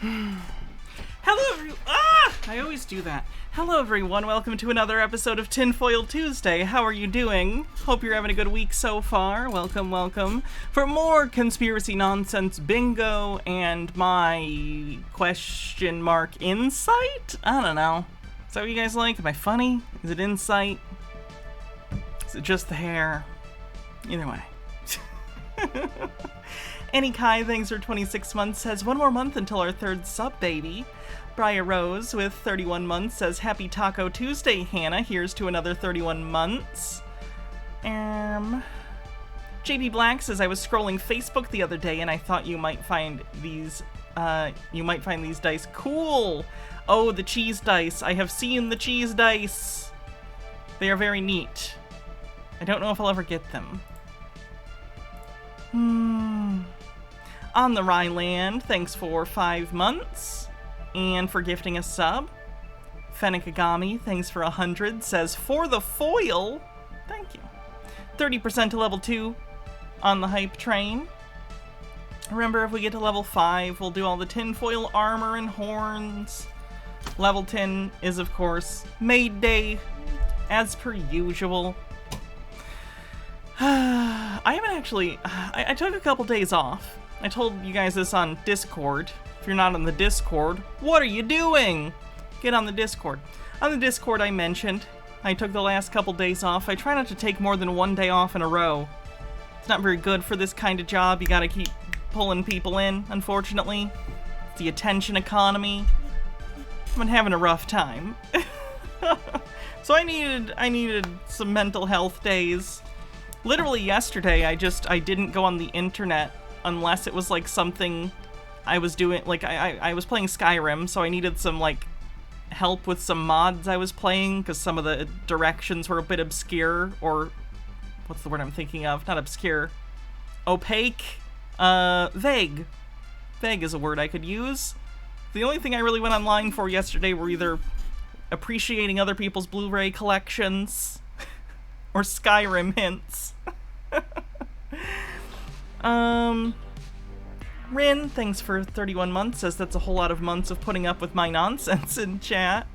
Hello, everyone. I always do that. Hello, everyone. Welcome to another episode of Tinfoil Tuesday. How are you doing? Hope you're having a good week so far. Welcome, welcome. For more conspiracy nonsense bingo and my question mark insight? I don't know. Is that what you guys like? Am I funny? Is it insight? Is it just the hair? Either way. Annie Kai, thanks for 26 months, says, one more month until our third sub, baby. Briar Rose, with 31 months, says, happy Taco Tuesday, Hannah. Here's to another 31 months. JB Black says, I was scrolling Facebook the other day, and I thought you might find these dice cool. Oh, the cheese dice. I have seen the cheese dice. They are very neat. I don't know if I'll ever get them. On the Rhineland, thanks for 5 months, and for gifting a sub. Fennikagami, thanks for 100, says, for the foil, thank you. 30% to level 2 on the hype train. Remember, if we get to level 5, we'll do all the tinfoil armor and horns. Level 10 is, of course, Maid Day, as per usual. I haven't actually... I took a couple days off. I told you guys this on Discord. If you're not on the Discord, what are you doing? Get on the Discord. On the Discord, I mentioned I took the last couple days off. I try not to take more than one day off in a row. It's not very good for this kind of job. You gotta keep pulling people in, unfortunately. It's the attention economy. I've been having a rough time. So I needed some mental health days. Literally yesterday, I didn't go on the internet unless it was like something I was doing. Like I was playing Skyrim, so I needed some like help with some mods I was playing because some of the directions were a bit obscure, or what's the word I'm thinking of? Not obscure, opaque, vague. Vague is a word I could use. The only thing I really went online for yesterday were either appreciating other people's Blu-ray collections or Skyrim hints. Rin, thanks for 31 months, says that's a whole lot of months of putting up with my nonsense in chat.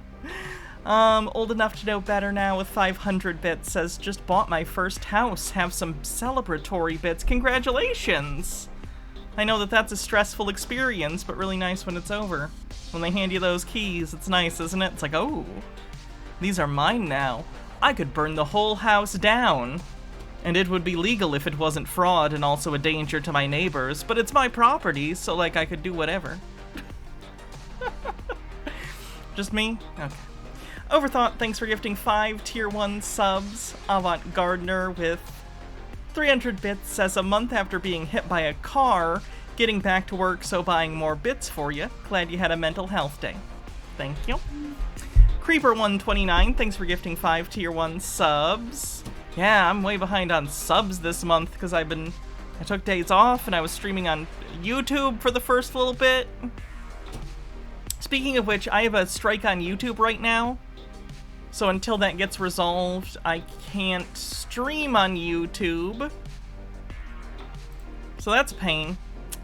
Old enough to know better now with 500 bits, says just bought my first house, have some celebratory bits, congratulations! I know that that's a stressful experience, but really nice when it's over. When they hand you those keys, it's nice, isn't it? It's like, oh, these are mine now. I could burn the whole house down. And it would be legal if it wasn't fraud and also a danger to my neighbors, but it's my property, so like I could do whatever. Just me? Okay. Overthought, thanks for gifting 5 tier 1 subs. Avant Gardner with 300 bits says, a month after being hit by a car, getting back to work, so buying more bits for you. Glad you had a mental health day. Thank you. Creeper129, thanks for gifting 5 tier 1 subs. Yeah, I'm way behind on subs this month because I took days off and I was streaming on YouTube for the first little bit. Speaking of which, I have a strike on YouTube right now. So until that gets resolved, I can't stream on YouTube. So that's a pain,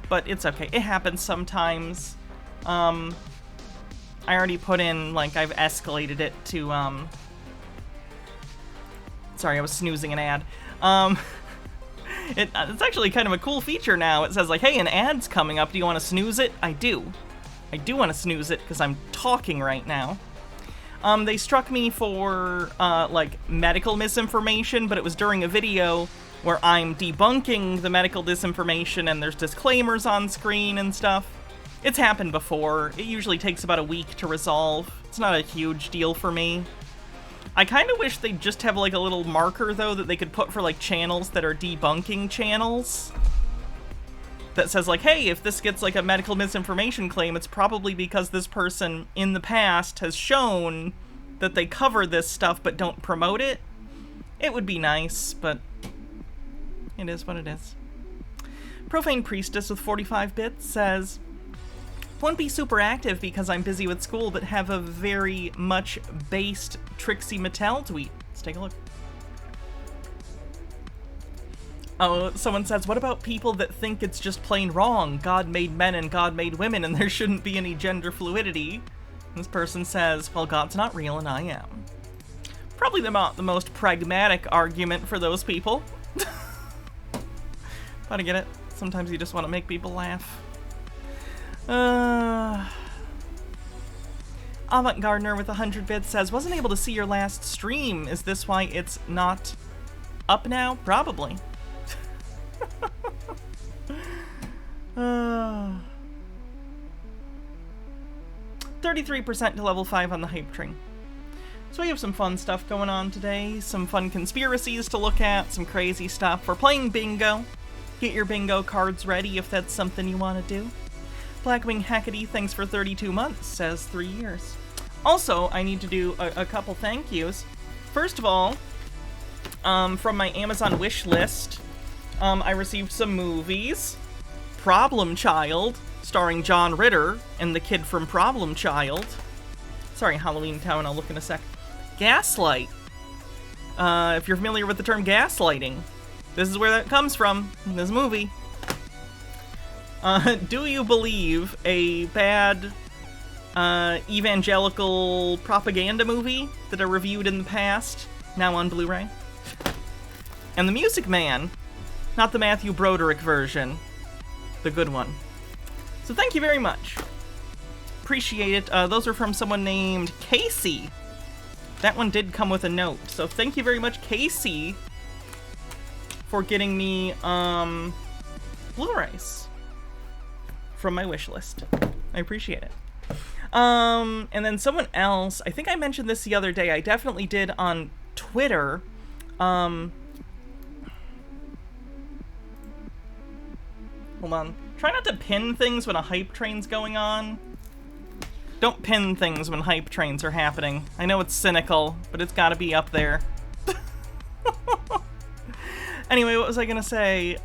but it's okay. It happens sometimes. I already put in, like, I've escalated it to, sorry, I was snoozing an ad. It's actually kind of a cool feature now. It says, like, hey, an ad's coming up. Do you want to snooze it? I do. I do want to snooze it because I'm talking right now. They struck me for, like, medical misinformation, but it was during a video where I'm debunking the medical disinformation and there's disclaimers on screen and stuff. It's happened before. It usually takes about a week to resolve. It's not a huge deal for me. I kind of wish they'd just have, like, a little marker, though, that they could put for, like, channels that are debunking channels. That says, like, hey, if this gets, like, a medical misinformation claim, it's probably because this person in the past has shown that they cover this stuff but don't promote it. It would be nice, but it is what it is. Profane Priestess with 45 bits says, won't be super active because I'm busy with school, but have a very much based Trixie Mattel tweet. Let's take a look. Oh, someone says, what about people that think it's just plain wrong? God made men and God made women and there shouldn't be any gender fluidity. This person says, well, God's not real and I am. Probably the most pragmatic argument for those people. But I get it. Sometimes you just want to make people laugh. Avant-Gardener with 100 bits says, wasn't able to see your last stream. Is this why it's not up now? Probably. 33% to level 5 on the hype train. So we have some fun stuff going on today. Some fun conspiracies to look at. Some crazy stuff. We're playing bingo. Get your bingo cards ready if that's something you want to do. Blackwing Hackety, thanks for 32 months, says 3 years. Also, I need to do a couple thank yous. First of all, from my Amazon wish list, I received some movies. Problem Child, starring John Ritter and the kid from Problem Child. Sorry, Halloween Town, I'll look in a sec. Gaslight. If you're familiar with the term gaslighting, this is where that comes from, in this movie. Do you believe a bad evangelical propaganda movie that I reviewed in the past, now on Blu-ray? And The Music Man, not the Matthew Broderick version, the good one. So thank you very much. Appreciate it. Those are from someone named Casey. That one did come with a note. So thank you very much, Casey, for getting me Blu-rays from my wish list. I appreciate it. And then someone else, I think I mentioned this the other day, I definitely did on Twitter. Hold on. Try not to pin things when a hype train's going on. Don't pin things when hype trains are happening. I know it's cynical, but it's gotta be up there. Anyway, what was I gonna say?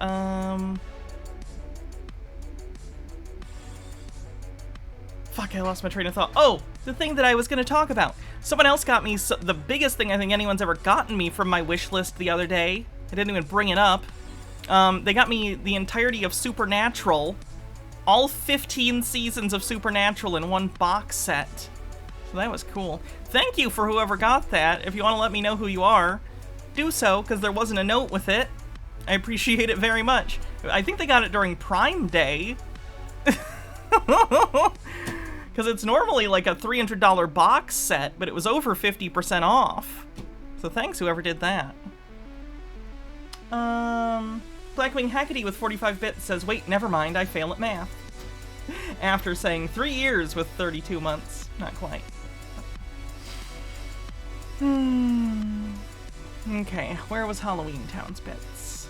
Fuck, I lost my train of thought. Oh, the thing that I was gonna talk about. Someone else got me the biggest thing I think anyone's ever gotten me from my wish list the other day. I didn't even bring it up. They got me the entirety of Supernatural. All 15 seasons of Supernatural in one box set. So that was cool. Thank you for whoever got that. If you want to let me know who you are, do so, because there wasn't a note with it. I appreciate it very much. I think they got it during Prime Day. Because it's normally like a $300 box set, but it was over 50% off. So thanks whoever did that. Blackwing Hackety with 45 bits says, wait, never mind, I fail at math. After saying 3 years with 32 months. Not quite. Okay, where was Halloween Town's bits?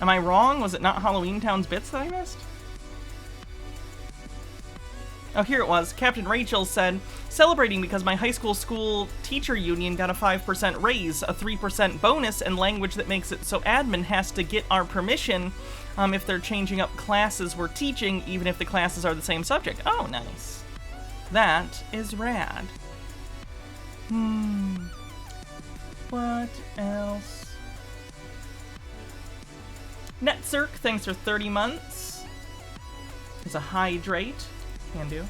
Am I wrong? Was it not Halloween Town's bits that I missed? Oh, here it was. Captain Rachel said, celebrating because my high school teacher union got a 5% raise, a 3% bonus, and language that makes it so admin has to get our permission if they're changing up classes we're teaching, even if the classes are the same subject. Oh, nice. That is rad. What else? Netzerk, thanks for 30 months. It's a hydrate. Can do.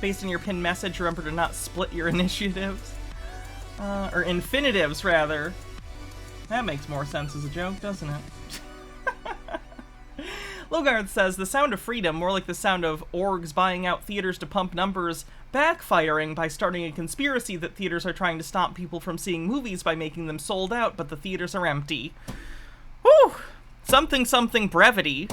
Based on your pinned message, remember to not split your initiatives. Or infinitives, rather. That makes more sense as a joke, doesn't it? Logard says, the sound of freedom, more like the sound of orgs buying out theaters to pump numbers, backfiring by starting a conspiracy that theaters are trying to stop people from seeing movies by making them sold out, but the theaters are empty. Whew! Something something brevity.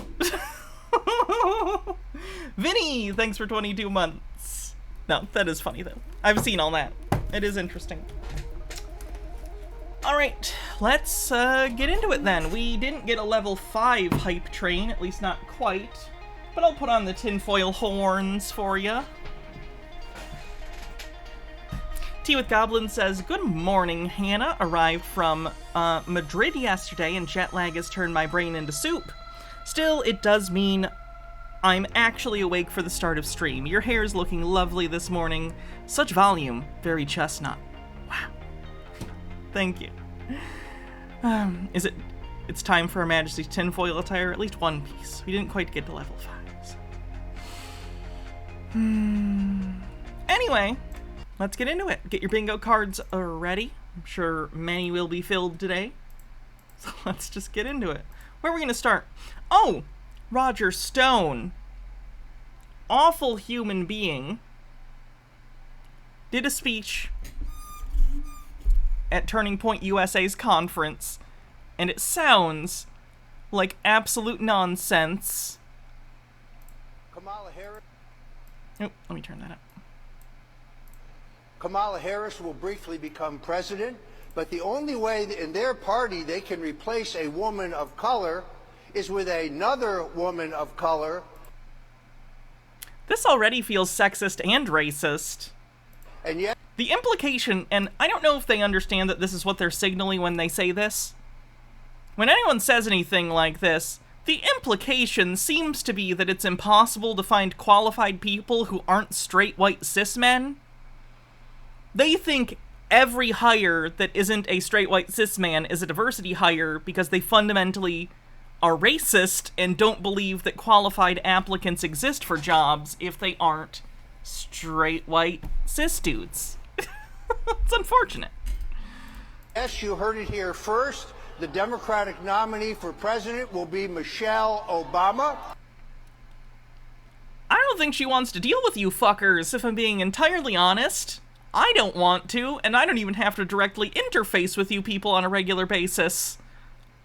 Vinny, thanks for 22 months. No, that is funny though. I've seen all that. It is interesting. Alright, let's get into it then. We didn't get a level 5 hype train, at least not quite. But I'll put on the tinfoil horns for ya. Tea with Goblin says, good morning, Hannah. Arrived from Madrid yesterday and jet lag has turned my brain into soup. Still, it does mean I'm actually awake for the start of stream. Your hair's looking lovely this morning. Such volume. Very chestnut. Wow. Thank you. It's time for Her Majesty's tinfoil attire? At least one piece. We didn't quite get to level 5. So. Anyway, let's get into it. Get your bingo cards ready. I'm sure many will be filled today. So let's just get into it. Where are we going to start? Oh! Roger Stone, awful human being, did a speech at Turning Point USA's conference, and it sounds like absolute nonsense. Kamala Harris. Oh, let me turn that up. Kamala Harris will briefly become president, but the only way in their party they can replace a woman of color is with another woman of color. This already feels sexist and racist. And yet, the implication, and I don't know if they understand that this is what they're signaling when they say this. When anyone says anything like this, the implication seems to be that it's impossible to find qualified people who aren't straight white cis men. They think every hire that isn't a straight white cis man is a diversity hire because they fundamentally are racist and don't believe that qualified applicants exist for jobs if they aren't straight white cis dudes. It's unfortunate. Yes, you heard it here first. The Democratic nominee for president will be Michelle Obama. I don't think she wants to deal with you fuckers, if I'm being entirely honest. I don't want to, and I don't even have to directly interface with you people on a regular basis.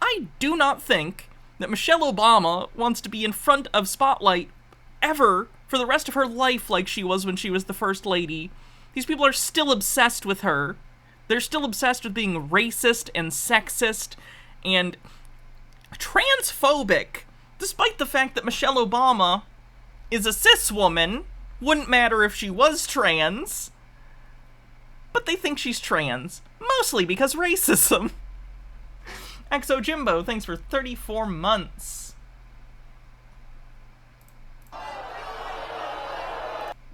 I do not think that Michelle Obama wants to be in front of spotlight ever for the rest of her life like she was when she was the first lady. These people are still obsessed with her. They're still obsessed with being racist and sexist and transphobic, despite the fact that Michelle Obama is a cis woman. Wouldn't matter if she was trans. But they think she's trans, mostly because racism. Exo Jimbo, thanks for 34 months.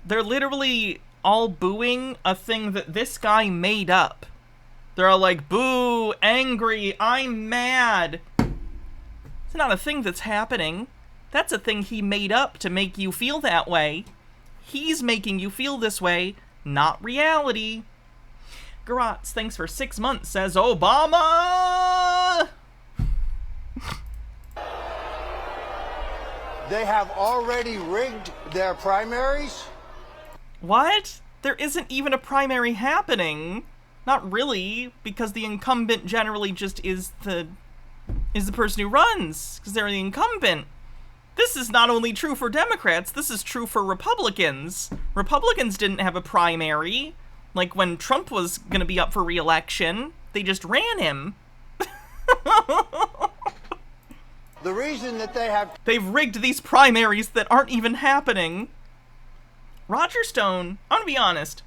They're literally all booing a thing that this guy made up. They're all like, boo, angry, I'm mad. It's not a thing that's happening. That's a thing he made up to make you feel that way. He's making you feel this way, not reality. Garotz, thanks for 6 months, says Obama! They have already rigged their primaries. What? There isn't even a primary happening. Not really, because the incumbent generally just is the person who runs, because they're the incumbent. This is not only true for Democrats, this is true for Republicans. Republicans didn't have a primary. Like, when Trump was gonna be up for re-election, they just ran him. The reason that they've rigged these primaries that aren't even happening. Roger Stone, I'm gonna be honest,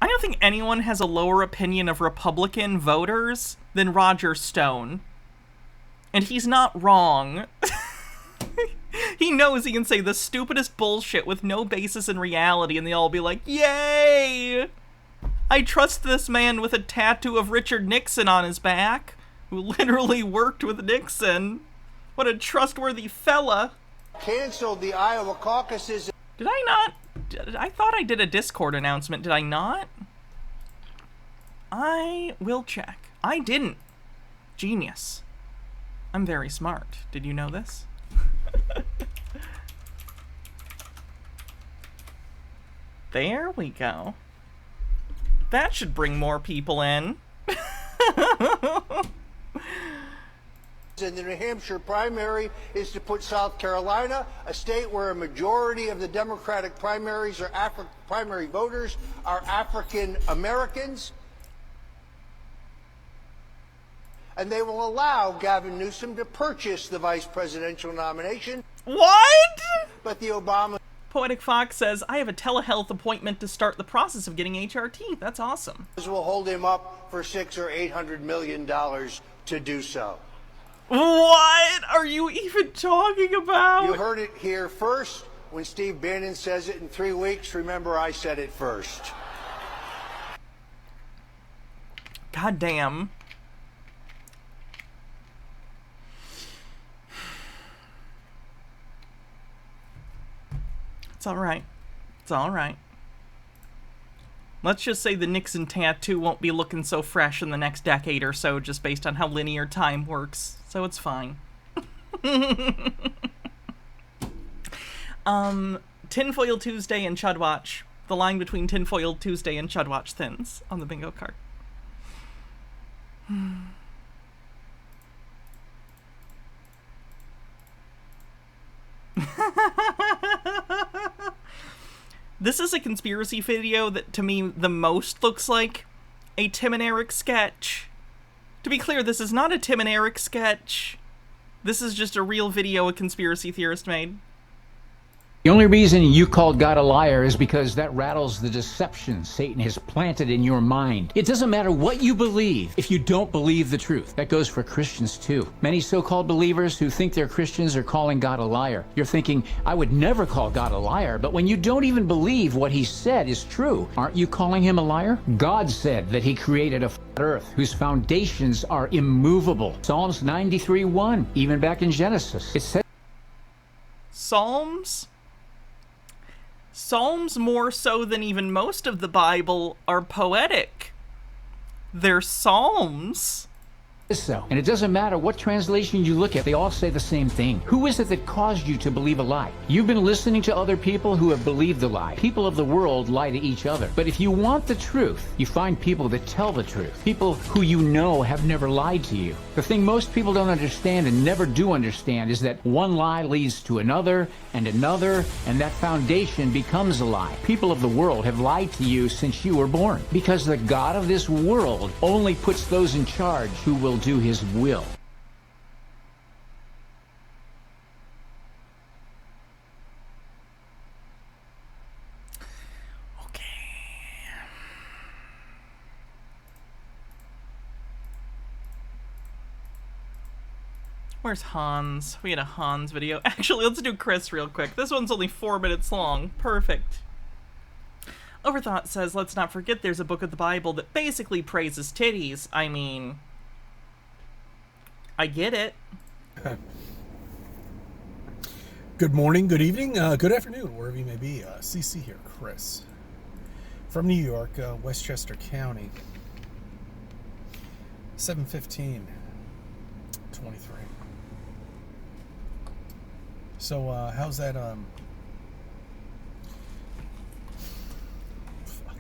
I don't think anyone has a lower opinion of Republican voters than Roger Stone. And he's not wrong. He knows he can say the stupidest bullshit with no basis in reality, and they all be like, yay! I trust this man with a tattoo of Richard Nixon on his back, who literally worked with Nixon. What a trustworthy fella. Canceled the Iowa caucuses. Did I not? I thought I did a Discord announcement. Did I not? I will check. I didn't. Genius. I'm very smart. Did you know this? There we go. That should bring more people in. In the New Hampshire primary is to put South Carolina, a state where a majority of the Democratic primaries or primary voters are African Americans. And they will allow Gavin Newsom to purchase the vice presidential nomination. What? But the Obama... Poetic Fox says, I have a telehealth appointment to start the process of getting HRT. That's awesome. ...will hold him up for $600 or $800 million to do so. What are you even talking about? You heard it here first. When Steve Bannon says it in 3 weeks, remember I said it first. God damn. It's alright. It's alright. Let's just say the Nixon tattoo won't be looking so fresh in the next decade or so, just based on how linear time works. So it's fine. Tinfoil Tuesday and Chudwatch. The line between Tinfoil Tuesday and Chudwatch thins on the bingo card. This is a conspiracy video that, to me, the most looks like a Tim and Eric sketch. To be clear, this is not a Tim and Eric sketch. This is just a real video a conspiracy theorist made. The only reason you called God a liar is because that rattles the deception Satan has planted in your mind. It doesn't matter what you believe if you don't believe the truth. That goes for Christians too. Many so-called believers who think they're Christians are calling God a liar. You're thinking, I would never call God a liar, but when you don't even believe what he said is true, aren't you calling him a liar? God said that he created a flat earth whose foundations are immovable. Psalms 93:1, even back in Genesis. It says Psalms, more so than even most of the Bible, are poetic. They're psalms. so. And it doesn't matter what translation you look at, they all say the same thing. Who is it that caused you to believe a lie? You've been listening to other people who have believed the lie. People of the world lie to each other. But if you want the truth, you find people that tell the truth. People who you know have never lied to you. The thing most people don't understand and never do understand is that one lie leads to another, and that foundation becomes a lie. People of the world have lied to you since you were born, because the God of this world only puts those in charge who will do his will. Okay. Where's Hans? We had a Hans video. Actually, let's do Chris real quick. This one's only 4 minutes long. Perfect. Overthought says, let's not forget there's a book of the Bible that basically praises titties. I mean, I get it. Good morning, good evening, good afternoon, wherever you may be. CC here, Chris. From New York, Westchester County. 7/15/23. So, how's that, fuck.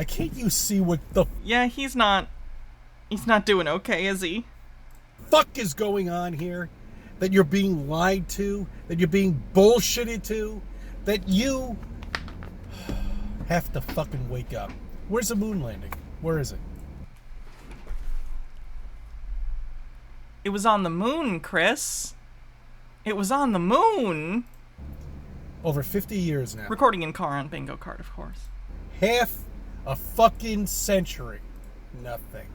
Can't you see what the Yeah, he's not doing okay, is he? fuck is going on here? That you're being lied to? That you're being bullshitted to? That you have to fucking wake up. Where's the moon landing? Where is it? It was on the moon, Chris. It was on the moon. Over 50 years now. Recording in car on bingo card, of course. Half a fucking century. Nothing.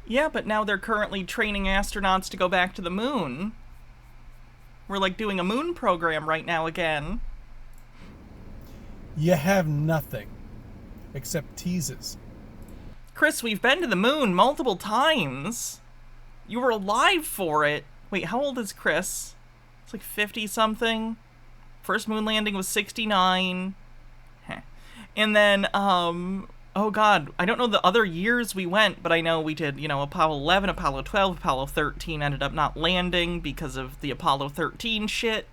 Yeah, but now they're currently training astronauts to go back to the moon. We're like doing a moon program right now again. You have nothing. Except teases. Chris, we've been to the moon multiple times. You were alive for it. Wait, how old is Chris? It's like 50-something. First moon landing was 69. Heh. And then, oh god, I don't know the other years we went, but I know we did, Apollo 11, Apollo 12, Apollo 13 ended up not landing because of the Apollo 13 shit.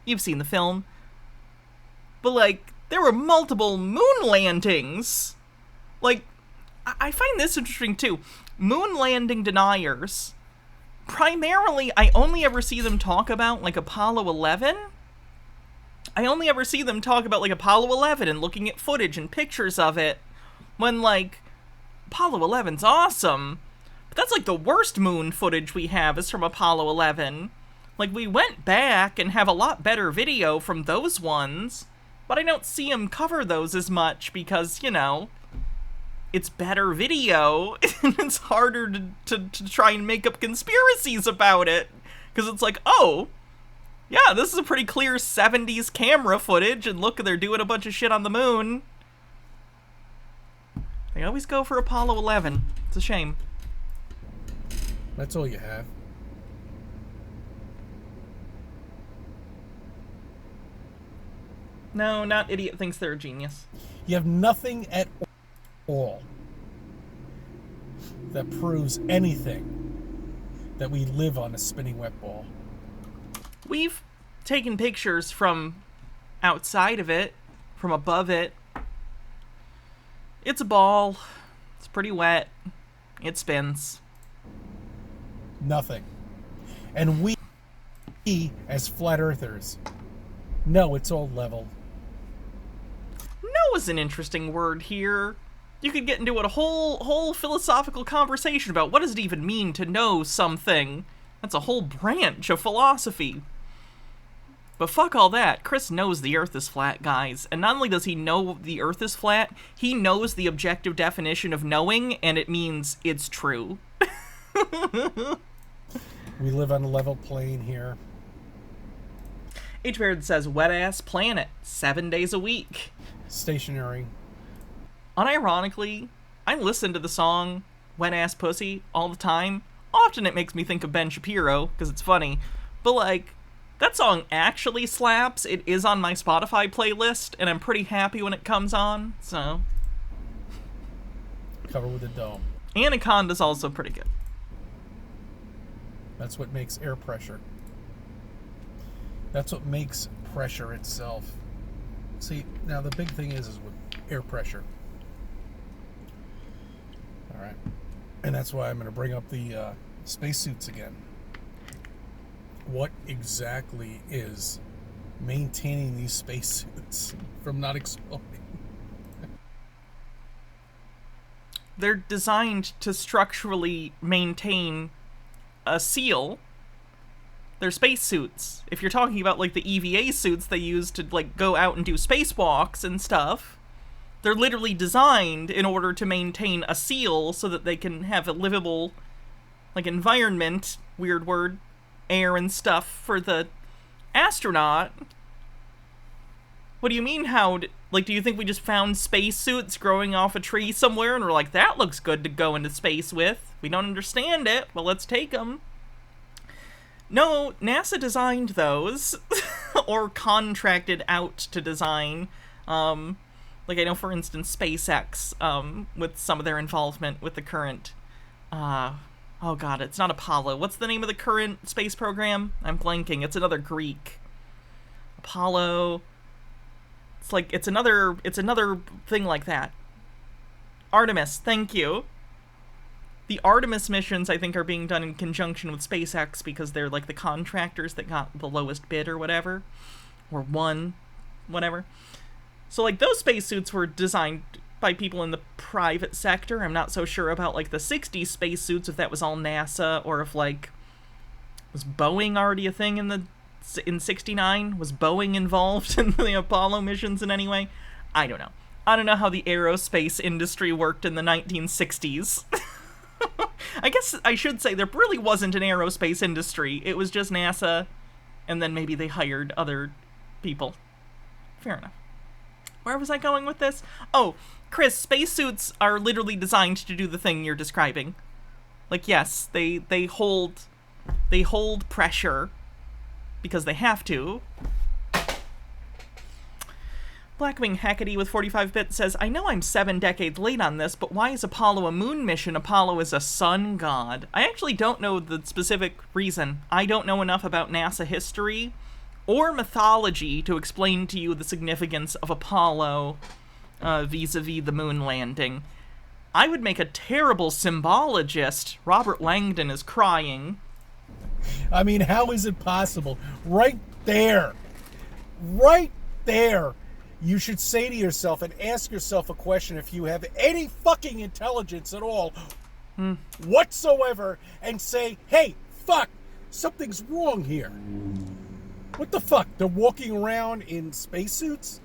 You've seen the film. But, like, there were multiple moon landings. Like, I find this interesting, too. Moon landing deniers, primarily, I only ever see them talk about, like, Apollo 11. I only ever see them talk about, like, Apollo 11 and looking at footage and pictures of it. When, like, Apollo 11's awesome, but that's, like, the worst moon footage we have is from Apollo 11. Like, we went back and have a lot better video from those ones, but I don't see them cover those as much because, it's better video, and it's harder to try and make up conspiracies about it. Because it's like, oh, yeah, this is a pretty clear 70s camera footage, and look, they're doing a bunch of shit on the moon. They always go for Apollo 11. It's a shame. That's all you have. No, not idiot thinks they're a genius. You have nothing at all that proves anything that we live on a spinning wet ball. We've taken pictures from outside of it, from above it. It's a ball. It's pretty wet. It spins. Nothing. And we, as flat earthers, know it's all level. No is an interesting word here. You could get into a whole philosophical conversation about what does it even mean to know something. That's a whole branch of philosophy. But fuck all that. Chris knows the Earth is flat, guys. And not only does he know the Earth is flat, he knows the objective definition of knowing, and it means it's true. We live on a level plane here. H. Baird says, wet-ass planet, 7 days a week. Stationary. Unironically, I listen to the song Wet Ass Pussy all the time. Often it makes me think of Ben Shapiro, because it's funny. But, like, that song actually slaps. It is on my Spotify playlist, and I'm pretty happy when it comes on, so. Cover with a dome. Anaconda's also pretty good. That's what makes air pressure. That's what makes pressure itself. See, now the big thing is with air pressure. All right. And that's why I'm going to bring up the spacesuits again. What exactly is maintaining these spacesuits from not exploding? They're designed to structurally maintain a seal. They're spacesuits. If you're talking about, like, the EVA suits they use to, like, go out and do spacewalks and stuff, they're literally designed in order to maintain a seal so that they can have a livable, like, environment, weird word, air and stuff for the astronaut. What do you mean, how? Like, do you think we just found spacesuits growing off a tree somewhere and we're like, that looks good to go into space with? We don't understand it. Well, let's take them. No, NASA designed those, or contracted out to design. Like, I know, for instance, SpaceX, with some of their involvement with the current, oh god, it's not Apollo. What's the name of the current space program? I'm blanking. It's another Greek. Apollo. It's like, it's another thing like that. Artemis, thank you. The Artemis missions, I think, are being done in conjunction with SpaceX because they're, like, the contractors that got the lowest bid or whatever. Or won, whatever. So, like, those spacesuits were designed by people in the private sector. I'm not so sure about, like, the 60s spacesuits, if that was all NASA, or if, like, was Boeing already a thing in 69? Was Boeing involved in the Apollo missions in any way? I don't know. I don't know how the aerospace industry worked in the 1960s. I guess I should say there really wasn't an aerospace industry. It was just NASA, and then maybe they hired other people. Fair enough. Where was I going with this? Oh, Chris, spacesuits are literally designed to do the thing you're describing. Like, yes, they hold pressure because they have to. Blackwing Hackety with 45-bit says, I know I'm 7 decades late on this, but why is Apollo a moon mission? Apollo is a sun god. I actually don't know the specific reason. I don't know enough about NASA history or mythology to explain to you the significance of Apollo vis-a-vis the moon landing. I would make a terrible symbologist. Robert Langdon is crying. I mean, how is it possible? Right there. Right there. You should say to yourself and ask yourself a question if you have any fucking intelligence at all whatsoever, and say, hey, fuck, something's wrong here. What the fuck? They're walking around in spacesuits?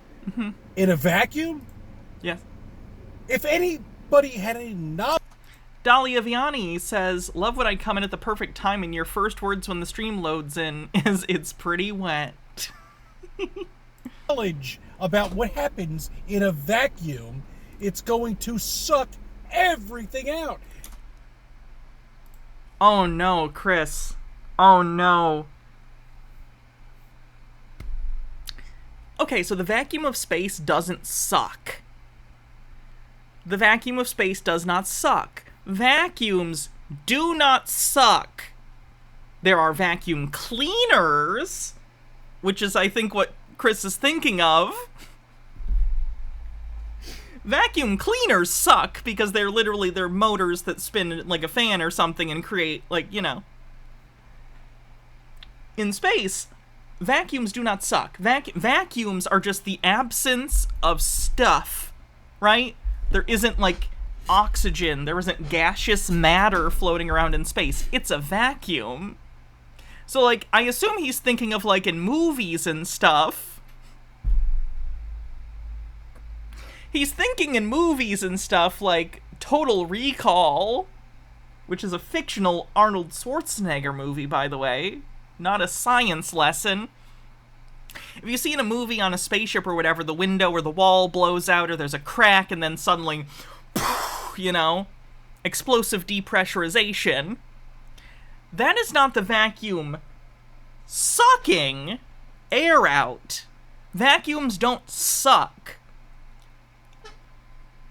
In a vacuum? Yes. If any but he had enough Dahlia Vianney says, love when I come in at the perfect time and your first words when the stream loads in is, it's pretty wet. knowledge about what happens in a vacuum. It's going to suck everything out. Oh no, Chris. Oh no. Okay, so the vacuum of space doesn't suck. The vacuum of space does not suck. Vacuums do not suck. There are vacuum cleaners, which is, I think, what Chris is thinking of. Vacuum cleaners suck because they're motors that spin like a fan or something and create, like, you know. In space, vacuums do not suck. Vacuums are just the absence of stuff, right? There isn't, like, oxygen. There isn't gaseous matter floating around in space. It's a vacuum. So, like, I assume he's thinking of, like, in movies and stuff. He's thinking in movies and stuff like Total Recall, which is a fictional Arnold Schwarzenegger movie, by the way. Not a science lesson. If you see in a movie on a spaceship or whatever, the window or the wall blows out or there's a crack and then suddenly, you know, explosive depressurization, that is not the vacuum sucking air out. Vacuums don't suck.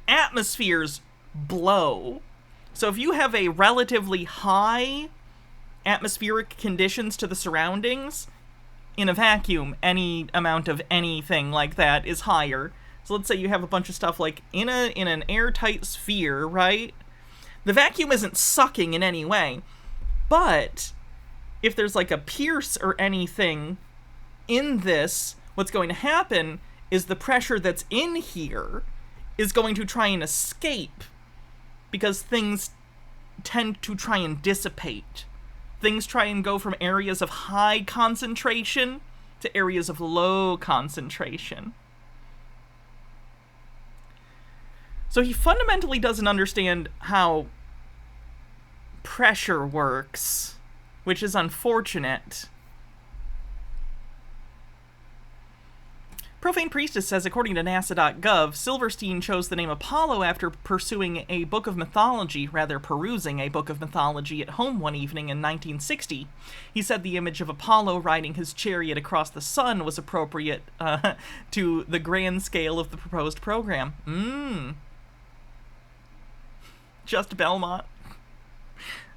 Atmospheres blow. So if you have a relatively high atmospheric conditions to the surroundings, in a vacuum, any amount of anything like that is higher. So let's say you have a bunch of stuff like in an airtight sphere, right? The vacuum isn't sucking in any way. But if there's like a pierce or anything in this, what's going to happen is the pressure that's in here is going to try and escape because things tend to try and dissipate. Things try and go from areas of high concentration to areas of low concentration. So he fundamentally doesn't understand how pressure works, which is unfortunate. Profane Priestess says, according to NASA.gov, Silverstein chose the name Apollo after perusing a book of mythology at home one evening in 1960. He said the image of Apollo riding his chariot across the sun was appropriate to the grand scale of the proposed program. Just Belmont.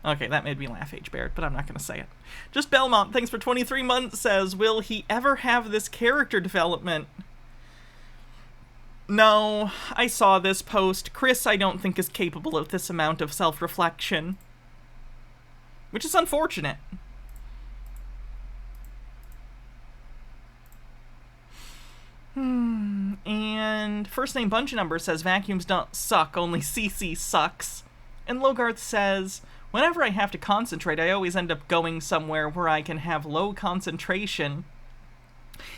Okay, that made me laugh, H. Baird, but I'm not going to say it. Just Belmont, thanks for 23 months, says, will he ever have this character development? No, I saw this post. Chris, I don't think, is capable of this amount of self-reflection. Which is unfortunate. And first name bunch number says, vacuums don't suck, only CC sucks. And Logarth says, whenever I have to concentrate, I always end up going somewhere where I can have low concentration.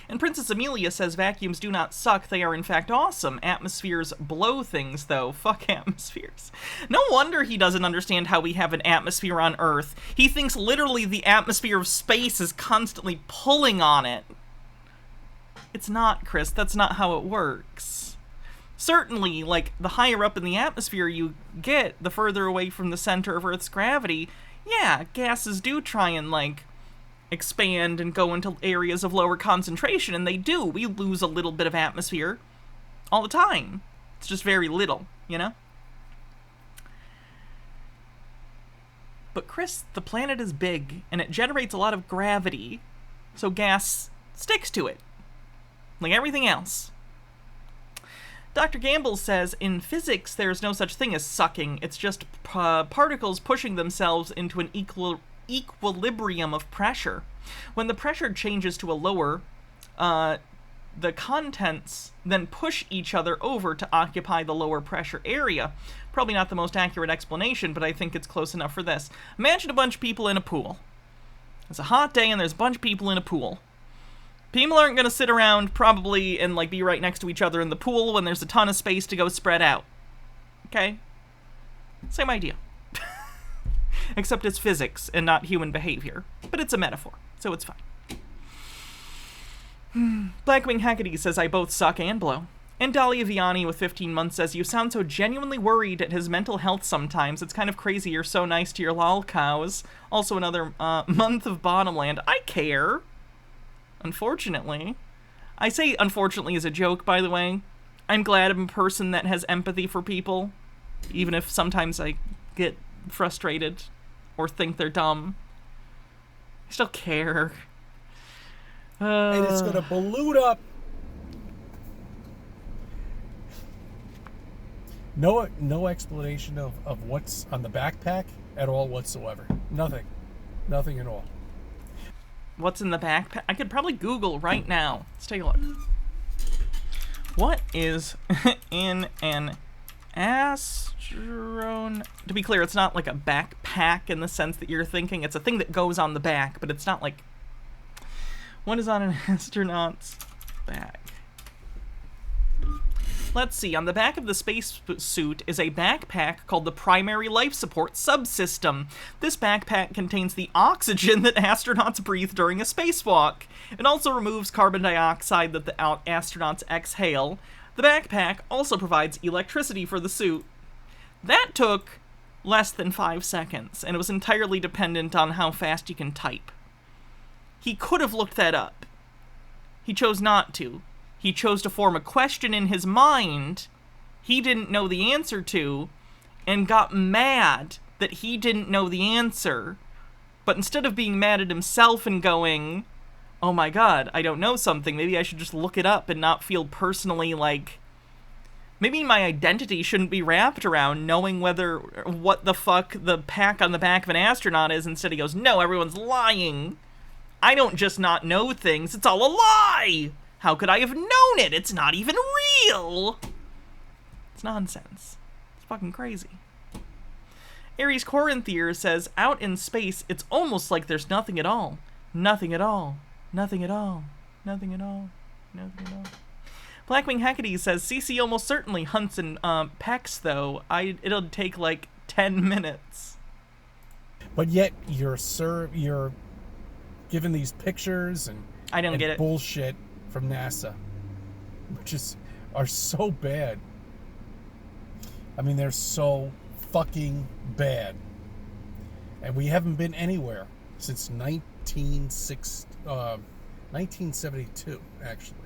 And Princess Amelia says, vacuums do not suck, they are in fact awesome. Atmospheres blow things, though. Fuck atmospheres. No wonder he doesn't understand how we have an atmosphere on Earth. He thinks literally the atmosphere of space is constantly pulling on it. It's not, Chris. That's not how it works. Certainly, like, the higher up in the atmosphere you get, the further away from the center of Earth's gravity, yeah, gases do try and, like, expand and go into areas of lower concentration, and they do. We lose a little bit of atmosphere all the time. It's just very little, you know? But Chris, the planet is big, and it generates a lot of gravity, so gas sticks to it, like everything else. Dr. Gamble says, in physics, there's no such thing as sucking. It's just particles pushing themselves into an equilibrium of pressure. When the pressure changes to a lower, the contents then push each other over to occupy the lower pressure area. Probably not the most accurate explanation, but I think it's close enough for this. Imagine a bunch of people in a pool. It's a hot day and there's a bunch of people in a pool. People aren't going to sit around probably and like be right next to each other in the pool when there's a ton of space to go spread out. Okay? Same idea. Except it's physics and not human behavior. But it's a metaphor, so it's fine. Blackwing Hackety says, I both suck and blow. And Dahlia Vianney with 15 months says, you sound so genuinely worried at his mental health sometimes. It's kind of crazy you're so nice to your lol cows. Also another month of Bottomland. I care. Unfortunately. I say unfortunately as a joke, by the way. I'm glad I'm a person that has empathy for people. Even if sometimes I get frustrated or think they're dumb. I still care. And it's going to balloon up. No explanation of what's on the backpack at all whatsoever. Nothing. Nothing at all. What's in the backpack? I could probably Google right now. Let's take a look. What is in an astronaut? To be clear, it's not like a backpack in the sense that you're thinking. It's a thing that goes on the back, but it's not like... What is on an astronaut's back? Let's see. On the back of the spacesuit is a backpack called the Primary Life Support Subsystem. This backpack contains the oxygen that astronauts breathe during a spacewalk. It also removes carbon dioxide that the astronauts exhale. The backpack also provides electricity for the suit. That took less than 5 seconds, and it was entirely dependent on how fast you can type. He could have looked that up. He chose not to. He chose to form a question in his mind he didn't know the answer to, and got mad that he didn't know the answer. But instead of being mad at himself and going, oh my god, I don't know something, maybe I should just look it up and not feel personally like... Maybe my identity shouldn't be wrapped around knowing what the fuck the pack on the back of an astronaut is. Instead he goes, no, everyone's lying. I don't just not know things, it's all a lie! How could I have known it? It's not even real! It's nonsense. It's fucking crazy. Aries Corinthier says, out in space, it's almost like there's nothing at all. Nothing at all. Nothing at all. Nothing at all. Nothing at all. Blackwing Hackety says, CC almost certainly hunts and pecks, though. It'll take like 10 minutes. But yet, you're given these pictures and I don't get it. Bullshit from NASA, which are so bad. I mean, they're so fucking bad. And we haven't been anywhere since 1972, actually.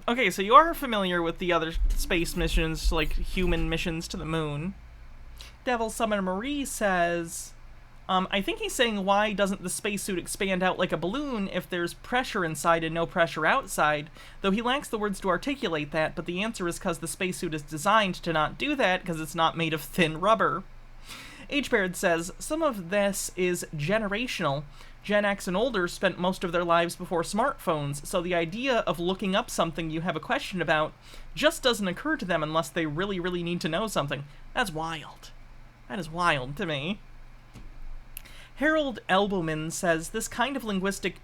Okay, so you are familiar with the other space missions, like human missions to the moon. Devil Summoner Marie says, I think he's saying, why doesn't the spacesuit expand out like a balloon if there's pressure inside and no pressure outside? Though he lacks the words to articulate that, but the answer is because the spacesuit is designed to not do that, because it's not made of thin rubber. H-Baird says, some of this is generational. Gen X and older spent most of their lives before smartphones, so the idea of looking up something you have a question about just doesn't occur to them unless they really, really need to know something. That's wild. That is wild to me. Harold Elbowman says, this kind of linguistic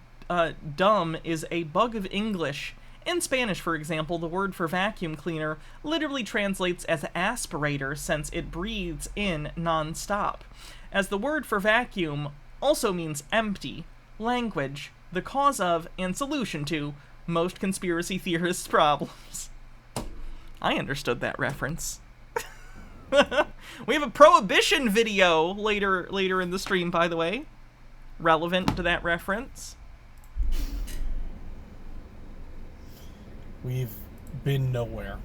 dumb is a bug of English. In Spanish, for example, the word for vacuum cleaner literally translates as aspirator since it breathes in non-stop. As the word for vacuum also means empty, language, the cause of, and solution to most conspiracy theorists' problems. I understood that reference. We have a prohibition video later in the stream, by the way, relevant to that reference. We've been nowhere.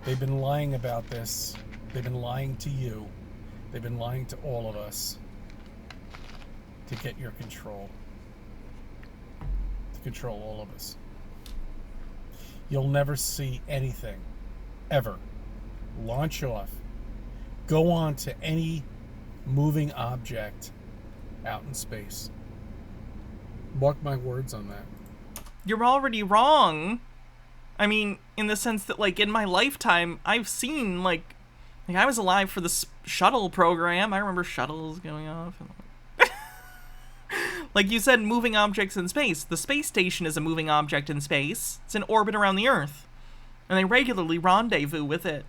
They've been lying about this. They've been lying to you. They've been lying to all of us to get your control. To control all of us. You'll never see anything, ever, launch off, go on to any moving object out in space. Mark my words on that. You're already wrong. I mean, in the sense that, like, in my lifetime, I've seen, like I was alive for the shuttle program. I remember shuttles going off. And like you said, moving objects in space. The space station is a moving object in space. It's in orbit around the Earth. And they regularly rendezvous with it.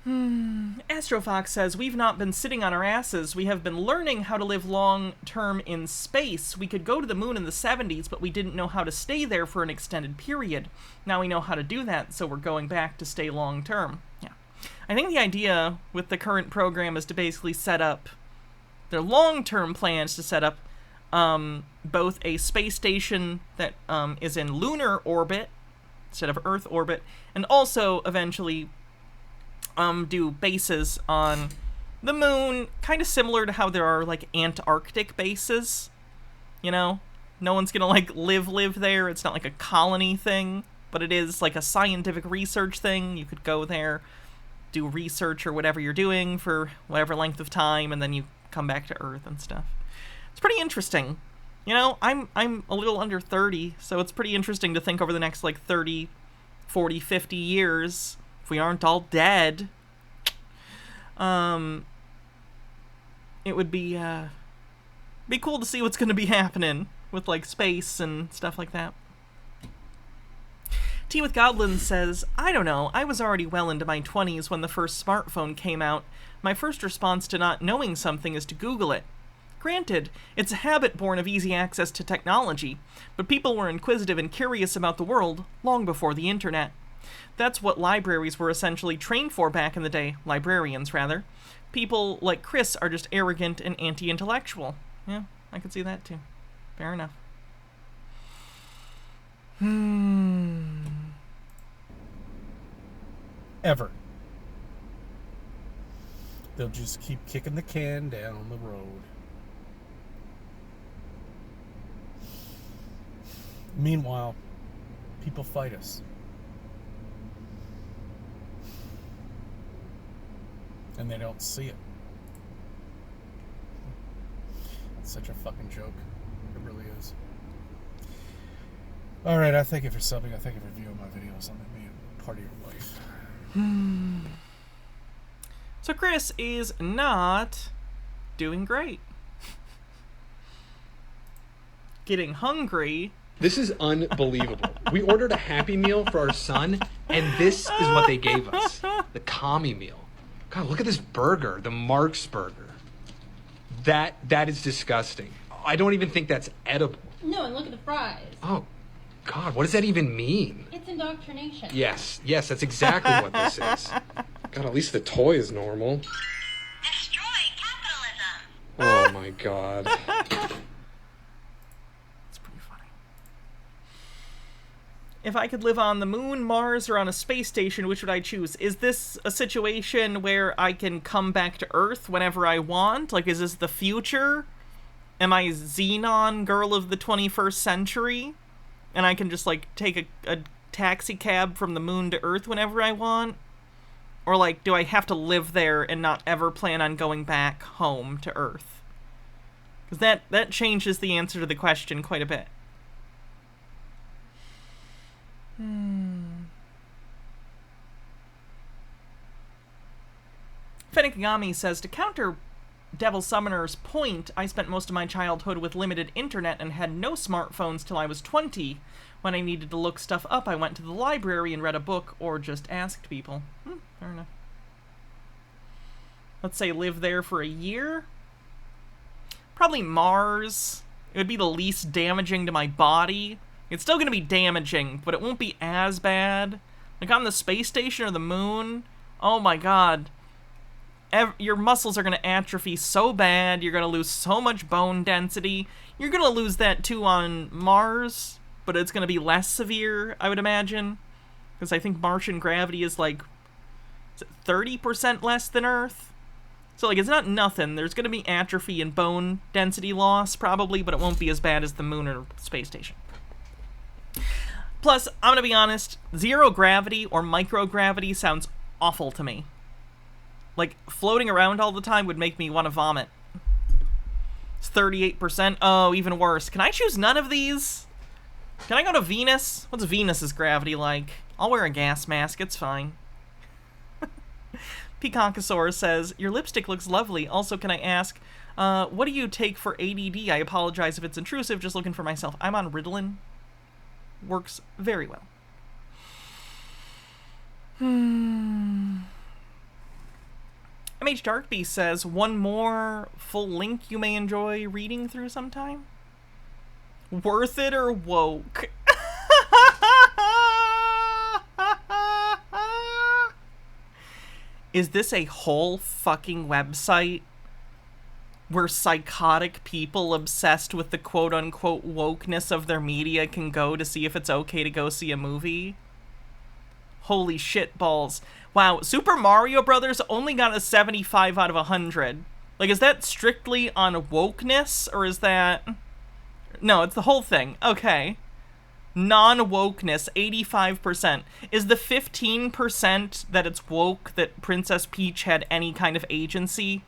Astrofox says, we've not been sitting on our asses. We have been learning how to live long-term in space. We could go to the moon in the 70s, but we didn't know how to stay there for an extended period. Now we know how to do that, so we're going back to stay long-term. Yeah. I think the idea with the current program is to basically set up their long-term plans to set up both a space station that is in lunar orbit instead of Earth orbit, and also eventually do bases on the moon, kind of similar to how there are, like, Antarctic bases, you know? No one's gonna, like, live there. It's not like a colony thing, but it is, like, a scientific research thing. You could go there, do research or whatever you're doing for whatever length of time, and then you come back to Earth and stuff. It's pretty interesting. You know, I'm a little under 30, so it's pretty interesting to think over the next, like, 30, 40, 50 years, if we aren't all dead, it would be cool to see what's going to be happening with, like, space and stuff like that. Tea with Godlin says, I don't know, I was already well into my 20s when the first smartphone came out. My first response to not knowing something is to Google it. Granted, it's a habit born of easy access to technology, but people were inquisitive and curious about the world long before the internet. That's what libraries were essentially trained for back in the day, librarians, rather. People like Chris are just arrogant and anti-intellectual. Yeah, I could see that too. Fair enough. Ever. They'll just keep kicking the can down the road. Meanwhile, people fight us. And they don't see it. It's such a fucking joke. It really is. Alright, I thank you for subbing. I thank you for viewing my videos. I'm going to be a part of your life. So Chris is not doing great. Getting hungry. This is unbelievable. We ordered a Happy Meal for our son, and this is what they gave us. The commie meal. God, look at this burger, the Mark's burger. That is disgusting. I don't even think that's edible. No, and look at the fries. Oh, God, what does that even mean? It's indoctrination. Yes, that's exactly what this is. God, at least the toy is normal. Destroy capitalism. Oh, my God. If I could live on the moon, Mars, or on a space station, which would I choose? Is this a situation where I can come back to Earth whenever I want? Like, is this the future? Am I Xenon girl of the 21st century? And I can just, like, take a taxi cab from the moon to Earth whenever I want? Or, like, do I have to live there and not ever plan on going back home to Earth? Because that changes the answer to the question quite a bit. Fennikigami says, to counter Devil Summoner's point, I spent most of my childhood with limited internet and had no smartphones till I was 20. When I needed to look stuff up, I went to the library and read a book or just asked people. Fair enough. Let's say live there for a year? Probably Mars. It would be the least damaging to my body. It's still going to be damaging, but it won't be as bad. Like on the space station or the moon, oh my god. Your muscles are going to atrophy so bad, you're going to lose so much bone density. You're going to lose that too on Mars, but it's going to be less severe, I would imagine. Because I think Martian gravity is like 30% less than Earth. So like it's not nothing. There's going to be atrophy and bone density loss probably, but it won't be as bad as the moon or space station. Plus, I'm gonna be honest, zero gravity or microgravity sounds awful to me. Like, floating around all the time would make me want to vomit. It's 38%. Oh, even worse. Can I choose none of these? Can I go to Venus? What's Venus's gravity like? I'll wear a gas mask, it's fine. Peaconkosaurus says, your lipstick looks lovely. Also, can I ask, what do you take for ADD? I apologize if it's intrusive, just looking for myself. I'm on Ritalin. Works very well. MH Darkbeast says, one more full link you may enjoy reading through sometime? Worth it or woke? Is this a whole fucking website where psychotic people obsessed with the quote-unquote wokeness of their media can go to see if it's okay to go see a movie? Holy shit balls. Wow, Super Mario Brothers only got a 75 out of 100. Like, is that strictly on wokeness, or is that... No, it's the whole thing. Okay. Non-wokeness, 85%. Is the 15% that it's woke that Princess Peach had any kind of agency?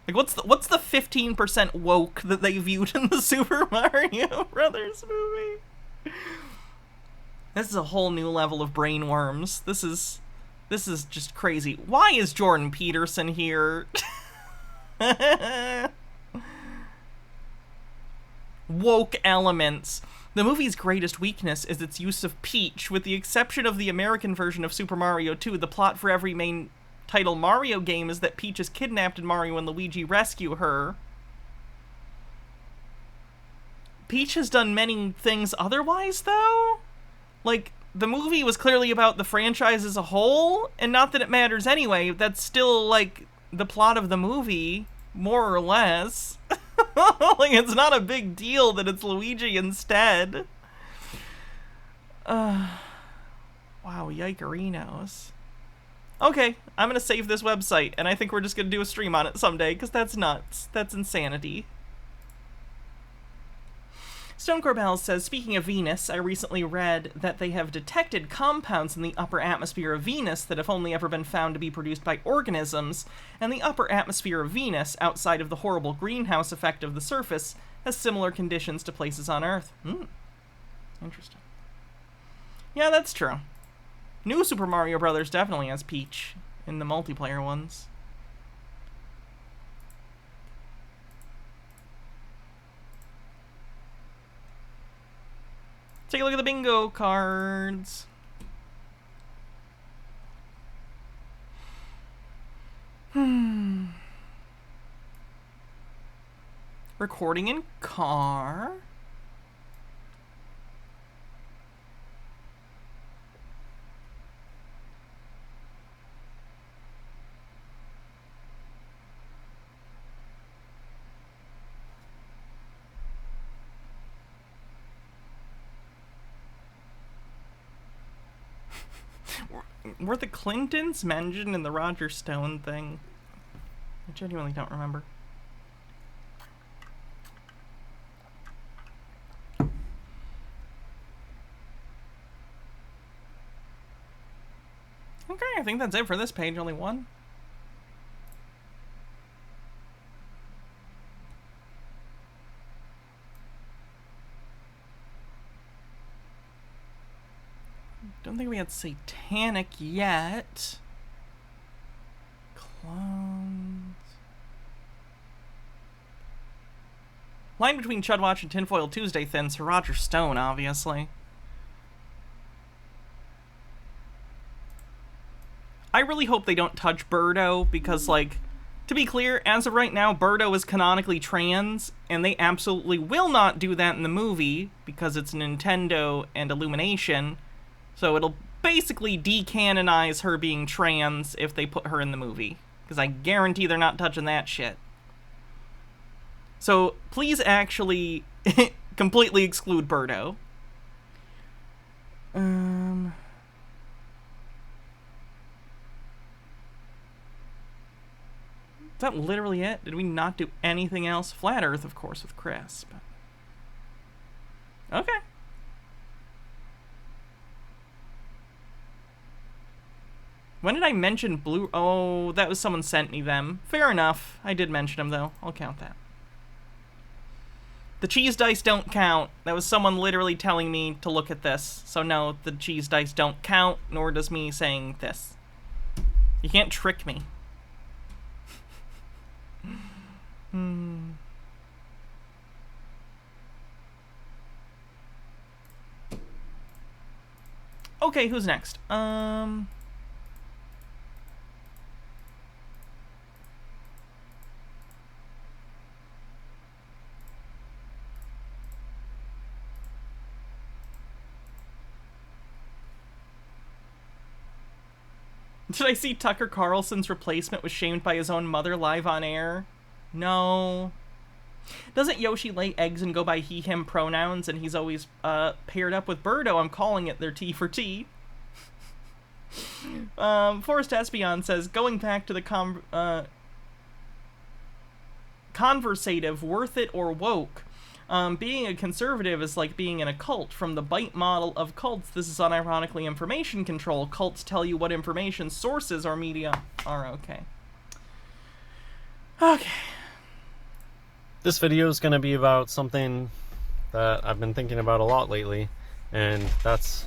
Like, what's the 15% woke that they viewed in the Super Mario Brothers movie? This is a whole new level of brain worms. This is just crazy. Why is Jordan Peterson here? Woke elements. The movie's greatest weakness is its use of Peach. With the exception of the American version of Super Mario 2, the plot for every main title Mario game is that Peach is kidnapped and Mario and Luigi rescue her. Peach has done many things otherwise, though? Like, the movie was clearly about the franchise as a whole, and not that it matters anyway, that's still, like, the plot of the movie, more or less. Like, it's not a big deal that it's Luigi instead. Wow, yikerinos. Okay, I'm gonna save this website, and I think we're just gonna do a stream on it someday, because that's nuts. That's insanity. Stone Corbell says, speaking of Venus, I recently read that they have detected compounds in the upper atmosphere of Venus that have only ever been found to be produced by organisms, and the upper atmosphere of Venus, outside of the horrible greenhouse effect of the surface, has similar conditions to places on Earth. Interesting. Yeah, that's true. New Super Mario Brothers definitely has Peach in the multiplayer ones. Take a look at the bingo cards. Recording in car. Were the Clintons mentioned in the Roger Stone thing? I genuinely don't remember. Okay, I think that's it for this page. Only one. Don't think we had Satanic yet. Clones. Line between Chudwatch and Tinfoil Tuesday thin, so Roger Stone, obviously. I really hope they don't touch Birdo, because, like, to be clear, as of right now, Birdo is canonically trans, and they absolutely will not do that in the movie, because it's Nintendo and Illumination. So it'll basically decanonize her being trans if they put her in the movie. Because I guarantee they're not touching that shit. So please actually completely exclude Birdo. Is that literally it? Did we not do anything else? Flat Earth, of course, with Chris. But... okay. When did I mention blue? Oh, that was someone sent me them. Fair enough. I did mention them, though. I'll count that. The cheese dice don't count. That was someone literally telling me to look at this. So no, the cheese dice don't count, nor does me saying this. You can't trick me. Okay, who's next? Did I see Tucker Carlson's replacement was shamed by his own mother live on air? No. Doesn't Yoshi lay eggs and go by he, him pronouns, and he's always paired up with Birdo? I'm calling it their T for T. Forrest Espion says, going back to the conversative, worth it or woke. Being a conservative is like being in a cult. From the bite model of cults, this is unironically information control. Cults tell you what information sources or media are. Okay. This video is going to be about something that I've been thinking about a lot lately, and that's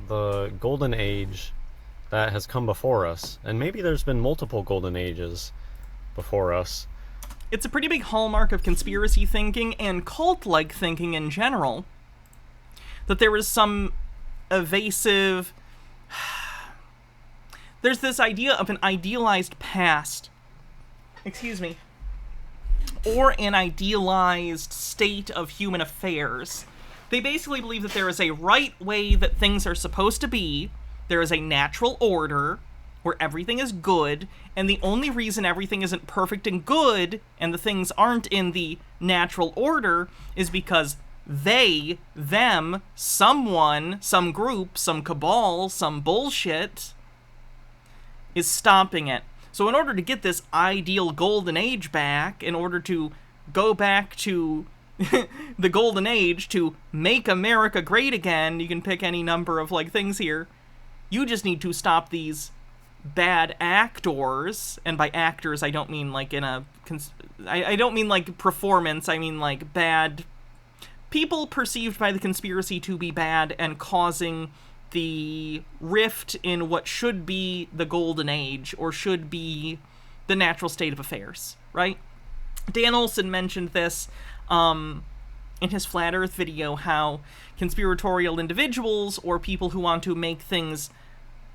the golden age that has come before us. And maybe there's been multiple golden ages before us. It's a pretty big hallmark of conspiracy thinking and cult-like thinking in general that there is some evasive... There's this idea of an idealized past. Excuse me. Or an idealized state of human affairs. They basically believe that there is a right way that things are supposed to be, there is a natural order, where everything is good, and the only reason everything isn't perfect and good, and the things aren't in the natural order, is because they, them, someone, some group, some cabal, some bullshit, is stopping it. So in order to get this ideal golden age back, in order to go back to the golden age, to make America great again, you can pick any number of, like, things here, you just need to stop these bad actors, and by actors I don't mean like in a I don't mean like performance, I mean like bad people perceived by the conspiracy to be bad and causing the rift in what should be the golden age, or should be the natural state of affairs, right? Dan Olson mentioned this in his Flat Earth video, how conspiratorial individuals or people who want to make things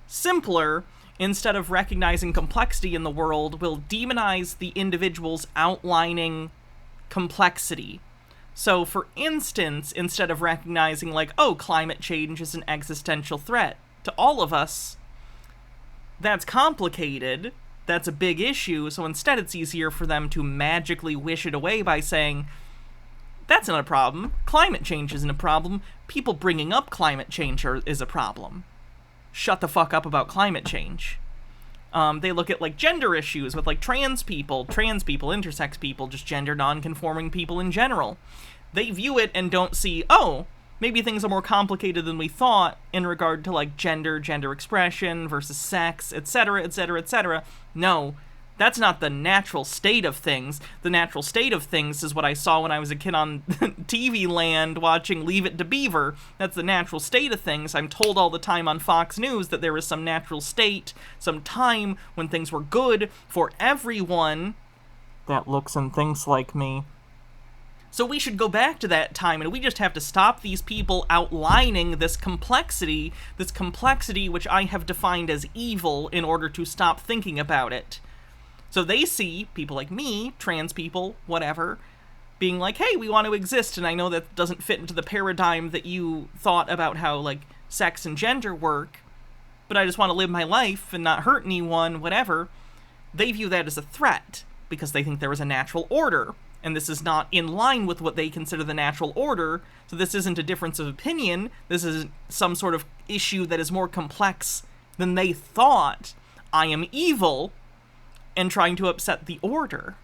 simpler, instead of recognizing complexity in the world, will demonize the individuals outlining complexity. So, for instance, instead of recognizing, like, oh, climate change is an existential threat to all of us, that's complicated, that's a big issue, so instead it's easier for them to magically wish it away by saying, that's not a problem, climate change isn't a problem, people bringing up climate change is a problem. Shut the fuck up about climate change. They look at, like, gender issues with, like, trans people, intersex people, just gender non-conforming people in general. They view it and don't see, oh, maybe things are more complicated than we thought in regard to, like, gender expression versus sex, etc., etc., etc. No, that's not the natural state of things. The natural state of things is what I saw when I was a kid on TV Land watching Leave It to Beaver. That's the natural state of things. I'm told all the time on Fox News that there was some natural state, some time when things were good for everyone that looks and thinks like me. So we should go back to that time, and we just have to stop these people outlining this complexity which I have defined as evil in order to stop thinking about it. So they see people like me, trans people, whatever, being like, hey, we want to exist, and I know that doesn't fit into the paradigm that you thought about how, like, sex and gender work, but I just want to live my life and not hurt anyone, whatever. They view that as a threat, because they think there is a natural order, and this is not in line with what they consider the natural order, so this isn't a difference of opinion, this is some sort of issue that is more complex than they thought. I am evil, and trying to upset the order.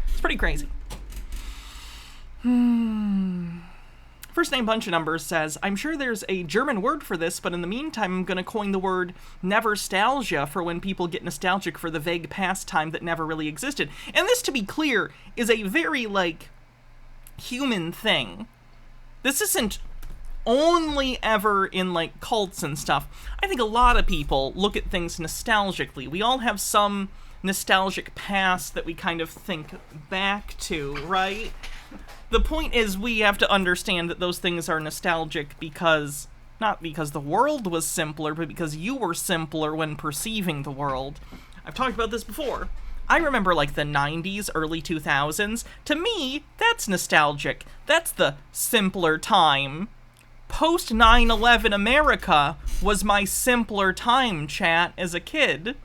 It's pretty crazy. First name Bunch of Numbers says, I'm sure there's a German word for this, but in the meantime I'm gonna coin the word neverstalgia for when people get nostalgic for the vague pastime that never really existed. And this, to be clear, is a very, like, human thing. This isn't only ever in, like, cults and stuff. I think a lot of people look at things nostalgically. We all have some nostalgic past that we kind of think back to, right? The point is, we have to understand that those things are nostalgic because, not because the world was simpler, but because you were simpler when perceiving the world. I've talked about this before. I remember, like, the 90s, early 2000s. To me, that's nostalgic. That's the simpler time. post 9/11 America was my simpler time, chat, as a kid.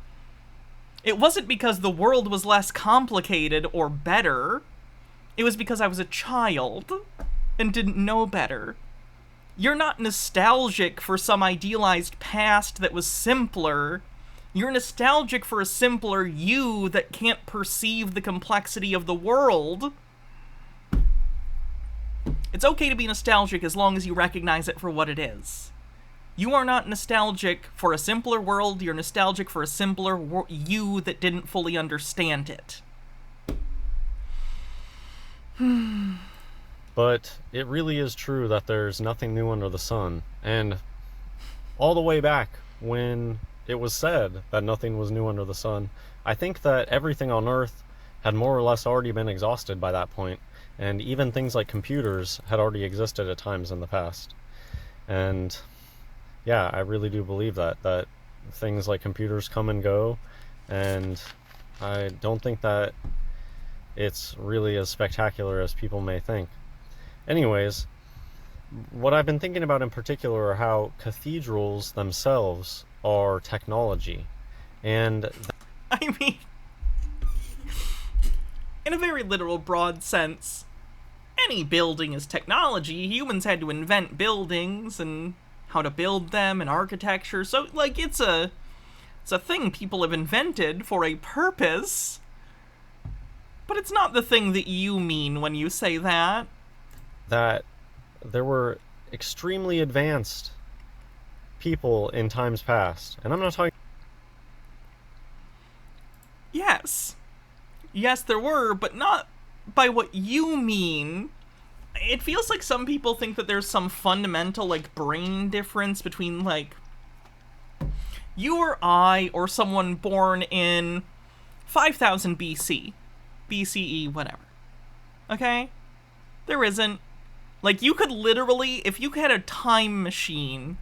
It wasn't because the world was less complicated or better. It was because I was a child and didn't know better. You're not nostalgic for some idealized past that was simpler. You're nostalgic for a simpler you that can't perceive the complexity of the world. It's okay to be nostalgic as long as you recognize it for what it is. You are not nostalgic for a simpler world, you're nostalgic for a simpler you that didn't fully understand it. But it really is true that there's nothing new under the sun. And all the way back when it was said that nothing was new under the sun, I think that everything on Earth had more or less already been exhausted by that point. And even things like computers had already existed at times in the past. And yeah, I really do believe that things like computers come and go, and I don't think that it's really as spectacular as people may think. Anyways, what I've been thinking about in particular are how cathedrals themselves are technology. And I mean, in a very literal, broad sense, any building is technology. Humans had to invent buildings and how to build them and architecture. So, like, it's a thing people have invented for a purpose. But it's not the thing that you mean when you say that. That there were extremely advanced people in times past. And I'm not talking... Yes. Yes, there were, but not by what you mean. It feels like some people think that there's some fundamental, like, brain difference between, like, you or I or someone born in 5000 BC. BCE, whatever. Okay? There isn't. Like, you could literally, if you had a time machine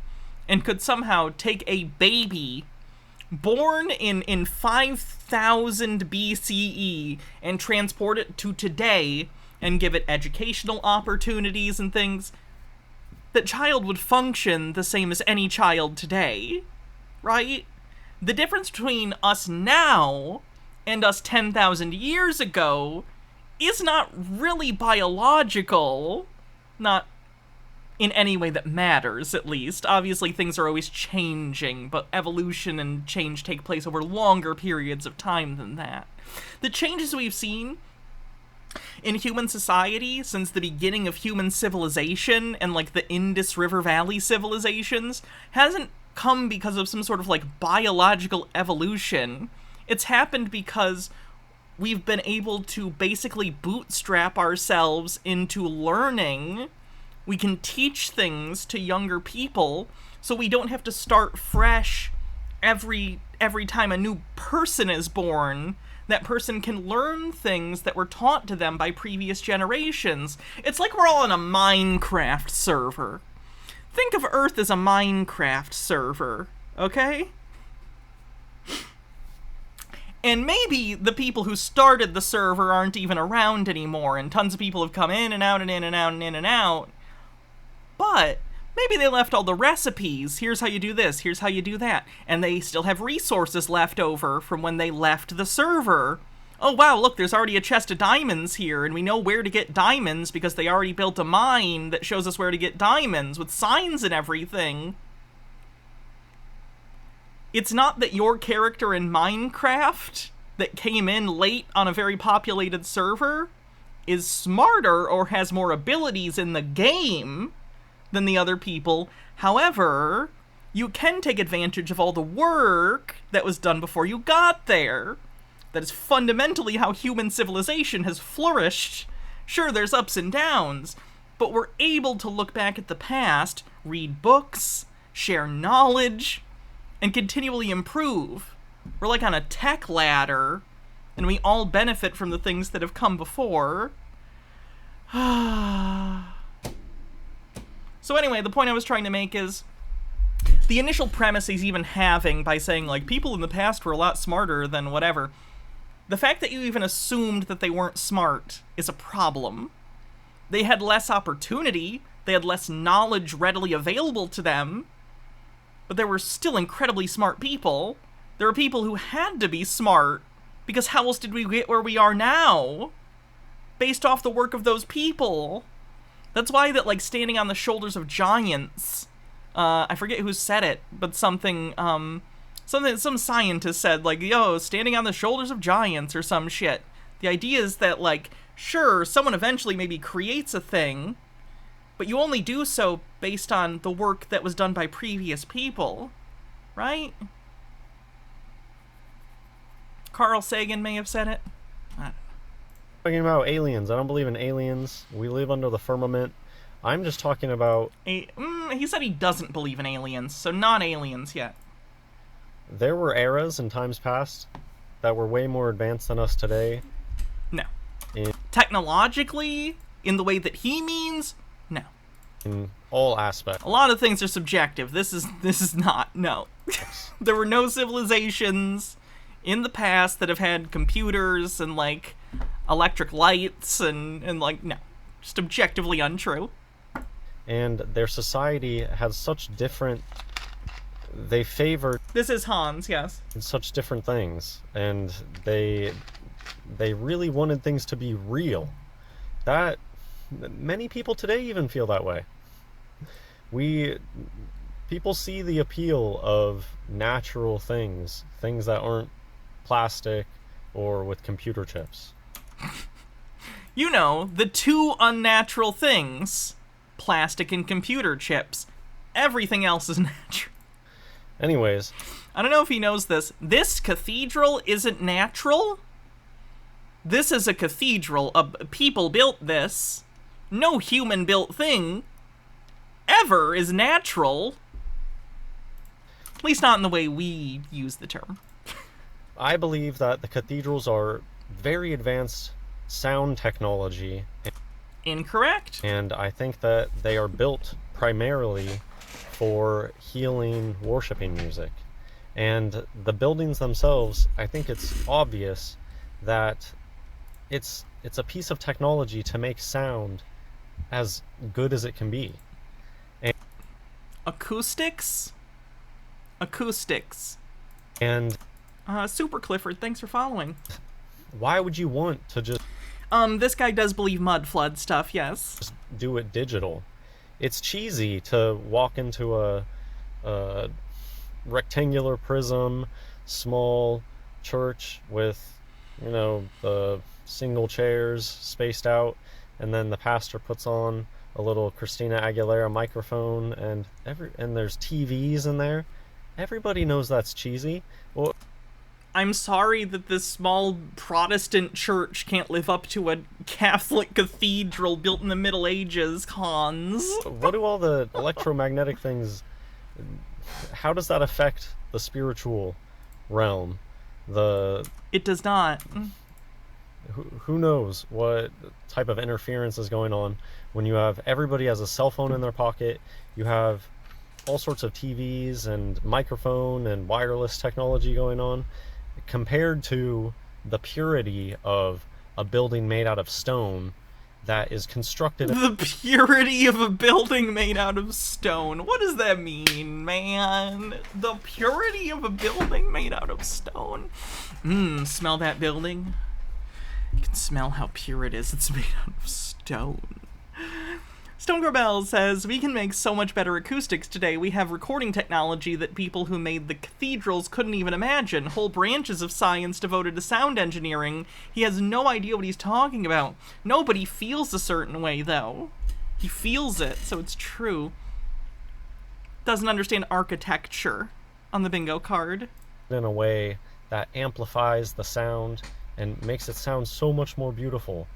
and could somehow take a baby born in 5000 BCE and transport it to today and give it educational opportunities and things, that child would function the same as any child today, right? The difference between us now and us 10,000 years ago is not really biological, not in any way that matters, at least. Obviously, things are always changing, but evolution and change take place over longer periods of time than that. The changes we've seen in human society since the beginning of human civilization and, like, the Indus River Valley civilizations hasn't come because of some sort of, like, biological evolution. It's happened because we've been able to basically bootstrap ourselves into learning. We can teach things to younger people, so we don't have to start fresh every time a new person is born. That person can learn things that were taught to them by previous generations. It's like we're all on a Minecraft server. Think of Earth as a Minecraft server, okay? And maybe the people who started the server aren't even around anymore, and tons of people have come in and out and in and out and in and out. But maybe they left all the recipes. Here's how you do this, here's how you do that. And they still have resources left over from when they left the server. Oh wow, look, there's already a chest of diamonds here, and we know where to get diamonds because they already built a mine that shows us where to get diamonds with signs and everything. It's not that your character in Minecraft that came in late on a very populated server is smarter or has more abilities in the game than the other people. However, you can take advantage of all the work that was done before you got there. That is fundamentally how human civilization has flourished. Sure, there's ups and downs, but we're able to look back at the past, read books, share knowledge, and continually improve. We're like on a tech ladder, and we all benefit from the things that have come before. So anyway, the point I was trying to make is, the initial premise he's even having by saying, like, people in the past were a lot smarter than whatever, the fact that you even assumed that they weren't smart is a problem. They had less opportunity, They had less knowledge readily available to them, but there were still incredibly smart people. There were people who had to be smart, because how else did we get where we are now? Based off the work of those people. That's why that, like, standing on the shoulders of giants, I forget who said it, but some scientist said, like, yo, standing on the shoulders of giants or some shit. The idea is that, like, sure, someone eventually maybe creates a thing, but you only do so based on the work that was done by previous people, right? Carl Sagan may have said it. Talking about aliens. I don't believe in aliens. We live under the firmament. I'm just talking about... he said he doesn't believe in aliens, so not aliens yet. There were eras in times past that were way more advanced than us today. No. Technologically, in the way that he means, no. In all aspects. A lot of things are subjective. This is not, no. There were no civilizations in the past that have had computers and, like, electric lights and like, no. Just objectively untrue. And their society has such different... They favor... This is Hans, yes. Such different things. And they really wanted things to be real. That... Many people today even feel that way. People see the appeal of natural things that aren't plastic or with computer chips. You know, the two unnatural things. Plastic and computer chips. Everything else is natural. Anyways. I don't know if he knows this. This cathedral isn't natural. This is a cathedral. People built this. No human-built thing ever is natural. At least not in the way we use the term. I believe that the cathedrals are very advanced sound technology. Incorrect. And I think that they are built primarily for healing, worshiping music. And the buildings themselves, I think it's obvious that it's a piece of technology to make sound as good as it can be. And Acoustics? Acoustics. And Super Clifford, thanks for following. Why would you want to just... This guy does believe mud flood stuff, yes. Just do it digital. It's cheesy to walk into a rectangular prism, small church with, you know, the single chairs spaced out, and then the pastor puts on a little Christina Aguilera microphone, and there's TVs in there. Everybody knows that's cheesy. Well, I'm sorry that this small Protestant church can't live up to a Catholic cathedral built in the Middle Ages, Hans. What do all the electromagnetic things... How does that affect the spiritual realm? It does not. Who knows what type of interference is going on when you have everybody has a cell phone in their pocket, you have all sorts of TVs and microphone and wireless technology going on, compared to the purity of a building made out of stone that is constructed... The purity of a building made out of stone. What does that mean, man? The purity of a building made out of stone. Smell that building? You can smell how pure it is. It's made out of stone. Stone Corbell says, we can make so much better acoustics today. We have recording technology that people who made the cathedrals couldn't even imagine. Whole branches of science devoted to sound engineering. He has no idea what he's talking about. Nobody feels a certain way, though. He feels it, so it's true. Doesn't understand architecture on the bingo card. In a way that amplifies the sound and makes it sound so much more beautiful.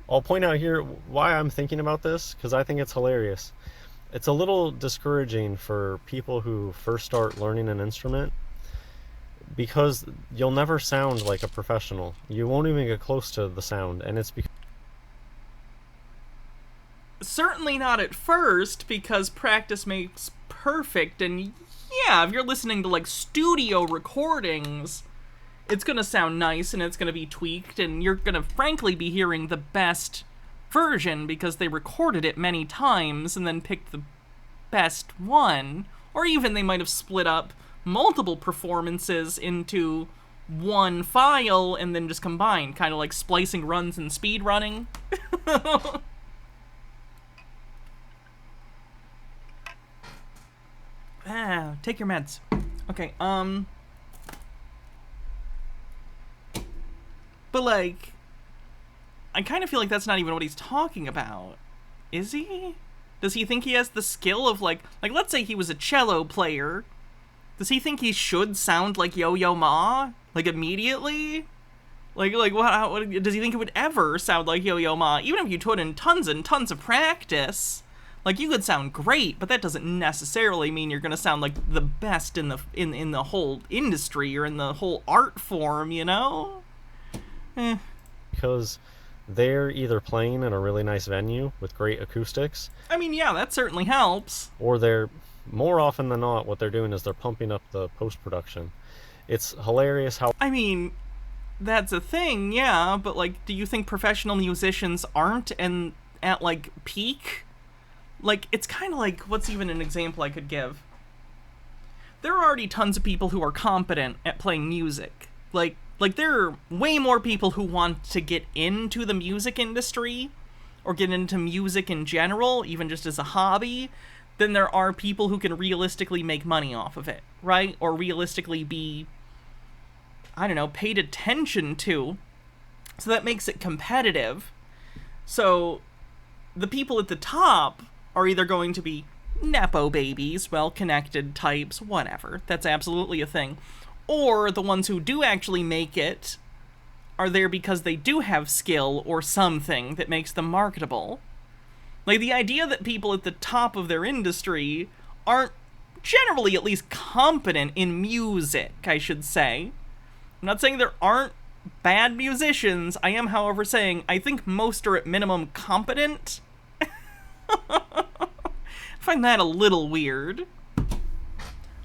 I'll point out here why I'm thinking about this, because I think it's hilarious. It's a little discouraging for people who first start learning an instrument, because you'll never sound like a professional. You won't even get close to the sound, and it's because... Certainly not at first, because practice makes perfect, and yeah, if you're listening to, like, studio recordings... It's gonna sound nice, and it's gonna be tweaked, and you're gonna frankly be hearing the best version because they recorded it many times and then picked the best one. Or even they might have split up multiple performances into one file and then just combined, kind of like splicing runs and speed running. Take your meds. Okay, but like, I kind of feel like that's not even what he's talking about. Is he? Does he think he has the skill of like let's say he was a cello player. Does he think he should sound like Yo-Yo Ma? Like immediately? Like what does he think it would ever sound like Yo-Yo Ma? Even if you put in tons and tons of practice, like you could sound great, but that doesn't necessarily mean you're gonna sound like the best in the whole industry or in the whole art form, you know? Because they're either playing in a really nice venue with great acoustics. I mean, yeah, that certainly helps. Or they're, more often than not, what they're doing is they're pumping up the post-production. It's hilarious how... I mean, that's a thing, yeah, but like, do you think professional musicians aren't at like peak? Like, it's kind of like, what's even an example I could give? There are already tons of people who are competent at playing music. Like there are way more people who want to get into the music industry or get into music in general, even just as a hobby, than there are people who can realistically make money off of it, right? Or realistically be, I don't know, paid attention to. So that makes it competitive. So the people at the top are either going to be nepo babies, well-connected types, whatever. That's absolutely a thing. Or the ones who do actually make it are there because they do have skill or something that makes them marketable. Like, the idea that people at the top of their industry aren't generally at least competent in music, I should say. I'm not saying there aren't bad musicians. I am, however, saying I think most are at minimum competent. I find that a little weird.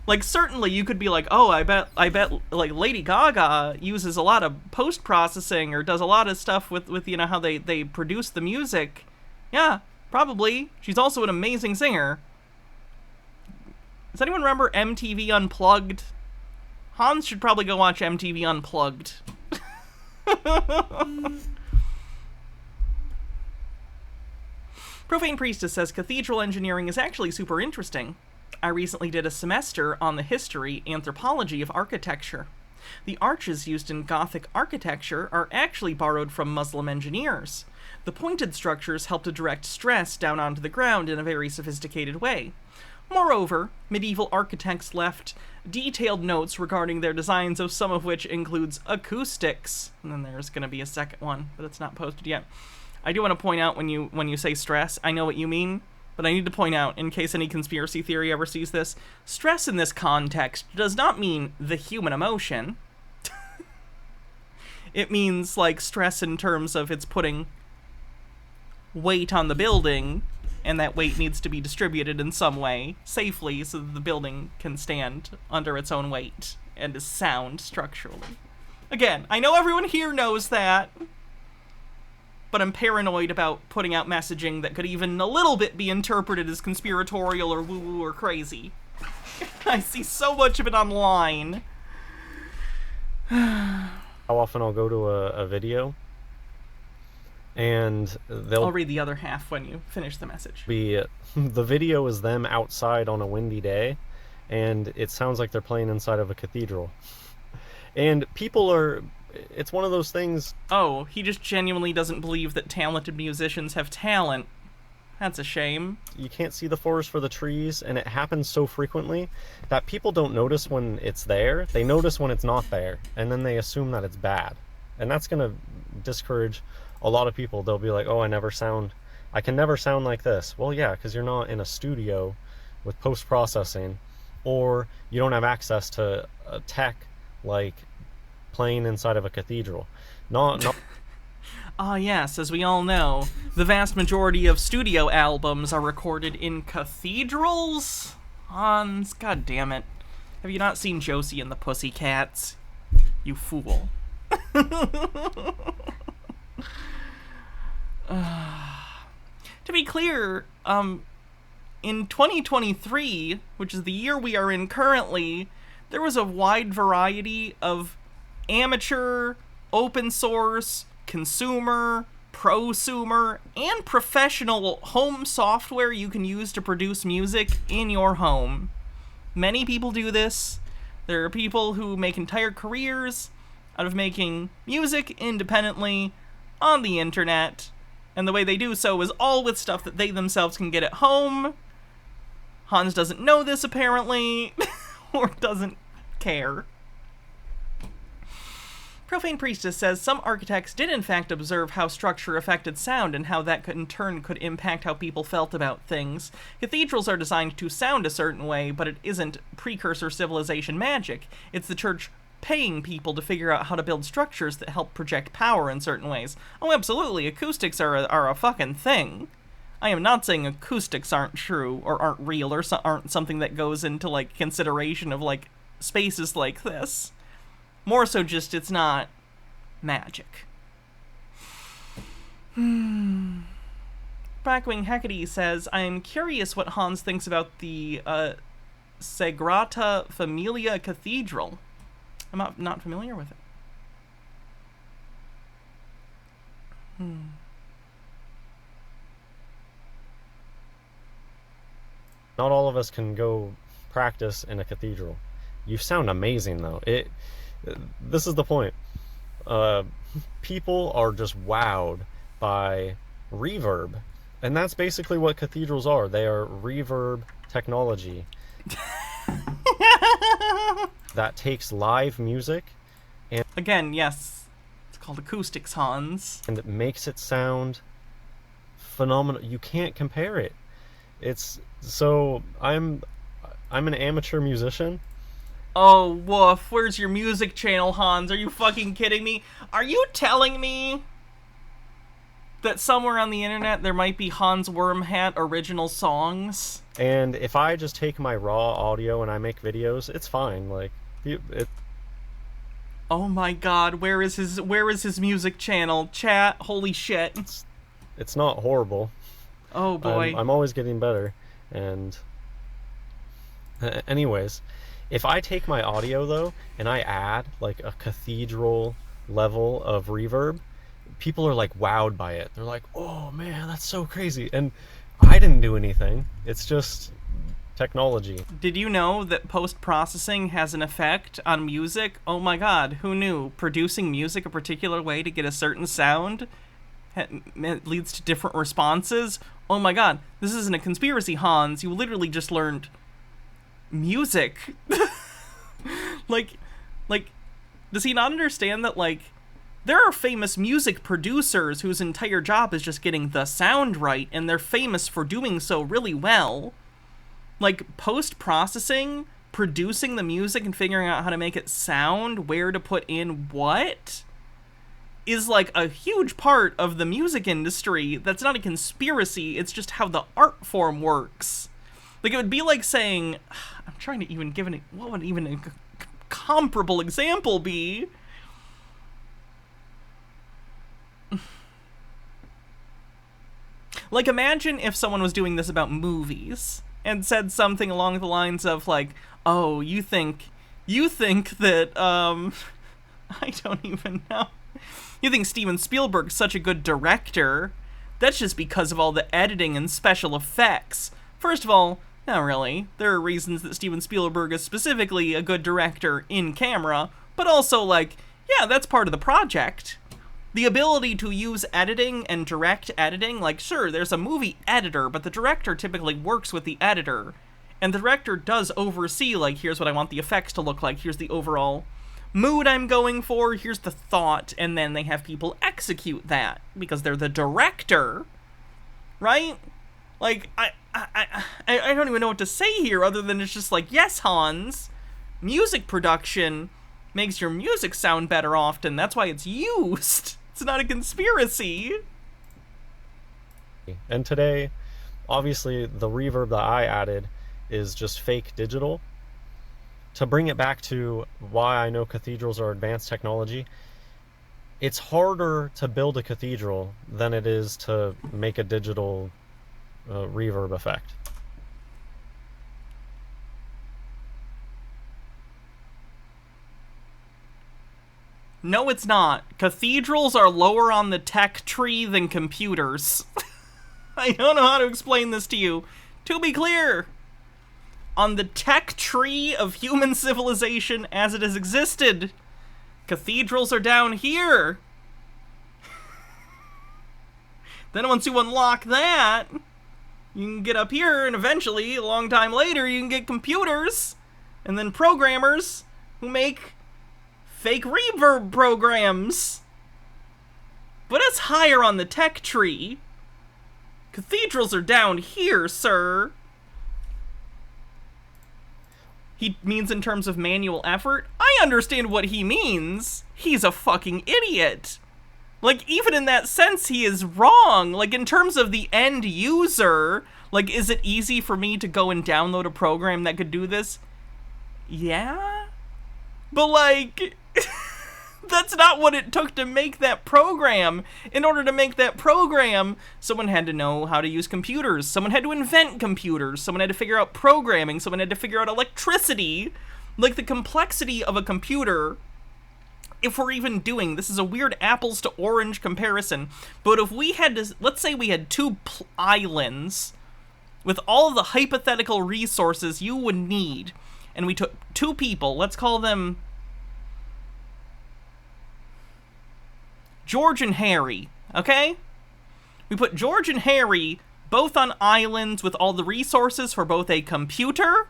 Like, certainly you could be like, oh, I bet, like, Lady Gaga uses a lot of post-processing or does a lot of stuff with you know, how they produce the music. Yeah, probably. She's also an amazing singer. Does anyone remember MTV Unplugged? Hans should probably go watch MTV Unplugged. Profane Priestess says, cathedral engineering is actually super interesting. I recently did a semester on the history, anthropology of architecture. The arches used in Gothic architecture are actually borrowed from Muslim engineers. The pointed structures help to direct stress down onto the ground in a very sophisticated way. Moreover, medieval architects left detailed notes regarding their designs, of some of which includes acoustics. And then there's going to be a second one, but it's not posted yet. I do want to point out when you say stress, I know what you mean. But I need to point out, in case any conspiracy theory ever sees this, stress in this context does not mean the human emotion. It means, like, stress in terms of it's putting weight on the building, and that weight needs to be distributed in some way, safely, so that the building can stand under its own weight and is sound structurally. Again, I know everyone here knows that, but I'm paranoid about putting out messaging that could even a little bit be interpreted as conspiratorial or woo-woo or crazy. I see so much of it online. How often I'll go to a video, and I'll read the other half when you finish the message. The video is them outside on a windy day, and it sounds like they're playing inside of a cathedral. And people are... It's one of those things... Oh, he just genuinely doesn't believe that talented musicians have talent. That's a shame. You can't see the forest for the trees, and it happens so frequently that people don't notice when it's there. They notice when it's not there, and then they assume that it's bad. And that's going to discourage a lot of people. They'll be like, oh, I can never sound like this. Well, yeah, because you're not in a studio with post-processing, or you don't have access to a tech like playing inside of a cathedral. Not Ah, yes, as we all know, the vast majority of studio albums are recorded in cathedrals? Hans, god damn it. Have you not seen Josie and the Pussycats? You fool. to be clear, in 2023, which is the year we are in currently, there was a wide variety of amateur, open source, consumer, prosumer, and professional home software you can use to produce music in your home. Many people do this. There are people who make entire careers out of making music independently on the internet, and the way they do so is all with stuff that they themselves can get at home. Hans doesn't know this, apparently, or doesn't care. Profane Priestess says some architects did in fact observe how structure affected sound and how that could in turn could impact how people felt about things. Cathedrals are designed to sound a certain way, but it isn't precursor civilization magic. It's the church paying people to figure out how to build structures that help project power in certain ways. Oh, absolutely, acoustics are a fucking thing. I am not saying acoustics aren't true, or aren't real, or aren't something that goes into, like, consideration of, like, spaces like this. More so just it's not magic. Blackwing Hecate says, I am curious what Hans thinks about the Sagrada Familia Cathedral. I'm not familiar with it. Not all of us can go practice in a cathedral. You sound amazing, though. This is the point. People are just wowed by reverb, and that's basically what cathedrals are. They are reverb technology that takes live music and again, yes, it's called acoustics, Hans, and it makes it sound phenomenal. You can't compare it. It's so I'm an amateur musician. Oh, woof. Where's your music channel, Hans? Are you fucking kidding me? Are you telling me that somewhere on the internet there might be Hans Wormhat original songs? And if I just take my raw audio and I make videos, it's fine. Like, oh my god, where is his music channel? Chat, holy shit. It's not horrible. Oh boy. I'm always getting better. And anyways, if I take my audio, though, and I add, like, a cathedral level of reverb, people are, like, wowed by it. They're like, oh, man, that's so crazy. And I didn't do anything. It's just technology. Did you know that post-processing has an effect on music? Oh my god, who knew? Producing music a particular way to get a certain sound leads to different responses? Oh my god, this isn't a conspiracy, Hans. You literally just learned music. like does he not understand that, like, there are famous music producers whose entire job is just getting the sound right, and they're famous for doing so really well. Like, post-processing, producing the music and figuring out how to make it sound, where to put in what, is, like, a huge part of the music industry. That's not a conspiracy, it's just how the art form works. Like, it would be like saying, I'm trying to even give what would even a comparable example be? Like, imagine if someone was doing this about movies and said something along the lines of, like, oh, you think that, I don't even know. You think Steven Spielberg's such a good director? That's just because of all the editing and special effects. First of all, not really. There are reasons that Steven Spielberg is specifically a good director in camera, but also, like, yeah, that's part of the project. The ability to use editing and direct editing, like, sure, there's a movie editor, but the director typically works with the editor. And the director does oversee, like, here's what I want the effects to look like, here's the overall mood I'm going for, here's the thought, and then they have people execute that, because they're the director, right? Like, I don't even know what to say here, other than it's just like, yes, Hans, music production makes your music sound better often, that's why it's used. It's not a conspiracy. And today, obviously, the reverb that I added is just fake digital. To bring it back to why I know cathedrals are advanced technology, it's harder to build a cathedral than it is to make a digital reverb effect. No, it's not. Cathedrals are lower on the tech tree than computers. I don't know how to explain this to you. To be clear, on the tech tree of human civilization as it has existed, cathedrals are down here. Then once you unlock that, you can get up here, and eventually, a long time later, you can get computers, and then programmers who make fake reverb programs. But it's higher on the tech tree. Cathedrals are down here, sir. He means in terms of manual effort. I understand what he means. He's a fucking idiot. Like, even in that sense, he is wrong. Like, in terms of the end user, like, is it easy for me to go and download a program that could do this? Yeah? But, like, that's not what it took to make that program. In order to make that program, someone had to know how to use computers. Someone had to invent computers. Someone had to figure out programming. Someone had to figure out electricity. Like, the complexity of a computer, if we're even doing, this is a weird apples to orange comparison, but if we had to, let's say we had two islands with all of the hypothetical resources you would need, and we took two people, let's call them George and Harry, okay? We put George and Harry both on islands with all the resources for both a computer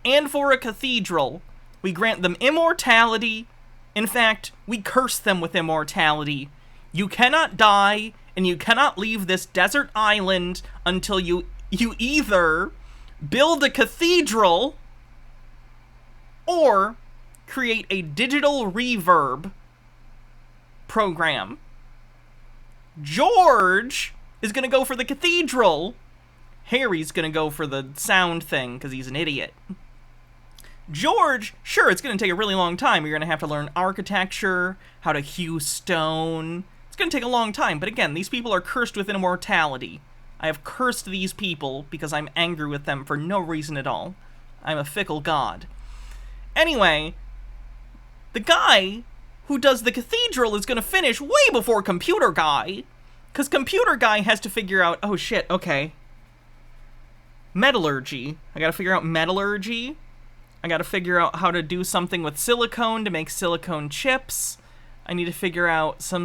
and for a cathedral. We grant them immortality. In fact, we curse them with immortality. You cannot die, and you cannot leave this desert island until you either build a cathedral or create a digital reverb program. George is going to go for the cathedral. Harry's going to go for the sound thing because he's an idiot. George, sure, it's going to take a really long time. You're going to have to learn architecture, how to hew stone. It's going to take a long time, but again, these people are cursed with immortality. I have cursed these people because I'm angry with them for no reason at all. I'm a fickle god. Anyway, the guy who does the cathedral is going to finish way before computer guy, because computer guy has to figure out, oh shit, okay, metallurgy. I got to figure out metallurgy. I gotta figure out how to do something with silicone to make silicone chips. I need to figure out I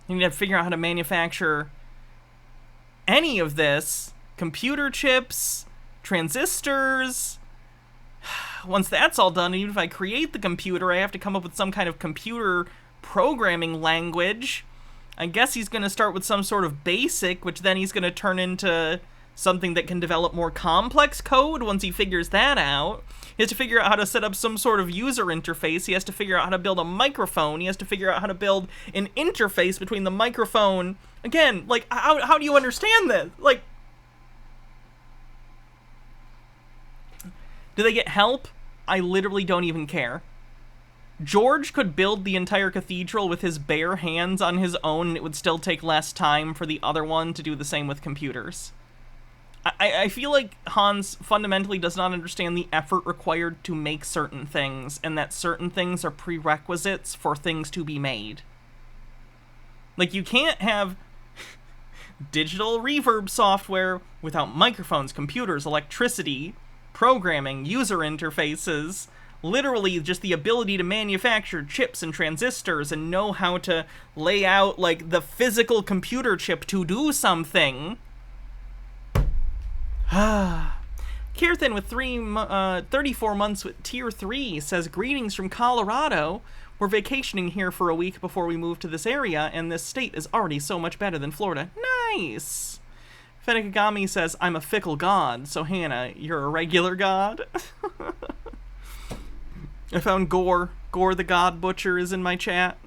need to figure out how to manufacture any of this. Computer chips, transistors. Once that's all done, even if I create the computer, I have to come up with some kind of computer programming language. I guess he's gonna start with some sort of basic, which then he's gonna turn into something that can develop more complex code once he figures that out. He has to figure out how to set up some sort of user interface. He has to figure out how to build a microphone. He has to figure out how to build an interface between the microphone. Again, like, how do you understand this? Like, do they get help? I literally don't even care. George could build the entire cathedral with his bare hands on his own, and it would still take less time for the other one to do the same with computers. I feel like Hans fundamentally does not understand the effort required to make certain things, and that certain things are prerequisites for things to be made. Like, you can't have digital reverb software without microphones, computers, electricity, programming, user interfaces, literally just the ability to manufacture chips and transistors and know how to lay out, like, the physical computer chip to do something. Kirthan with 34 months with tier 3 says, greetings from Colorado. We're vacationing here for a week before we move to this area, and this state is already so much better than Florida. Nice! Fenekagami says, I'm a fickle god, so Hannah, you're a regular god? I found Gore. Gore the God Butcher is in my chat.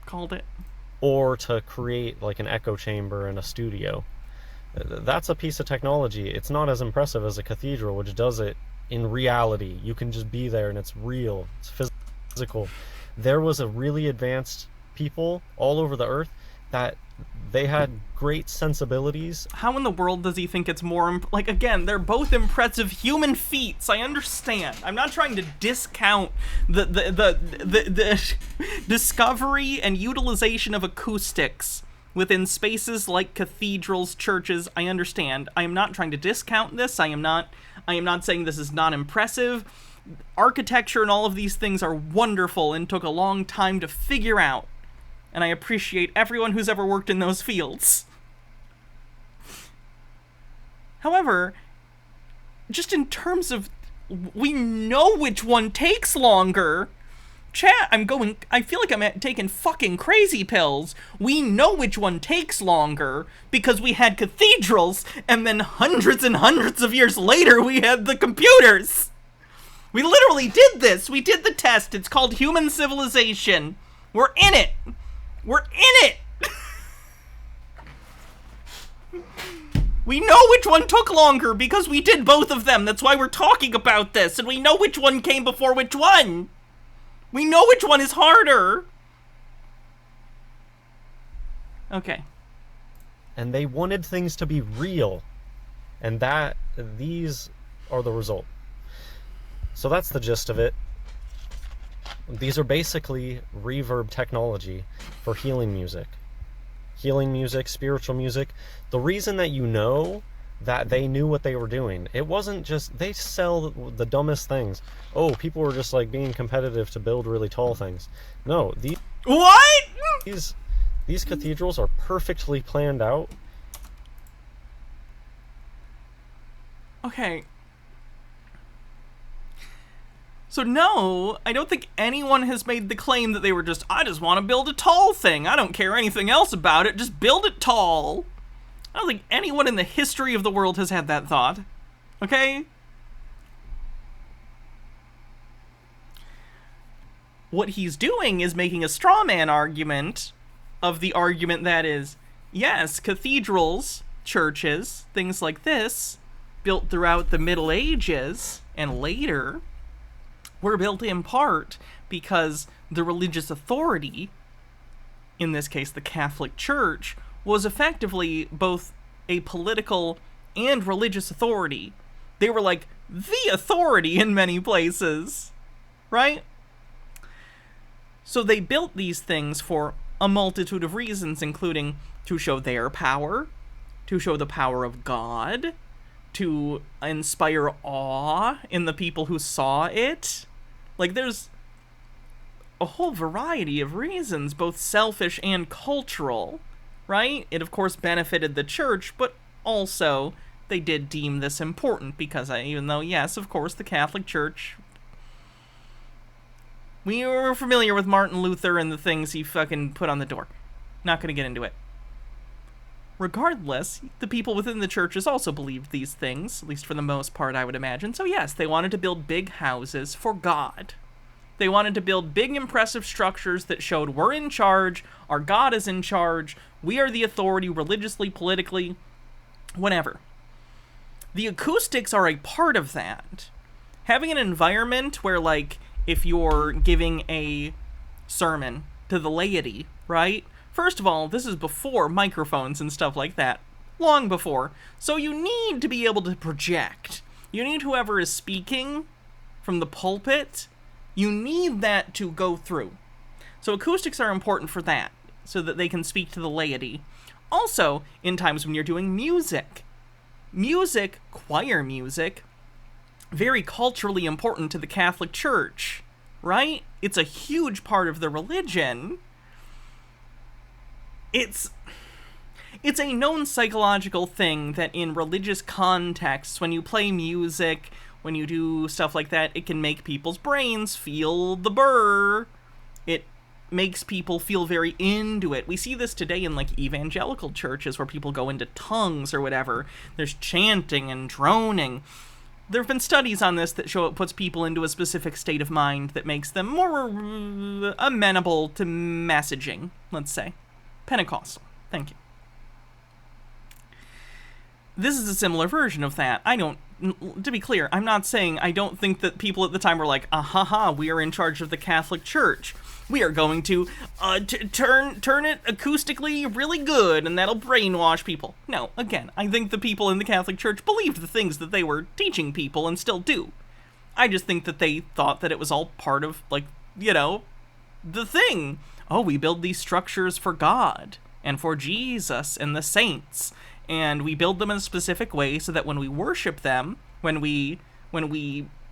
Called it. Or to create like an echo chamber in a studio. That's a piece of technology. It's not as impressive as a cathedral, which does it in reality. You can just be there and it's real. It's physical. There was a really advanced people all over the earth that They had great sensibilities. How in the world does he think it's more like, again, they're both impressive human feats. I understand. I'm not trying to discount the discovery and utilization of acoustics within spaces like cathedrals, churches. I understand. I am not trying to discount this. I am not saying this is not impressive. Architecture and all of these things are wonderful and took a long time to figure out. And I appreciate everyone who's ever worked in those fields. However, just in terms of, we know which one takes longer. Chat, I feel like I'm taking fucking crazy pills. We know which one takes longer because we had cathedrals, and then hundreds and hundreds of years later we had the computers. We literally did this. We did the test. It's called human civilization. We're in it. We're in it! We know which one took longer because we did both of them. That's why we're talking about this. And we know which one came before which one. We know which one is harder. Okay. And they wanted things to be real. And these are the result. So that's the gist of it. These are basically reverb technology for healing music. Healing music, spiritual music. The reason that you know that they knew what they were doing, it wasn't just, they sell the dumbest things. Oh, people were just like being competitive to build really tall things. No, What? These cathedrals are perfectly planned out. Okay. So no, I don't think anyone has made the claim that they were just, I just want to build a tall thing. I don't care anything else about it. Just build it tall. I don't think anyone in the history of the world has had that thought. Okay? What he's doing is making a straw man argument of the argument that is, yes, cathedrals, churches, things like this, built throughout the Middle Ages and later, were built in part because the religious authority, in this case the Catholic Church, was effectively both a political and religious authority. They were like the authority in many places, right? So they built these things for a multitude of reasons, including to show their power, to show the power of God, to inspire awe in the people who saw it. Like, there's a whole variety of reasons, both selfish and cultural, right? It, of course, benefited the church, but also they did deem this important because even though, yes, of course, the Catholic Church, we were familiar with Martin Luther and the things he fucking put on the door. Not gonna get into it. Regardless, the people within the churches also believed these things, at least for the most part, I would imagine. So yes, they wanted to build big houses for God. They wanted to build big, impressive structures that showed we're in charge, our God is in charge, we are the authority religiously, politically, whatever. The acoustics are a part of that. Having an environment where, like, if you're giving a sermon to the laity, right? First of all, this is before microphones and stuff like that. Long before. So you need to be able to project. You need whoever is speaking from the pulpit, you need that to go through. So acoustics are important for that, so that they can speak to the laity. Also, in times when you're doing music. Music, choir music, very culturally important to the Catholic Church, right? It's a huge part of the religion. It's a known psychological thing that in religious contexts, when you play music, when you do stuff like that, it can make people's brains feel the burr. It makes people feel very into it. We see this today in, like, evangelical churches where people go into tongues or whatever. There's chanting and droning. There have been studies on this that show it puts people into a specific state of mind that makes them more amenable to messaging, let's say. Pentecostal. Thank you. This is a similar version of that. To be clear, I'm not saying I don't think that people at the time were like, we are in charge of the Catholic Church. We are going to turn it acoustically really good, and that'll brainwash people. No, again, I think the people in the Catholic Church believed the things that they were teaching people and still do. I just think that they thought that it was all part of, like, you know, the thing. Oh, we build these structures for God and for Jesus and the saints, and we build them in a specific way so that when we worship them, when we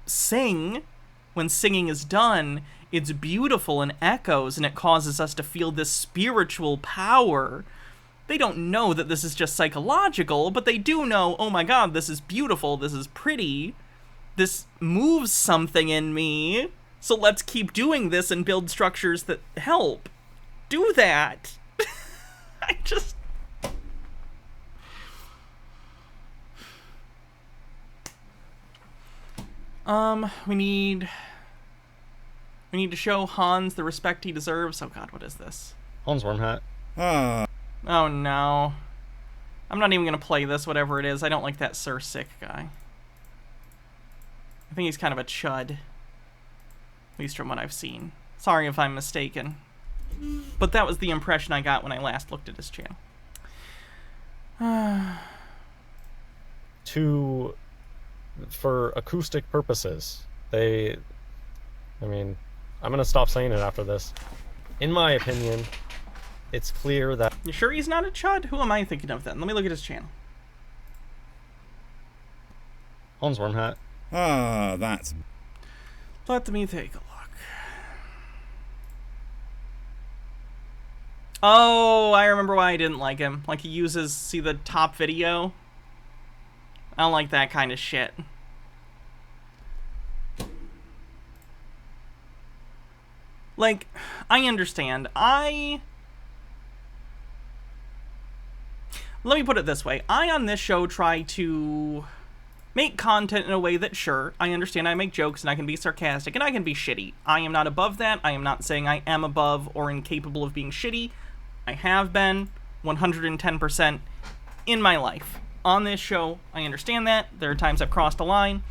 sing, when singing is done, it's beautiful and echoes, and it causes us to feel this spiritual power. They don't know that this is just psychological, but they do know, oh my god, this is beautiful, this is pretty, this moves something in me, so let's keep doing this and build structures that help. Do that. I just... we need to show Hans the respect he deserves. Oh god, what is this? Hans Wormhat. Oh no. I'm not even gonna play this, whatever it is. I don't like that Sir Sick guy. I think he's kind of a chud. At least from what I've seen. Sorry if I'm mistaken. But that was the impression I got when I last looked at his channel. For acoustic purposes, I mean, I'm gonna stop saying it after this. In my opinion, it's clear that... You sure he's not a chud? Who am I thinking of then? Let me look at his channel. Hans Wormhat. That's... Let me take a look. Oh, I remember why I didn't like him. Like, he uses, see the top video? I don't like that kind of shit. Like, I understand. Let me put it this way. I, on this show, try to make content in a way that, sure, I understand I make jokes and I can be sarcastic and I can be shitty. I am not above that. I am not saying I am above or incapable of being shitty. I have been 110% in my life. On this show, I understand that. There are times I've crossed a line.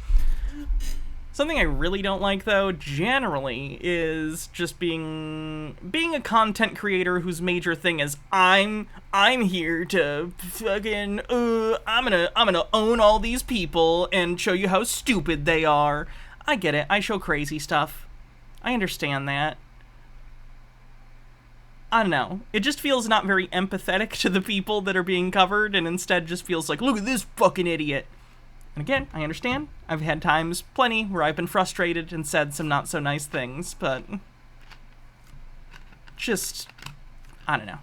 Something I really don't like, though, generally, is just being a content creator whose major thing is I'm here to fucking I'm gonna own all these people and show you how stupid they are. I get it. I show crazy stuff. I understand that. I don't know. It just feels not very empathetic to the people that are being covered, and instead just feels like, look at this fucking idiot. And again, I understand. I've had times, plenty, where I've been frustrated and said some not so nice things, but just, I don't know.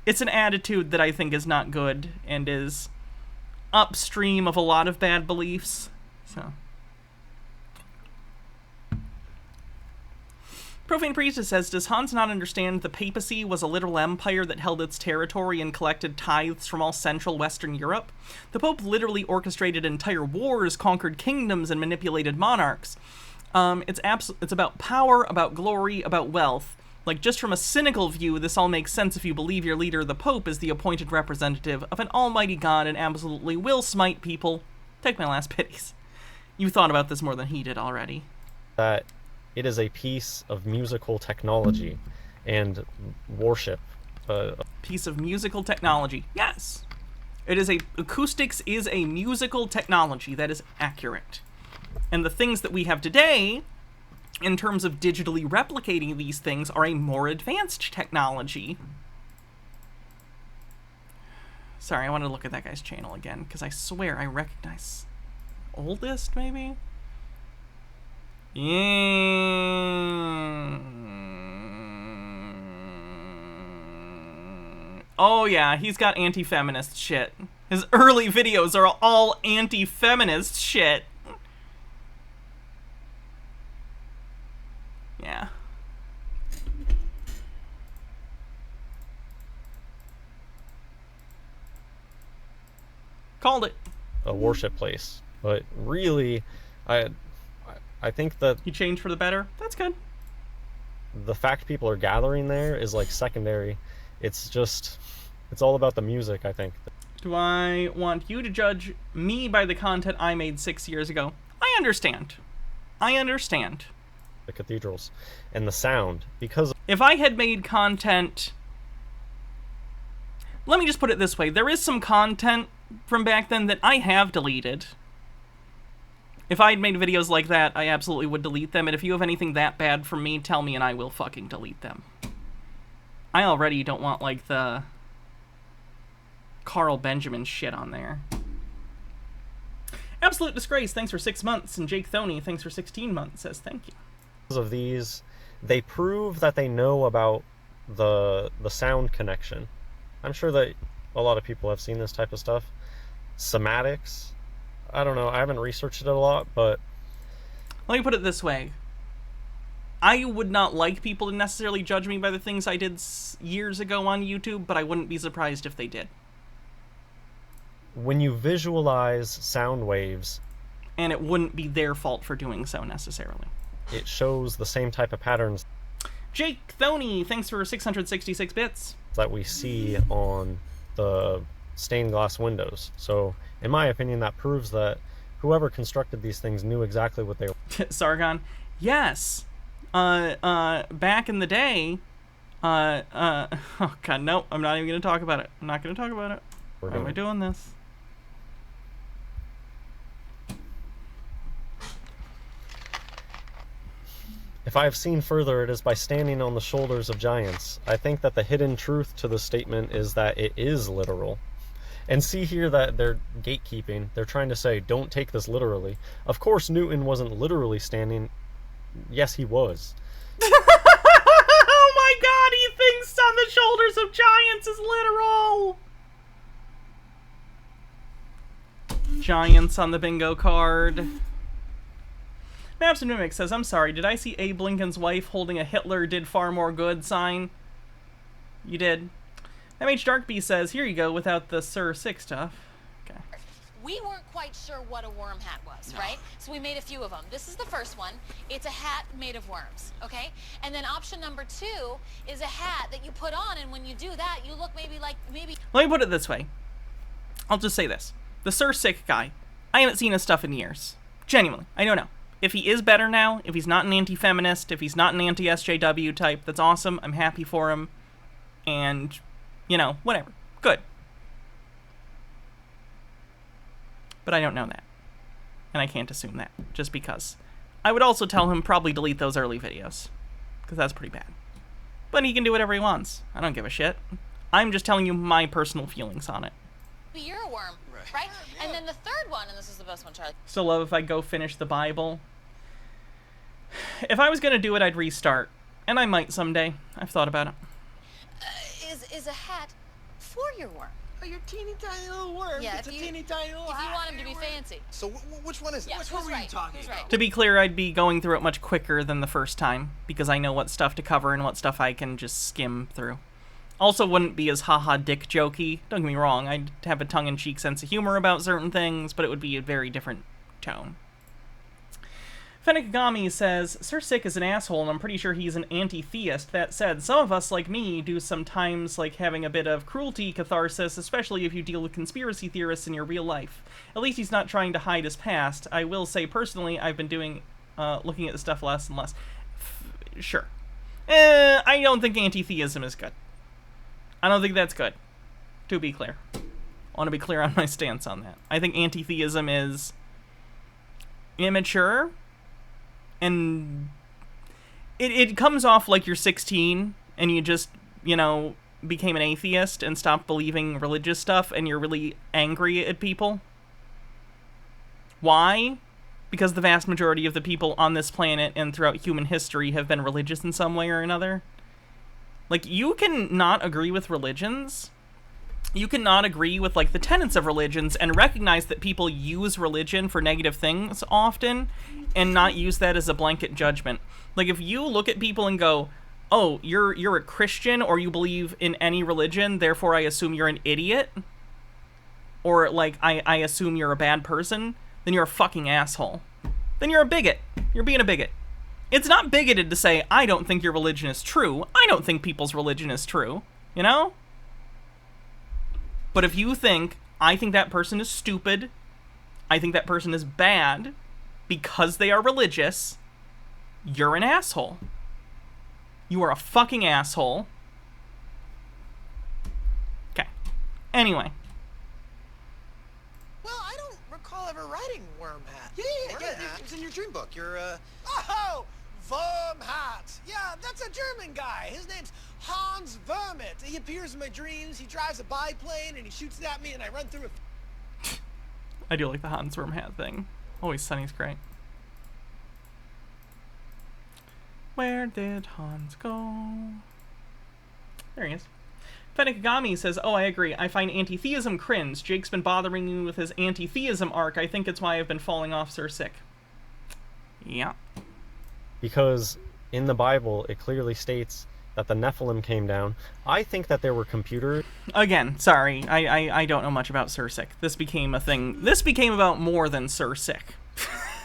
It's an attitude that I think is not good and is upstream of a lot of bad beliefs, so. Profane Priestess says, does Hans not understand the papacy was a literal empire that held its territory and collected tithes from all Central Western Europe? The Pope literally orchestrated entire wars, conquered kingdoms, and manipulated monarchs. It's about power, about glory, about wealth. Like, just from a cynical view, this all makes sense if you believe your leader, the Pope, is the appointed representative of an almighty God and absolutely will smite people. Take my last pities. You thought about this more than he did already. That it is a piece of musical technology and worship. Piece of musical technology. Yes. Acoustics is a musical technology. That is accurate. And the things that we have today, in terms of digitally replicating these things, are a more advanced technology. Sorry, I want to look at that guy's channel again, because I swear I recognize... Oldest, maybe? Yeah. Oh yeah, he's got anti-feminist shit. His early videos are all anti-feminist shit. Yeah. Called it. A worship place. But really, I think that... You changed for the better? That's good. The fact people are gathering there is, like, secondary. It's just... It's all about the music, I think. Do I want you to judge me by the content I made 6 years ago? I understand. I understand. The cathedrals. And the sound. Because If I had made content... Let me just put it this way. There is some content from back then that I have deleted. If I had made videos like that, I absolutely would delete them. And if you have anything that bad from me, tell me and I will fucking delete them. I already don't want, like, the Carl Benjamin shit on there. Absolute Disgrace, thanks for 6 months. And Jake Thoney, thanks for 16 months, says thank you. Of these, they prove that they know about the sound connection. I'm sure that a lot of people have seen this type of stuff. Somatics. I don't know. I haven't researched it a lot, but... Let me put it this way. I would not like people to necessarily judge me by the things I did years ago on YouTube, but I wouldn't be surprised if they did. When you visualize sound waves... And it wouldn't be their fault for doing so, necessarily. It shows the same type of patterns. Jake Thoney, thanks for 666 bits. That we see on the stained glass windows. So, in my opinion, that proves that whoever constructed these things knew exactly what they were. Sargon, yes. Back in the day, oh god, no, I'm not even going to talk about it. I'm not going to talk about it. Why am I doing this? If I have seen further, it is by standing on the shoulders of giants. I think that the hidden truth to the statement is that it is literal. And see here that they're gatekeeping. They're trying to say, don't take this literally. Of course, Newton wasn't literally standing. Yes, he was. Oh my god, he thinks on the shoulders of giants is literal! Giants on the bingo card. Maps and Mimic says, I'm sorry, did I see Abe Lincoln's wife holding a Hitler did far more good sign? You did. MH Darkbee says, here you go, without the Sir Sick stuff. Okay. We weren't quite sure what a worm hat was, right? So we made a few of them. This is the first one. It's a hat made of worms, okay? And then option number 2 is a hat that you put on, and when you do that, you look maybe like, Let me put it this way. I'll just say this. The Sir Sick guy, I haven't seen his stuff in years. Genuinely, I don't know. If he is better now, if he's not an anti-feminist, if he's not an anti-SJW type, that's awesome. I'm happy for him. And, you know, whatever. Good. But I don't know that. And I can't assume that, just because. I would also tell him probably delete those early videos. Because that's pretty bad. But he can do whatever he wants. I don't give a shit. I'm just telling you my personal feelings on it. you're a worm, right? And then the third one, and this is the best one, Charlie. Still love if I go finish the Bible. If I was going to do it, I'd restart. And I might someday. I've thought about it. Is a hat for your worm. Oh, you're teeny tiny little worm. Yeah, it's a teeny tiny little hat. If you want him to be fancy. So which one is it? Yeah, Which one who's were you right? talking Who's about? right? To be clear, I'd be going through it much quicker than the first time, because I know what stuff to cover and what stuff I can just skim through. Also wouldn't be as haha dick jokey. Don't get me wrong, I'd have a tongue-in-cheek sense of humor about certain things, but it would be a very different tone. Fenekagami says, Sir Sick is an asshole, and I'm pretty sure he's an anti-theist. That said, some of us, like me, do sometimes like having a bit of cruelty catharsis, especially if you deal with conspiracy theorists in your real life. At least he's not trying to hide his past. I will say, personally, I've been doing, looking at the stuff less and less. Sure. I don't think anti-theism is good. I don't think that's good. To be clear. I want to be clear on my stance on that. I think anti-theism is immature. And it comes off like you're 16 and you just, you know, became an atheist and stopped believing religious stuff and you're really angry at people. Why? Because the vast majority of the people on this planet and throughout human history have been religious in some way or another. Like, you can not agree with religions. You can not agree with, like, the tenets of religions and recognize that people use religion for negative things often and not use that as a blanket judgment. Like, if you look at people and go, oh, you're a Christian or you believe in any religion, therefore I assume you're an idiot, or, like, I assume you're a bad person, then you're a fucking asshole. Then you're a bigot. You're being a bigot. It's not bigoted to say, I don't think your religion is true. I don't think people's religion is true. You know? But if you think, I think that person is stupid, I think that person is bad, because they are religious, you're an asshole. You are a fucking asshole. Okay. Anyway. Well, I don't recall ever writing worm hat. Yeah, Worm yeah, hat? it was in your dream book. Your, Oh, Worm hat. Yeah, that's a German guy. His name's Hans Vermit. He appears in my dreams. He drives a biplane and he shoots it at me and I run through it. I do like the Hans Worm hat thing. Always Sunny's great. Where did Hans go? There he is. Fenekagami says, oh, I agree. I find anti-theism cringe. Jake's been bothering me with his anti-theism arc. I think it's why I've been falling off Sir Sick. Yeah. Because in the Bible, it clearly states that the Nephilim came down. I think that there were computers. Again, sorry. I don't know much about Sir Sick. This became a thing. This became about more than Sir Sick.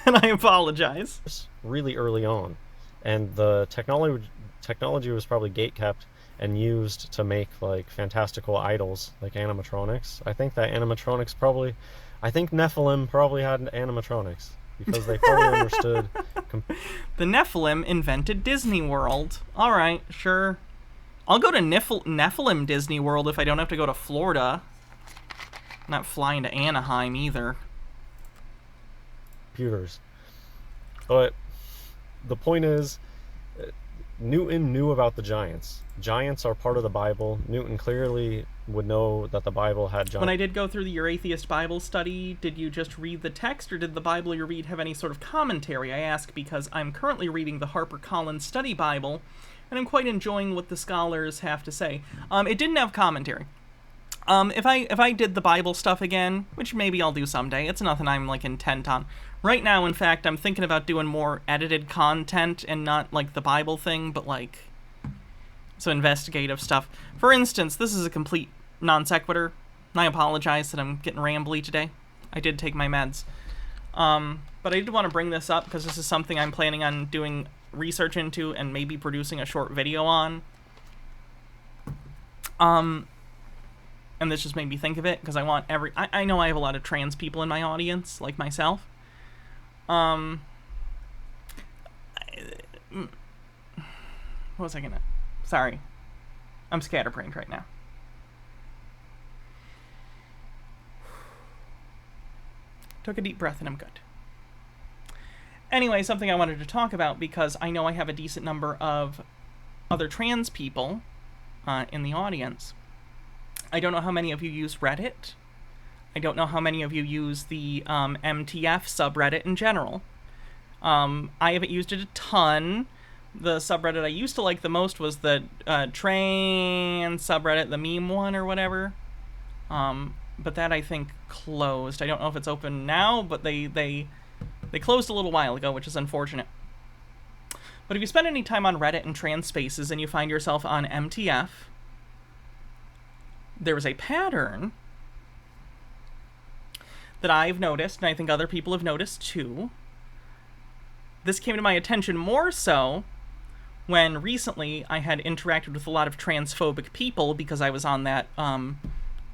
And I apologize. Really early on. And the technology was probably gatekept and used to make, like, fantastical idols, like animatronics. I think that animatronics probably... I think Nephilim probably had animatronics. Because they probably understood... The Nephilim invented Disney World. Alright, sure. I'll go to Nephilim Disney World if I don't have to go to Florida. I'm not flying to Anaheim either. Computers. But the point is, Newton knew about the giants. Giants are part of the Bible. Newton clearly would know that the Bible had giants. When I did go through your atheist Bible study, did you just read the text, or did the Bible you read have any sort of commentary? I ask because I'm currently reading the HarperCollins Study Bible, and I'm quite enjoying what the scholars have to say. It didn't have commentary. If I did the Bible stuff again, which maybe I'll do someday, it's nothing I'm, like, intent on. Right now, in fact, I'm thinking about doing more edited content and not, like, the Bible thing, but, like, some investigative stuff. For instance, this is a complete non sequitur, and I apologize that I'm getting rambly today. I did take my meds. But I did want to bring this up because this is something I'm planning on doing research into and maybe producing a short video on. And this just made me think of it because I want I know I have a lot of trans people in my audience, like myself. What was I gonna... Sorry. I'm scatterbrained right now. Took a deep breath and I'm good. Anyway, something I wanted to talk about because I know I have a decent number of other trans people in the audience. I don't know how many of you use Reddit. I don't know how many of you use the MTF subreddit in general. I haven't used it a ton. The subreddit I used to like the most was the trans subreddit, the meme one or whatever. But that, I think, closed. I don't know if it's open now, but they closed a little while ago, which is unfortunate. But if you spend any time on Reddit and trans spaces and you find yourself on MTF, there is a pattern that I've noticed, and I think other people have noticed too. This came to my attention more so when recently I had interacted with a lot of transphobic people because I was on that,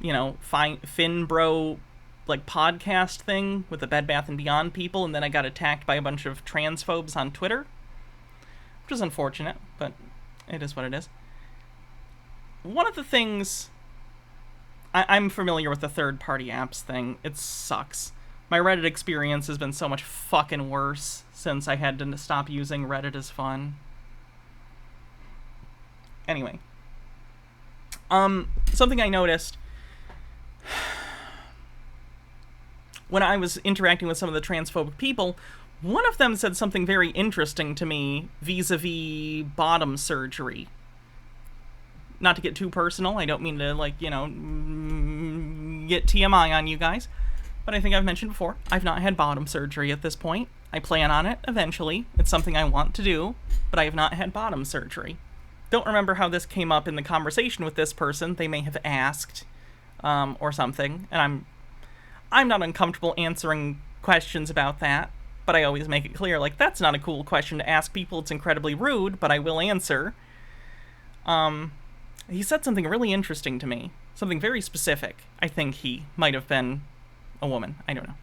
Finbro, like, podcast thing with the Bed Bath & Beyond people, and then I got attacked by a bunch of transphobes on Twitter, which is unfortunate, but it is what it is. One of the things... I'm familiar with the third-party apps thing. It sucks. My Reddit experience has been so much fucking worse since I had to stop using Reddit as fun. Anyway. Something I noticed when I was interacting with some of the transphobic people, one of them said something very interesting to me vis-a-vis bottom surgery. Not to get too personal, I don't mean to, like, get TMI on you guys, but I think I've mentioned before, I've not had bottom surgery at this point. I plan on it eventually. It's something I want to do, but I have not had bottom surgery. Don't remember how this came up in the conversation with this person. They may have asked, or something, and I'm not uncomfortable answering questions about that, but I always make it clear, like, that's not a cool question to ask people. It's incredibly rude, but I will answer. He said something really interesting to me. Something very specific. I think he might have been a woman. I don't know.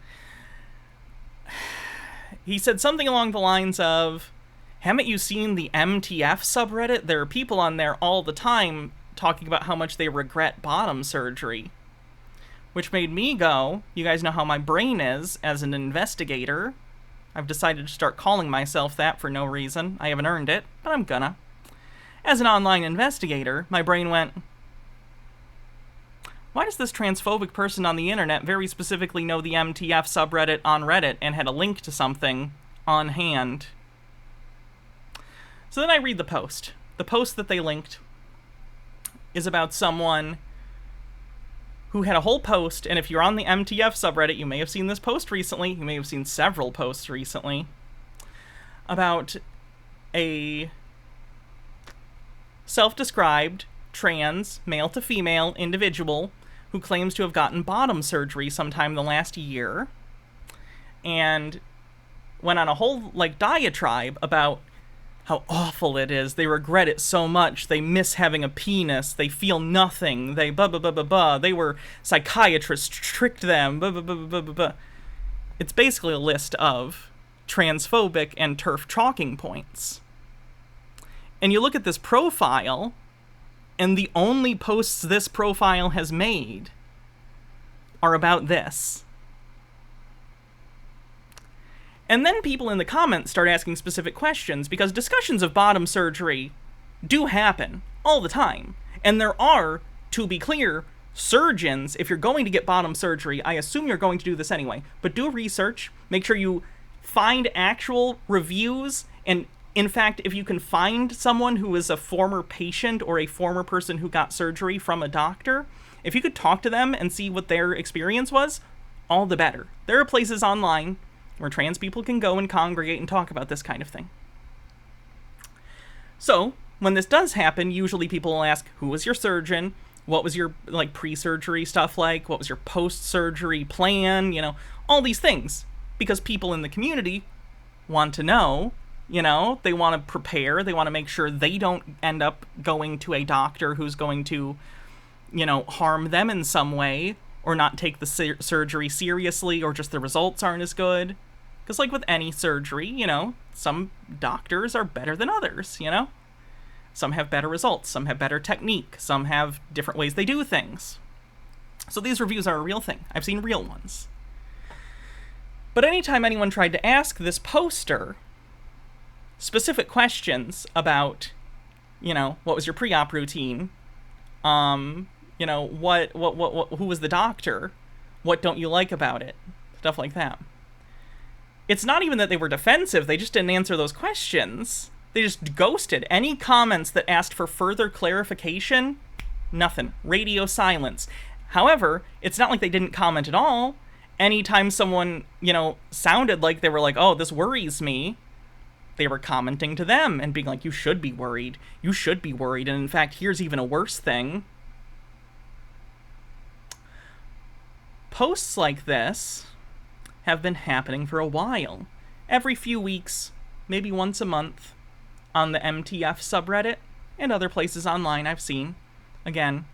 He said something along the lines of, Haven't you seen the MTF subreddit? There are people on there all the time talking about how much they regret bottom surgery. Which made me go, you guys know how my brain is as an investigator. I've decided to start calling myself that for no reason. I haven't earned it, but I'm gonna. As an online investigator, my brain went, why does this transphobic person on the internet very specifically know the MTF subreddit on Reddit and had a link to something on hand? So then I read the post. The post that they linked is about someone who had a whole post, and if you're on the MTF subreddit, you may have seen this post recently, you may have seen several posts recently, about a self-described trans, male-to-female individual who claims to have gotten bottom surgery sometime in the last year, and went on a whole, diatribe about how awful it is, they regret it so much, they miss having a penis, they feel nothing, they they were psychiatrists tricked them, It's basically a list of transphobic and TERF talking points. And you look at this profile, and the only posts this profile has made are about this. And then people in the comments start asking specific questions, because discussions of bottom surgery do happen all the time. And there are, to be clear, surgeons. If you're going to get bottom surgery, I assume you're going to do this anyway, but do research, make sure you find actual reviews, and in fact, if you can find someone who is a former patient or a former person who got surgery from a doctor, if you could talk to them and see what their experience was, all the better. There are places online where trans people can go and congregate and talk about this kind of thing. So, when this does happen, usually people will ask, who was your surgeon? What was your, pre-surgery stuff like? What was your post-surgery plan? All these things. Because people in the community want to know, they want to prepare, they want to make sure they don't end up going to a doctor who's going to, harm them in some way, or not take the surgery seriously, or just the results aren't as good. Because with any surgery, some doctors are better than others, Some have better results, some have better technique, some have different ways they do things. So these reviews are a real thing. I've seen real ones. But anytime anyone tried to ask this poster specific questions about, what was your pre-op routine? Who was the doctor? What don't you like about it? Stuff like that. It's not even that they were defensive, they just didn't answer those questions. They just ghosted. Any comments that asked for further clarification, nothing. Radio silence. However, it's not like they didn't comment at all. Anytime someone, sounded like they were like, oh, this worries me, they were commenting to them and being like, you should be worried. You should be worried. And in fact, here's even a worse thing. Posts like this have been happening for a while. Every few weeks, maybe once a month, on the MTF subreddit and other places online I've seen. Again,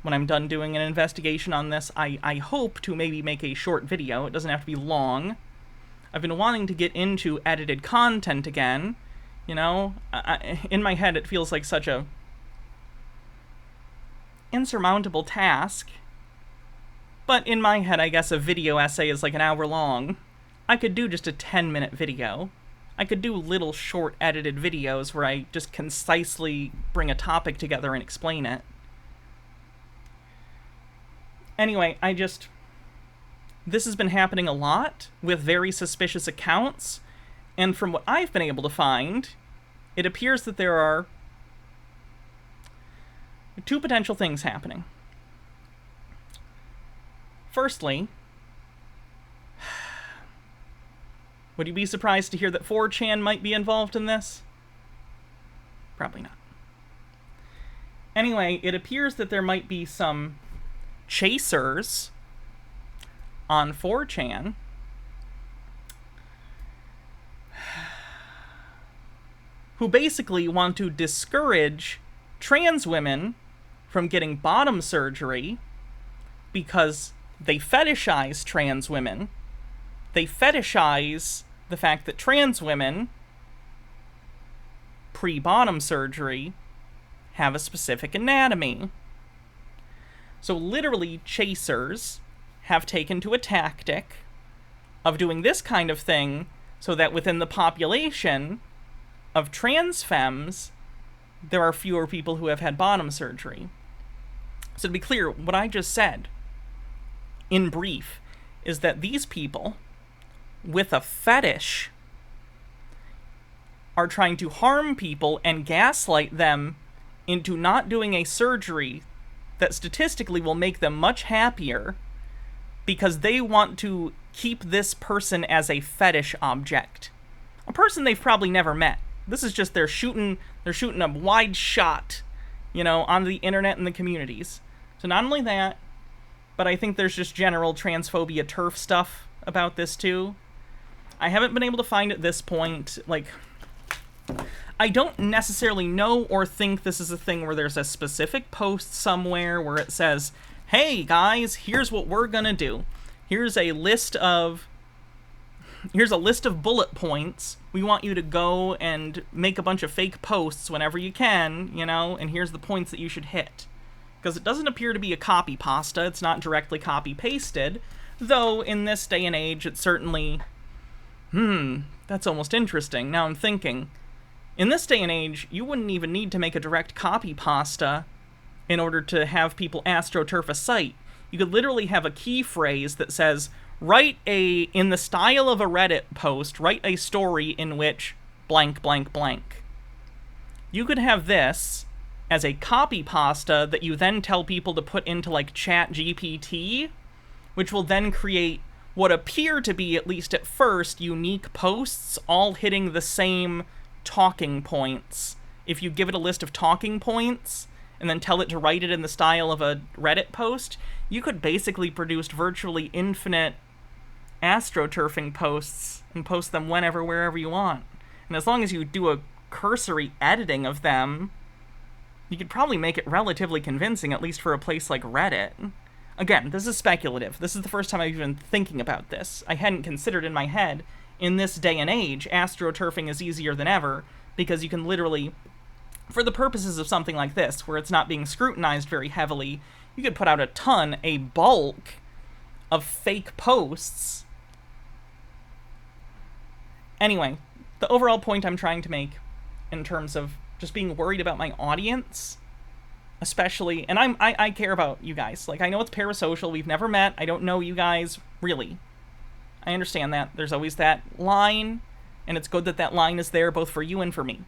when I'm done doing an investigation on this, I hope to maybe make a short video. It doesn't have to be long. I've been wanting to get into edited content again. In my head it feels like such a insurmountable task. But in my head, I guess a video essay is like an hour long. I could do just a 10-minute video. I could do little short edited videos where I just concisely bring a topic together and explain it. Anyway, this has been happening a lot with very suspicious accounts, and from what I've been able to find, it appears that there are two potential things happening. Firstly, would you be surprised to hear that 4chan might be involved in this? Probably not. Anyway, it appears that there might be some chasers on 4chan who basically want to discourage trans women from getting bottom surgery because they fetishize trans women. They fetishize the fact that trans women pre-bottom surgery have a specific anatomy. So literally, chasers have taken to a tactic of doing this kind of thing so that within the population of trans femmes, there are fewer people who have had bottom surgery. So to be clear, what I just said, in brief, is that these people with a fetish are trying to harm people and gaslight them into not doing a surgery that statistically will make them much happier because they want to keep this person as a fetish object. A person they've probably never met. This is just they're shooting a wide shot, on the internet and the communities. So not only that, but I think there's just general transphobia turf stuff about this too. I haven't been able to find at this point, I don't necessarily know or think this is a thing where there's a specific post somewhere where it says, hey guys, here's what we're gonna do. Here's a list of bullet points. We want you to go and make a bunch of fake posts whenever you can, and here's the points that you should hit. Because it doesn't appear to be a copy pasta, it's not directly copy-pasted, though in this day and age it's certainly, that's almost interesting. Now I'm thinking, in this day and age, you wouldn't even need to make a direct copy pasta in order to have people astroturf a site. You could literally have a key phrase that says, in the style of a Reddit post, write a story in which blank, blank, blank. You could have this as a copy pasta that you then tell people to put into, ChatGPT, which will then create what appear to be, at least at first, unique posts, all hitting the same talking points. If you give it a list of talking points and then tell it to write it in the style of a Reddit post, you could basically produce virtually infinite astroturfing posts and post them whenever, wherever you want. And as long as you do a cursory editing of them, you could probably make it relatively convincing, at least for a place like Reddit. Again, this is speculative. This is the first time I've even been thinking about this. I hadn't considered in my head, in this day and age, astroturfing is easier than ever, because you can literally, for the purposes of something like this, where it's not being scrutinized very heavily, you could put out a bulk of fake posts. Anyway, the overall point I'm trying to make in terms of just being worried about my audience, especially, and I care about you guys. I know it's parasocial, we've never met, I don't know you guys, really. I understand that. There's always that line, and it's good that that line is there both for you and for me.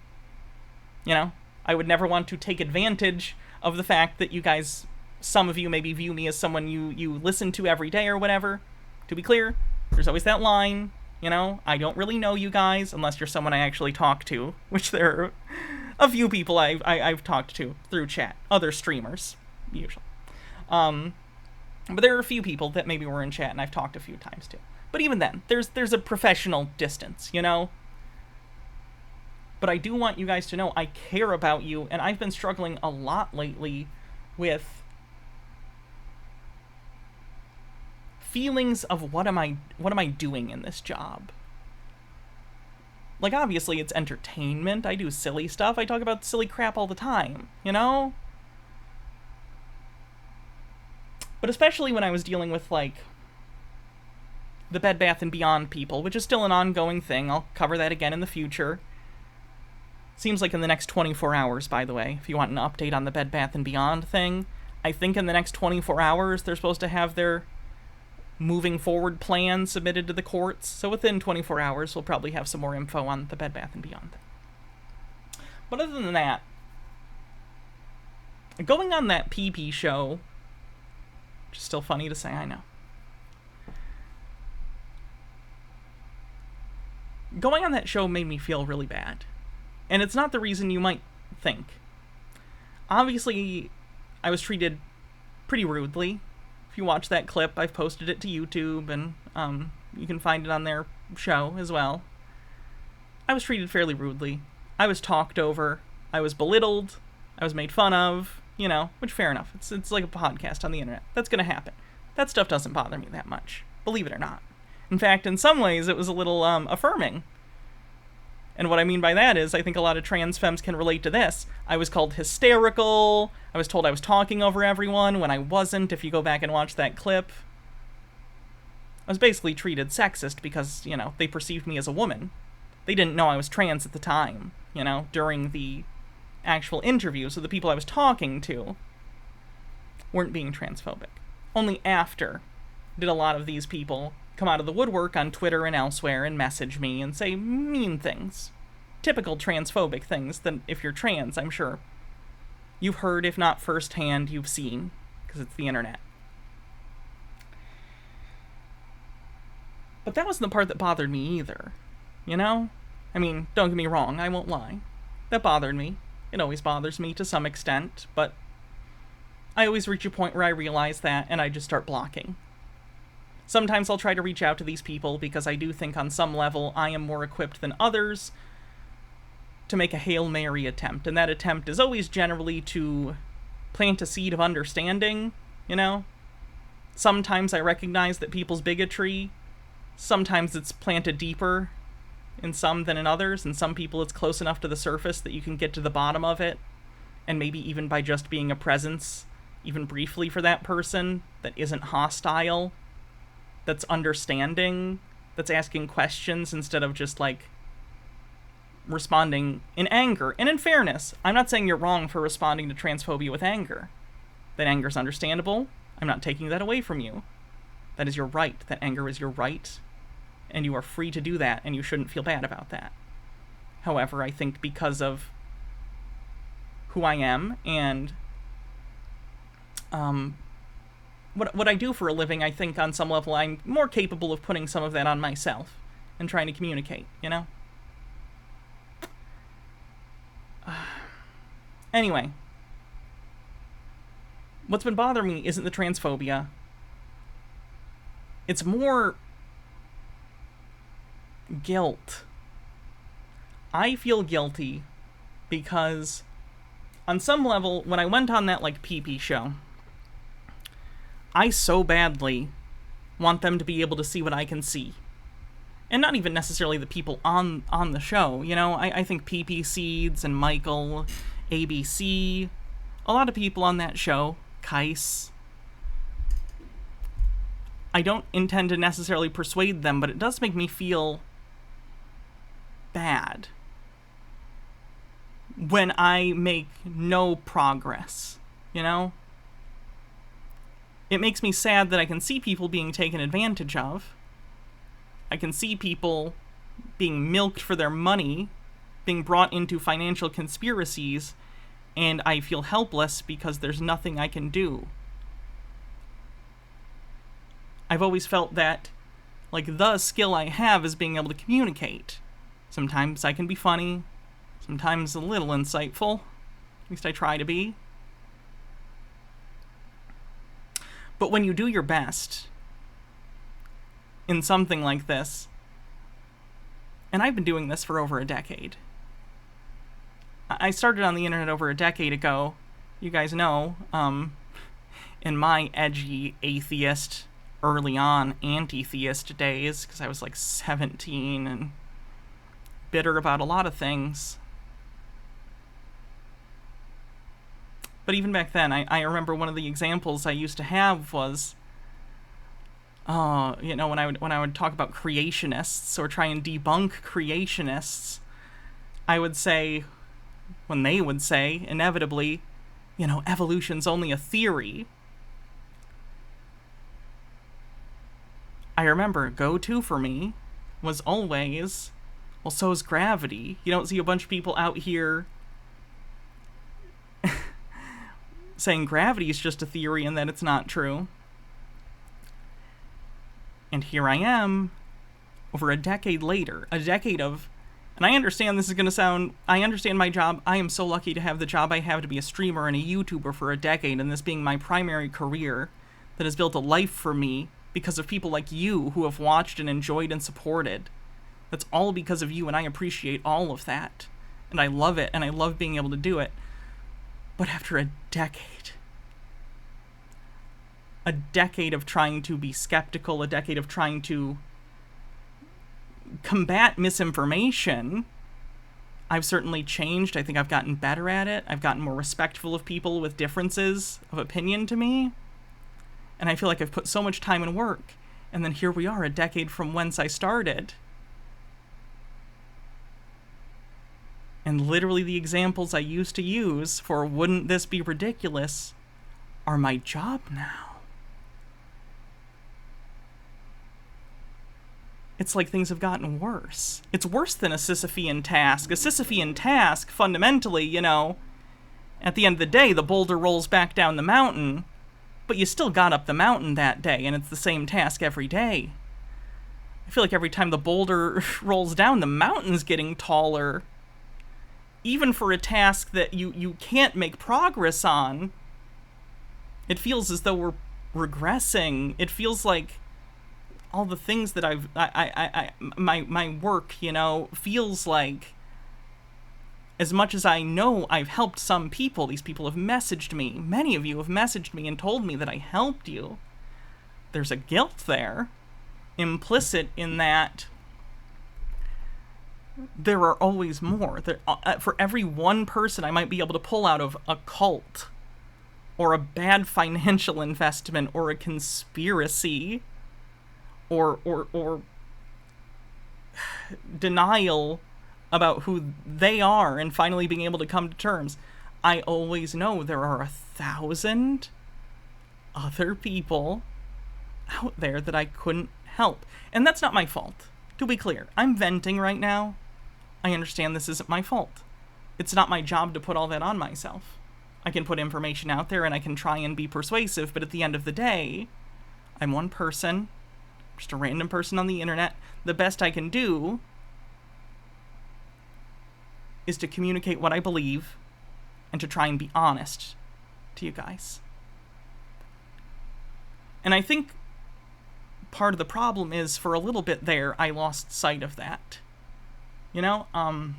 I would never want to take advantage of the fact that you guys, some of you maybe view me as someone you listen to every day or whatever. To be clear, there's always that line, I don't really know you guys unless you're someone I actually talk to, which there are a few people I've talked to through chat, other streamers, usually. But there are a few people that maybe were in chat and I've talked a few times to. But even then, there's a professional distance, But I do want you guys to know I care about you, and I've been struggling a lot lately with feelings of what am I doing in this job? Obviously it's entertainment, I do silly stuff, I talk about silly crap all the time, But especially when I was dealing with, the Bed Bath & Beyond people, which is still an ongoing thing. I'll cover that again in the future. Seems like in the next 24 hours, by the way, if you want an update on the Bed Bath & Beyond thing. I think in the next 24 hours, they're supposed to have their moving forward plan submitted to the courts. So within 24 hours, we'll probably have some more info on the Bed Bath & Beyond thing. But other than that, going on that PP show, which is still funny to say, I know. Going on that show made me feel really bad. And it's not the reason you might think. Obviously, I was treated pretty rudely. If you watch that clip, I've posted it to YouTube, and you can find it on their show as well. I was treated fairly rudely. I was talked over. I was belittled. I was made fun of. Which fair enough. It's like a podcast on the internet. That's gonna happen. That stuff doesn't bother me that much. Believe it or not. In fact, in some ways, it was a little affirming. And what I mean by that is, I think a lot of trans femmes can relate to this. I was called hysterical. I was told I was talking over everyone when I wasn't, if you go back and watch that clip. I was basically treated sexist because, you know, they perceived me as a woman. They didn't know I was trans at the time, you know, during the actual interview, so the people I was talking to weren't being transphobic. Only after did a lot of these people come out of the woodwork on Twitter and elsewhere and message me and say mean things. Typical transphobic things that if you're trans, I'm sure you've heard, if not firsthand, you've seen, because it's the internet. But that wasn't the part that bothered me either, you know? I mean, don't get me wrong, I won't lie. That bothered me. It always bothers me to some extent, but I always reach a point where I realize that and I just start blocking. Sometimes I'll try to reach out to these people because I do think on some level I am more equipped than others to make a Hail Mary attempt, and that attempt is always generally to plant a seed of understanding, you know? Sometimes I recognize that people's bigotry, sometimes it's planted deeper in some than in others, and some people it's close enough to the surface that you can get to the bottom of it, and maybe even by just being a presence, even briefly for that person, that isn't hostile, that's understanding, that's asking questions instead of just, like, responding in anger. And in fairness, I'm not saying you're wrong for responding to transphobia with anger. That anger's understandable. I'm not taking that away from you. That is your right. That anger is your right. And you are free to do that, and you shouldn't feel bad about that. However, I think because of who I am and what I do for a living, I think on some level I'm more capable of putting some of that on myself and trying to communicate, you know? Anyway, what's been bothering me isn't the transphobia. It's more guilt. I feel guilty because on some level, when I went on that, like, pee-pee show, I so badly want them to be able to see what I can see. And not even necessarily the people on the show, you know? I think PP Seeds and Michael, ABC, a lot of people on that show, Kais. I don't intend to necessarily persuade them, but it does make me feel bad when I make no progress, you know? It makes me sad that I can see people being taken advantage of. I can see people being milked for their money, being brought into financial conspiracies, and I feel helpless because there's nothing I can do. I've always felt that, like, the skill I have is being able to communicate. Sometimes I can be funny, sometimes a little insightful. At least I try to be. But when you do your best in something like this, and I've been doing this for over a decade. I started on the internet over a decade ago, you guys know, in my edgy atheist, early on anti-theist days, because I was like 17 and bitter about a lot of things. But even back then, I remember one of the examples I used to have was, you know, when I would talk about creationists or try and debunk creationists, I would say, when they would say, inevitably, you know, evolution's only a theory. I remember go-to for me was always, well, so's gravity. You don't see a bunch of people out here saying gravity is just a theory and that it's not true. And here I am, over a decade later, a decade of, and I understand this is going to sound, I understand my job. I am so lucky to have the job I have to be a streamer and a YouTuber for a decade, and this being my primary career that has built a life for me because of people like you who have watched and enjoyed and supported. That's all because of you, and I appreciate all of that. And I love it, and I love being able to do it. But after a decade of trying to be skeptical, a decade of trying to combat misinformation, I've certainly changed. I think I've gotten better at it. I've gotten more respectful of people with differences of opinion to me. And I feel like I've put so much time and work. And then here we are, a decade from whence I started. And literally the examples I used to use for wouldn't this be ridiculous are my job now. It's like things have gotten worse. It's worse than a Sisyphean task. A Sisyphean task, fundamentally, you know, at the end of the day, the boulder rolls back down the mountain, but you still got up the mountain that day, and it's the same task every day. I feel like every time the boulder rolls down, the mountain's getting taller. Even for a task that you can't make progress on, it feels as though we're regressing. It feels like all the things that my work, you know, feels like, as much as I know I've helped some people, these people have messaged me, many of you have messaged me and told me that I helped you. There's a guilt there, implicit in that there are always more. For every one person I might be able to pull out of a cult, or a bad financial investment, or a conspiracy, or denial about who they are and finally being able to come to terms, I always know there are 1,000 other people out there that I couldn't help. And that's not my fault. To be clear, I'm venting right now. I understand this isn't my fault. It's not my job to put all that on myself. I can put information out there and I can try and be persuasive, but at the end of the day, I'm one person, just a random person on the internet. The best I can do is to communicate what I believe and to try and be honest to you guys. And I think part of the problem is, for a little bit there, I lost sight of that. You know, I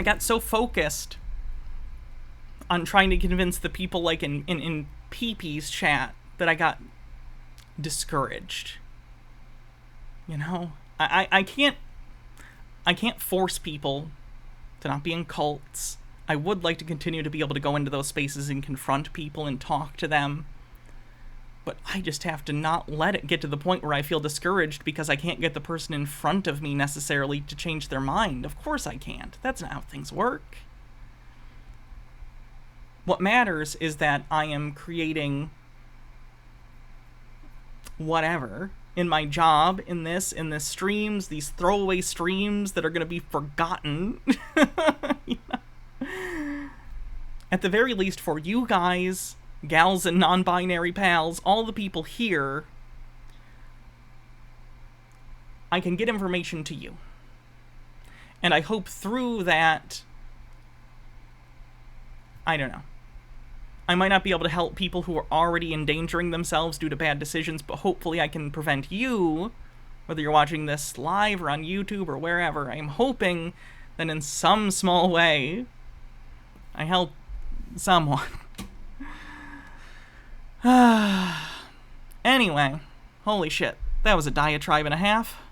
got so focused on trying to convince the people, like in PP's chat, that I got discouraged. You know, I can't force people to not be in cults. I would like to continue to be able to go into those spaces and confront people and talk to them. But I just have to not let it get to the point where I feel discouraged because I can't get the person in front of me necessarily to change their mind. Of course I can't. That's not how things work. What matters is that I am creating whatever in my job, in this streams, these throwaway streams that are going to be forgotten. You know? At the very least, for you guys, gals and non-binary pals, all the people here, I can get information to you. And I hope through that, I don't know, I might not be able to help people who are already endangering themselves due to bad decisions, but hopefully I can prevent you, whether you're watching this live or on YouTube or wherever. I'm hoping that in some small way, I help someone. Anyway, holy shit, that was a diatribe and a half.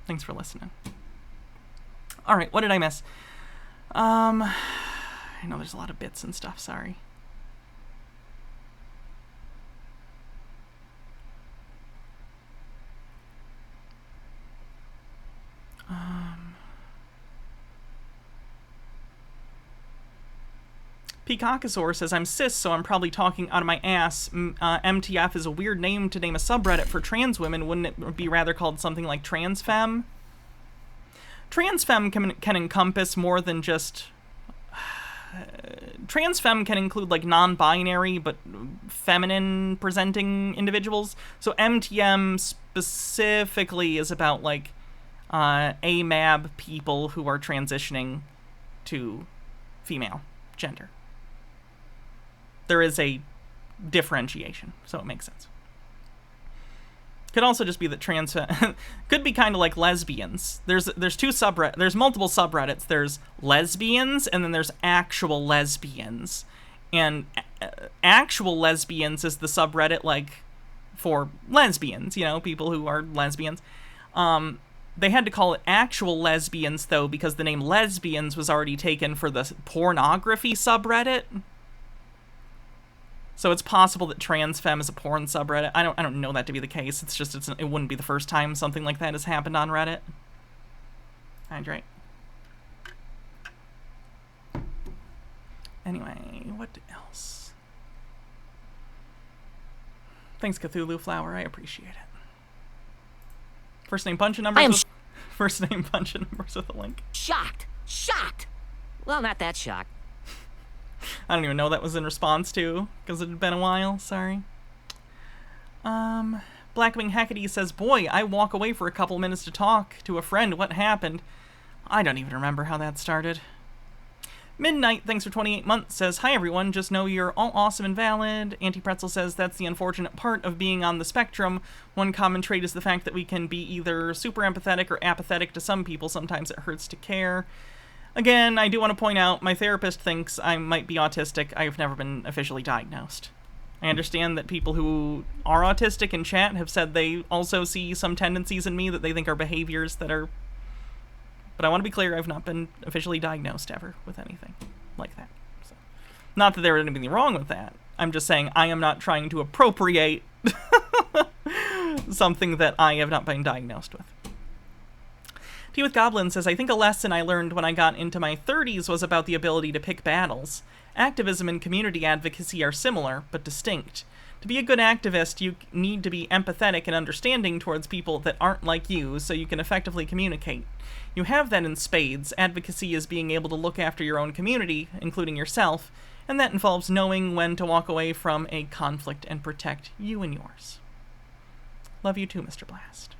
Thanks for listening. Alright, what did I miss? I know there's a lot of bits and stuff, sorry. Peacockasaur says, I'm cis, so I'm probably talking out of my ass. MTF is a weird name to name a subreddit for trans women. Wouldn't it be rather called something like transfemme? Transfemme can encompass more than just... transfemme can include, like, non-binary but feminine-presenting individuals. So MTM specifically is about, like, AMAB people who are transitioning to female gender. There is a differentiation, so it makes sense. Could also just be that trans could be kind of like lesbians. There's multiple subreddits. There's lesbians, and then there's actual lesbians. And actual lesbians is the subreddit, like, for lesbians, you know, people who are lesbians. They had to call it actual lesbians, though, because the name lesbians was already taken for the pornography subreddit. So it's possible that transfem is a porn subreddit. I don't know that to be the case. It's just it wouldn't be the first time something like that has happened on Reddit. Hydrate. Anyway, what else? Thanks, Cthulhu Flower. I appreciate it. First name bunch of numbers. First name bunch of numbers with a link. Shocked. Well, not that shocked. I don't even know that was in response to, because it had been a while. Sorry. Blackwing Hecate says, boy, I walk away for a couple minutes to talk to a friend. What happened? I don't even remember how that started. Midnight, thanks for 28 months, says, hi everyone, just know you're all awesome and valid. Anti-Pretzel says, that's the unfortunate part of being on the spectrum. One common trait is the fact that we can be either super empathetic or apathetic to some people. Sometimes it hurts to care. Again, I do want to point out, my therapist thinks I might be autistic. I've never been officially diagnosed. I understand that people who are autistic in chat have said they also see some tendencies in me that they think are behaviors that are... But I want to be clear, I've not been officially diagnosed ever with anything like that. So, not that there is anything wrong with that. I'm just saying I am not trying to appropriate something that I have not been diagnosed with. Tea with Goblin says, I think a lesson I learned when I got into my 30s was about the ability to pick battles. Activism and community advocacy are similar, but distinct. To be a good activist, you need to be empathetic and understanding towards people that aren't like you, so you can effectively communicate. You have that in spades. Advocacy is being able to look after your own community, including yourself, and that involves knowing when to walk away from a conflict and protect you and yours. Love you too, Mr. Blast.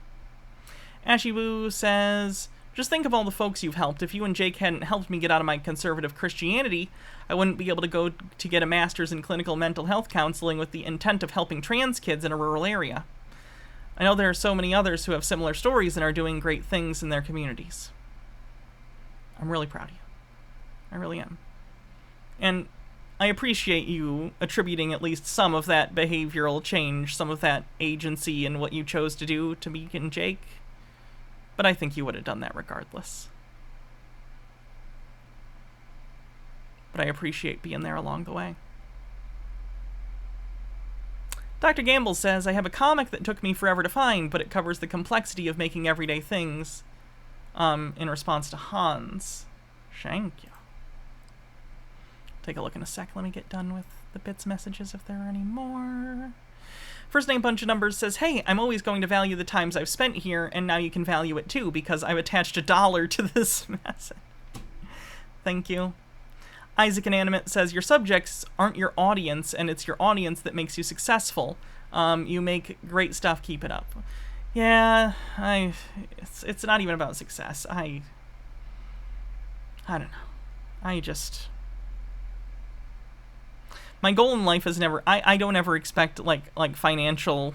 Ashy Woo says, just think of all the folks you've helped. If you and Jake hadn't helped me get out of my conservative Christianity, I wouldn't be able to go to get a master's in clinical mental health counseling with the intent of helping trans kids in a rural area. I know there are so many others who have similar stories and are doing great things in their communities. I'm really proud of you. I really am. And I appreciate you attributing at least some of that behavioral change, some of that agency in what you chose to do to me and Jake. But I think you would have done that regardless. But I appreciate being there along the way. Dr. Gamble says, I have a comic that took me forever to find, but it covers the complexity of making everyday things in response to Hans. Thank you. Take a look in a sec. Let me get done with the bits messages if there are any more. First name bunch of numbers says, hey, I'm always going to value the times I've spent here, and now you can value it too, because I've attached $1 to this message. Thank you. Isaac Inanimate says, your subjects aren't your audience, and it's your audience that makes you successful. You make great stuff, keep it up. Yeah, it's not even about success. I don't know. My goal in life is never, I don't ever expect, like financial,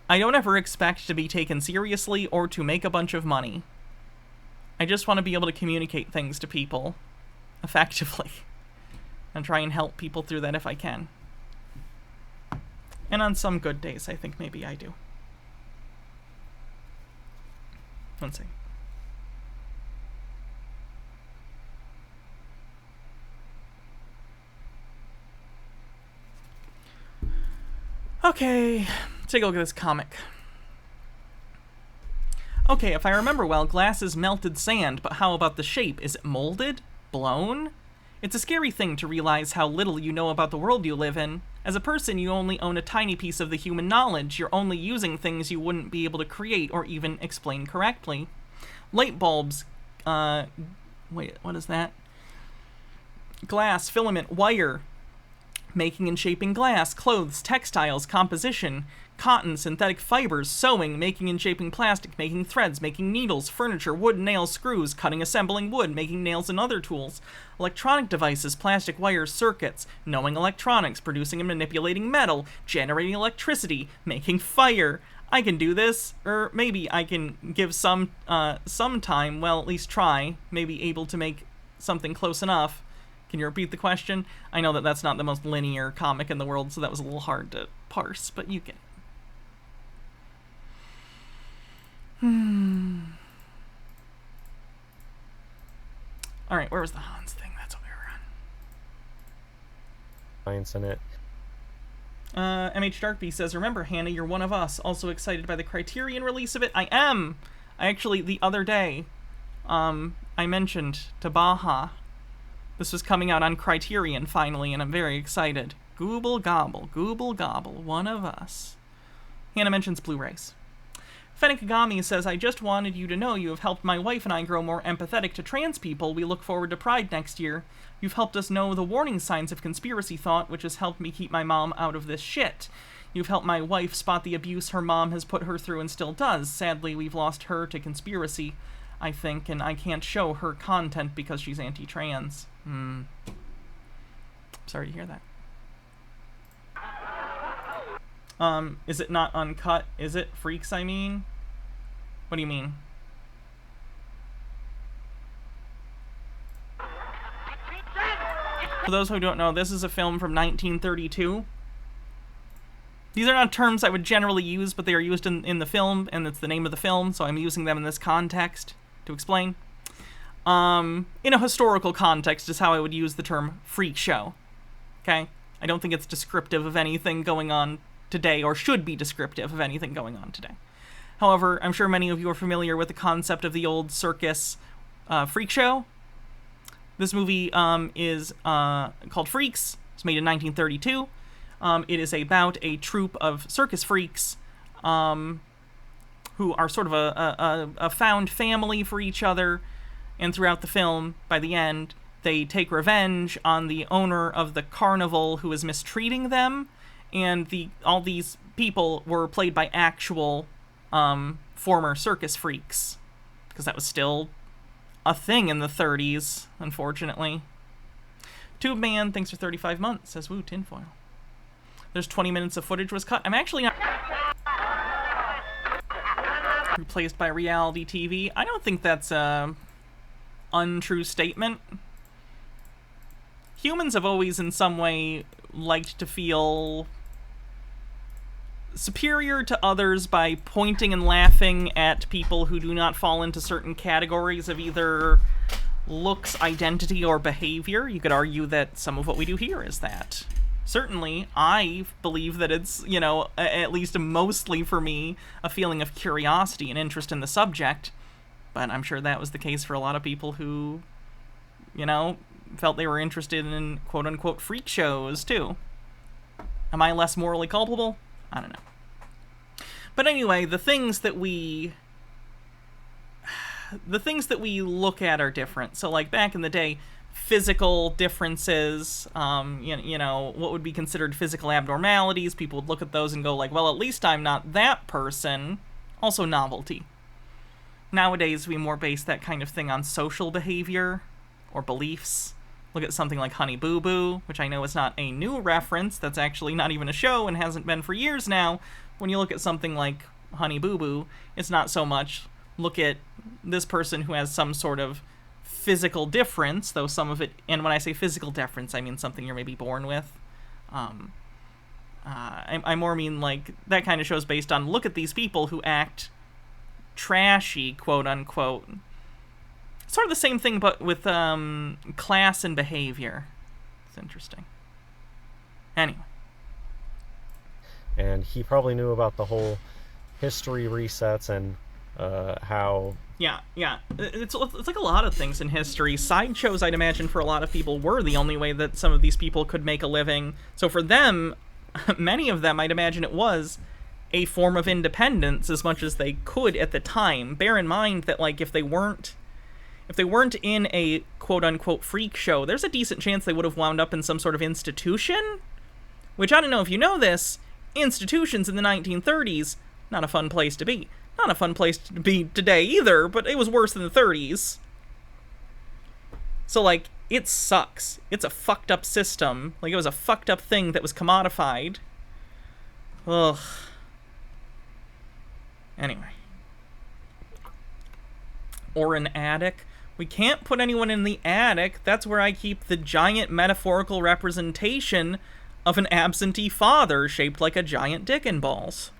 I don't ever expect to be taken seriously or to make a bunch of money. I just want to be able to communicate things to people effectively and try and help people through that if I can. And on some good days, I think maybe I do. Let's see. Okay, take a look at this comic. Okay, if I remember well, glass is melted sand, but how about the shape? Is it molded? Blown? It's a scary thing to realize how little you know about the world you live in. As a person, you only own a tiny piece of the human knowledge. You're only using things you wouldn't be able to create or even explain correctly. Light bulbs, wait, what is that? Glass, filament, wire, making and shaping glass, clothes, textiles, composition, cotton, synthetic fibers, sewing, making and shaping plastic, making threads, making needles, furniture, wood, nails, screws, cutting, assembling wood, making nails and other tools, electronic devices, plastic wires, circuits, knowing electronics, producing and manipulating metal, generating electricity, making fire. I can do this, or maybe I can give some time, well, at least try, maybe able to make something close enough. Can you repeat the question? I know that that's not the most linear comic in the world, so that was a little hard to parse, but you get it. Alright, where was the Hans thing? That's what we were on. Science in it. MH Darkbeast says, remember, Hannah, you're one of us. Also excited by the Criterion release of it? I am! I actually, the other day, I mentioned to Baja, this was coming out on Criterion, finally, and I'm very excited. Gooble gobble, one of us. Hannah mentions Blu-rays. Fennec Kagami says, I just wanted you to know you have helped my wife and I grow more empathetic to trans people. We look forward to Pride next year. You've helped us know the warning signs of conspiracy thought, which has helped me keep my mom out of this shit. You've helped my wife spot the abuse her mom has put her through and still does. Sadly, we've lost her to conspiracy, I think, and I can't show her content because she's anti-trans. Sorry to hear that. Is it not uncut? Is it? Freaks, I mean? What do you mean? For those who don't know, this is a film from 1932. These are not terms I would generally use, but they are used in the film, and it's the name of the film, so I'm using them in this context to explain. In a historical context is how I would use the term freak show. Okay? I don't think it's descriptive of anything going on today, or should be descriptive of anything going on today. However, I'm sure many of you are familiar with the concept of the old circus freak show. This movie is called Freaks. It's made in 1932. It is about a troupe of circus freaks who are sort of a found family for each other. And throughout the film, by the end, they take revenge on the owner of the carnival who is mistreating them. And all these people were played by actual former circus freaks. Because that was still a thing in the 30s, unfortunately. Tube Man, thanks for 35 months, says, woo, tinfoil. There's 20 minutes of footage was cut. I'm actually not replaced by reality TV. I don't think that's a untrue statement. Humans have always in some way liked to feel superior to others by pointing and laughing at people who do not fall into certain categories of either looks, identity, or behavior. You could argue that some of what we do here is that. Certainly, I believe that it's, you know, at least mostly for me, a feeling of curiosity and interest in the subject. But I'm sure that was the case for a lot of people who, you know, felt they were interested in quote-unquote freak shows, too. Am I less morally culpable? I don't know. But anyway, the things that we look at are different. So, like, back in the day, physical differences, you know, what would be considered physical abnormalities, people would look at those and go like, well, at least I'm not that person. Also novelty. Nowadays, we more base that kind of thing on social behavior or beliefs. Look at something like Honey Boo Boo, which I know is not a new reference, that's actually not even a show and hasn't been for years now. When you look at something like Honey Boo Boo, it's not so much look at this person who has some sort of physical difference, though some of it, and when I say physical difference, I mean something you're maybe born with. I more mean like that kind of show is based on look at these people who act trashy, quote unquote. Sort of the same thing, but with class and behavior. It's interesting. Anyway. And he probably knew about the whole history resets and how... Yeah. It's like a lot of things in history. Sideshows, I'd imagine, for a lot of people were the only way that some of these people could make a living. So for them, many of them, I'd imagine it was a form of independence as much as they could at the time. Bear in mind that, like, if they weren't in a quote-unquote freak show, there's a decent chance they would have wound up in some sort of institution. Which, I don't know if you know this, institutions in the 1930s, not a fun place to be. Not a fun place to be today either, but it was worse than the 30s. So, like, it sucks. It's a fucked up system. Like, it was a fucked up thing that was commodified. Ugh. Anyway. Or an attic. We can't put anyone in the attic. That's where I keep the giant metaphorical representation of an absentee father shaped like a giant dick and balls.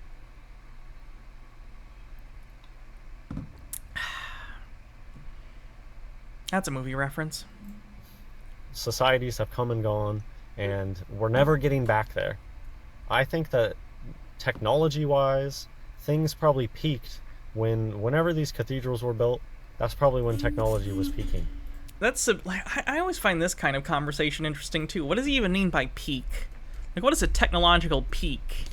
That's a movie reference. Societies have come and gone, and we're never getting back there. I think that technology-wise, things probably peaked whenever these cathedrals were built. That's probably when technology was peaking. I always find this kind of conversation interesting too. What does he even mean by peak? Like, what is a technological peak?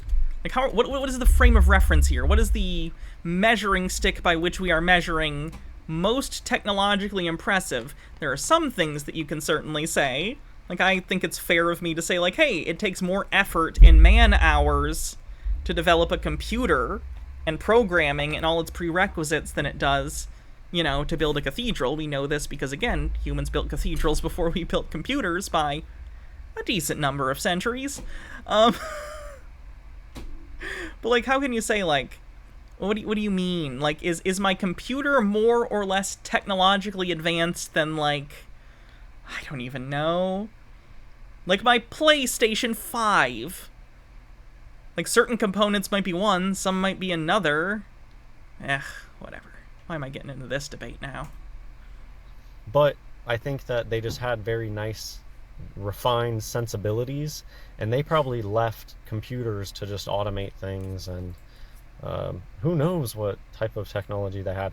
Like, what is the frame of reference here? What is the measuring stick by which we are measuring most technologically impressive? There are some things that you can certainly say. Like, I think it's fair of me to say, like, hey, it takes more effort in man-hours to develop a computer and programming and all its prerequisites than it does, you know, to build a cathedral. We know this because, again, humans built cathedrals before we built computers by a decent number of centuries. But, like, how can you say, like, what do you mean? Like, is my computer more or less technologically advanced than, like, I don't even know. Like my PlayStation 5. Like, certain components might be one, some might be another. Whatever. Why am I getting into this debate now? But I think that they just had very nice, refined sensibilities, and they probably left computers to just automate things, and who knows what type of technology they had.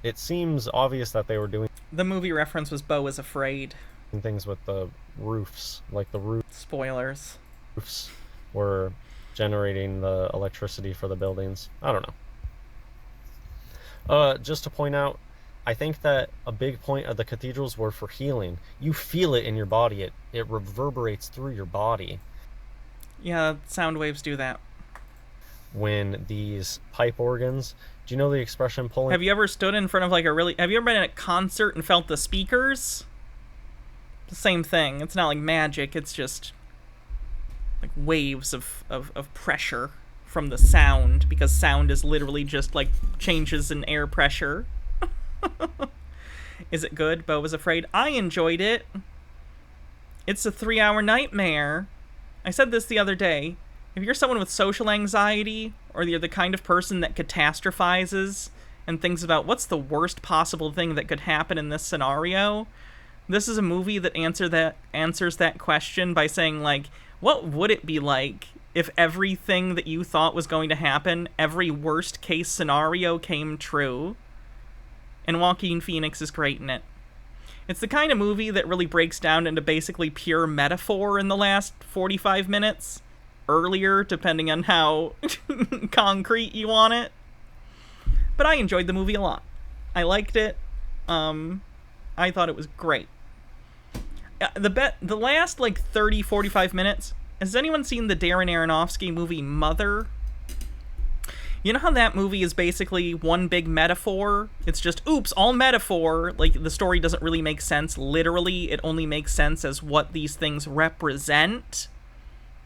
It seems obvious that they were doing... The movie reference was Beau is Afraid. Things with the roofs, like the roof... Spoilers. Roofs were generating the electricity for the buildings. I don't know. Just to point out, I think that a big point of the cathedrals were for healing. You feel it in your body. It reverberates through your body. Yeah, sound waves do that. When these pipe organs... Do you know the expression pulling... Have you ever stood in front of like have you ever been at a concert and felt the speakers? The same thing. It's not like magic, it's just like waves of pressure from the sound, because sound is literally just like changes in air pressure. Is it good? Beau was Afraid. I enjoyed it. It's a 3-hour nightmare. I said this the other day. If you're someone with social anxiety, or you're the kind of person that catastrophizes and thinks about what's the worst possible thing that could happen in this scenario, this is a movie that answers that question by saying, like, what would it be like if everything that you thought was going to happen, every worst case scenario came true? And Joaquin Phoenix is great in it. It's the kind of movie that really breaks down into basically pure metaphor in the last 45 minutes. Earlier, depending on how concrete you want it. But I enjoyed the movie a lot. I liked it. I thought it was great. The last, like, 30, 45 minutes, has anyone seen the Darren Aronofsky movie Mother? You know how that movie is basically one big metaphor? It's just, oops, all metaphor. Like, the story doesn't really make sense literally. It only makes sense as what these things represent.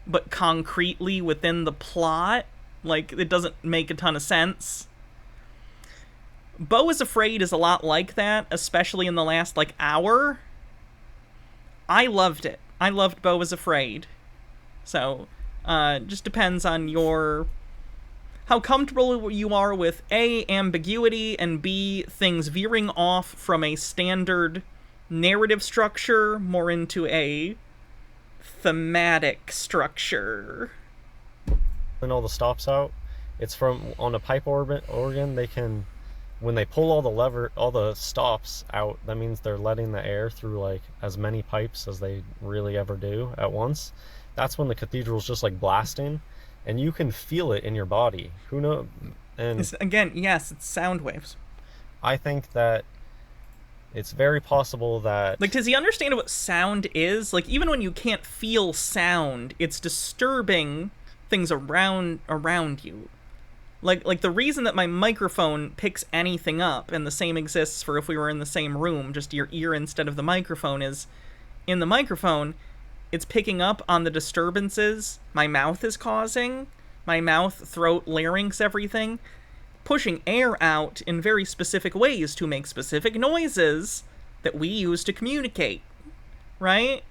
But concretely within the plot, like, it doesn't make a ton of sense. Beau is Afraid is a lot like that, especially in the last, like, hour. I loved it. I loved Beau is Afraid. So, just depends on how comfortable you are with A, ambiguity, and B, things veering off from a standard narrative structure more into a thematic structure. And all the stops out, it's from on a pipe organ. They can, when they pull all the stops out, that means they're letting the air through like as many pipes as they really ever do at once. That's when the cathedral's just like blasting, and you can feel it in your body. Who knows? And again, yes, it's sound waves. I think that it's very possible that... Like, does he understand what sound is? Like, even when you can't feel sound, it's disturbing things around you. Like the reason that my microphone picks anything up, and the same exists for if we were in the same room, just your ear instead of the microphone, is in the microphone, it's picking up on the disturbances my mouth is causing. My mouth, throat, larynx, everything. Pushing air out in very specific ways to make specific noises that we use to communicate, right?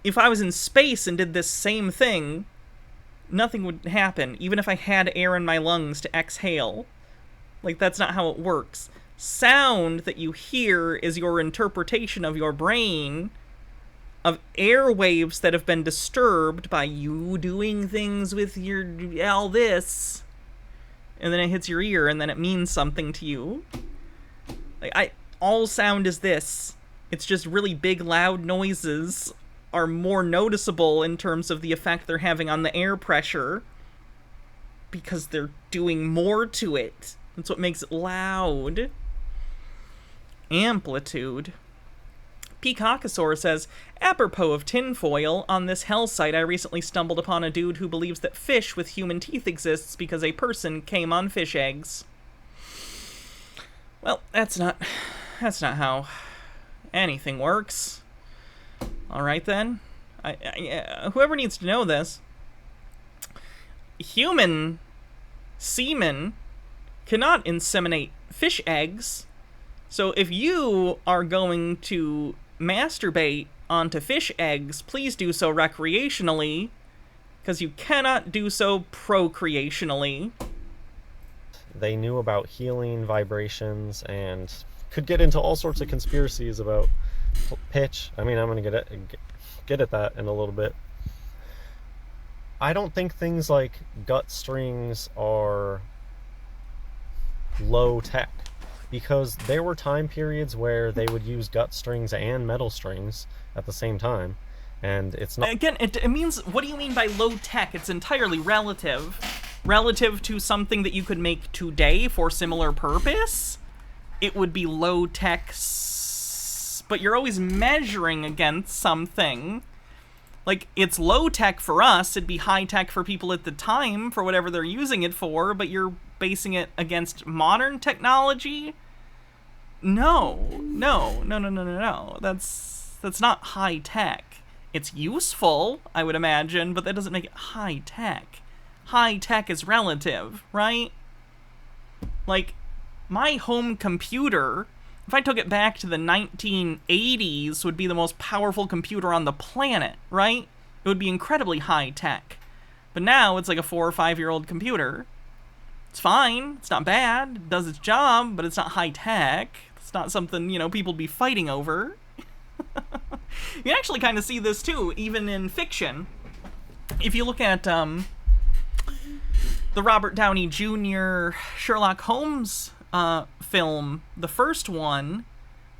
If I was in space and did this same thing, nothing would happen, even if I had air in my lungs to exhale. Like, that's not how it works. Sound that you hear is your interpretation of your brain of airwaves that have been disturbed by you doing things with your all this, and then it hits your ear, and then it means something to you. Like, all sound is this. It's just really big, loud noises are more noticeable in terms of the effect they're having on the air pressure because they're doing more to it. That's what makes it loud. Amplitude. Peacockosaur says, apropos of tinfoil, on this hell site I recently stumbled upon a dude who believes that fish with human teeth exists because a person came on fish eggs. Well, that's not how anything works. Alright then. Whoever needs to know this. Human semen cannot inseminate fish eggs. So if you are going to masturbate onto fish eggs, please do so recreationally, because you cannot do so procreationally. They knew about healing vibrations and could get into all sorts of conspiracies about pitch. I mean, I'm going to get at that in a little bit. I don't think things like gut strings are low tech, because there were time periods where they would use gut strings and metal strings at the same time, and it's not... Again, it means, what do you mean by low tech? It's entirely relative. Relative to something that you could make today for similar purpose, it would be low tech, but you're always measuring against something. Like, it's low tech for us, it'd be high tech for people at the time for whatever they're using it for, but you're basing it against modern technology? No. That's not high tech. It's useful, I would imagine, but that doesn't make it high tech. High tech is relative, right? Like, my home computer, if I took it back to the 1980s, would be the most powerful computer on the planet, right? It would be incredibly high tech. But now it's like a 4 or 5 year old computer. It's fine, it's not bad, it does its job, but it's not high tech. It's not something, people would be fighting over. You actually kind of see this too, even in fiction. If you look at the Robert Downey Jr. Sherlock Holmes film, the first one,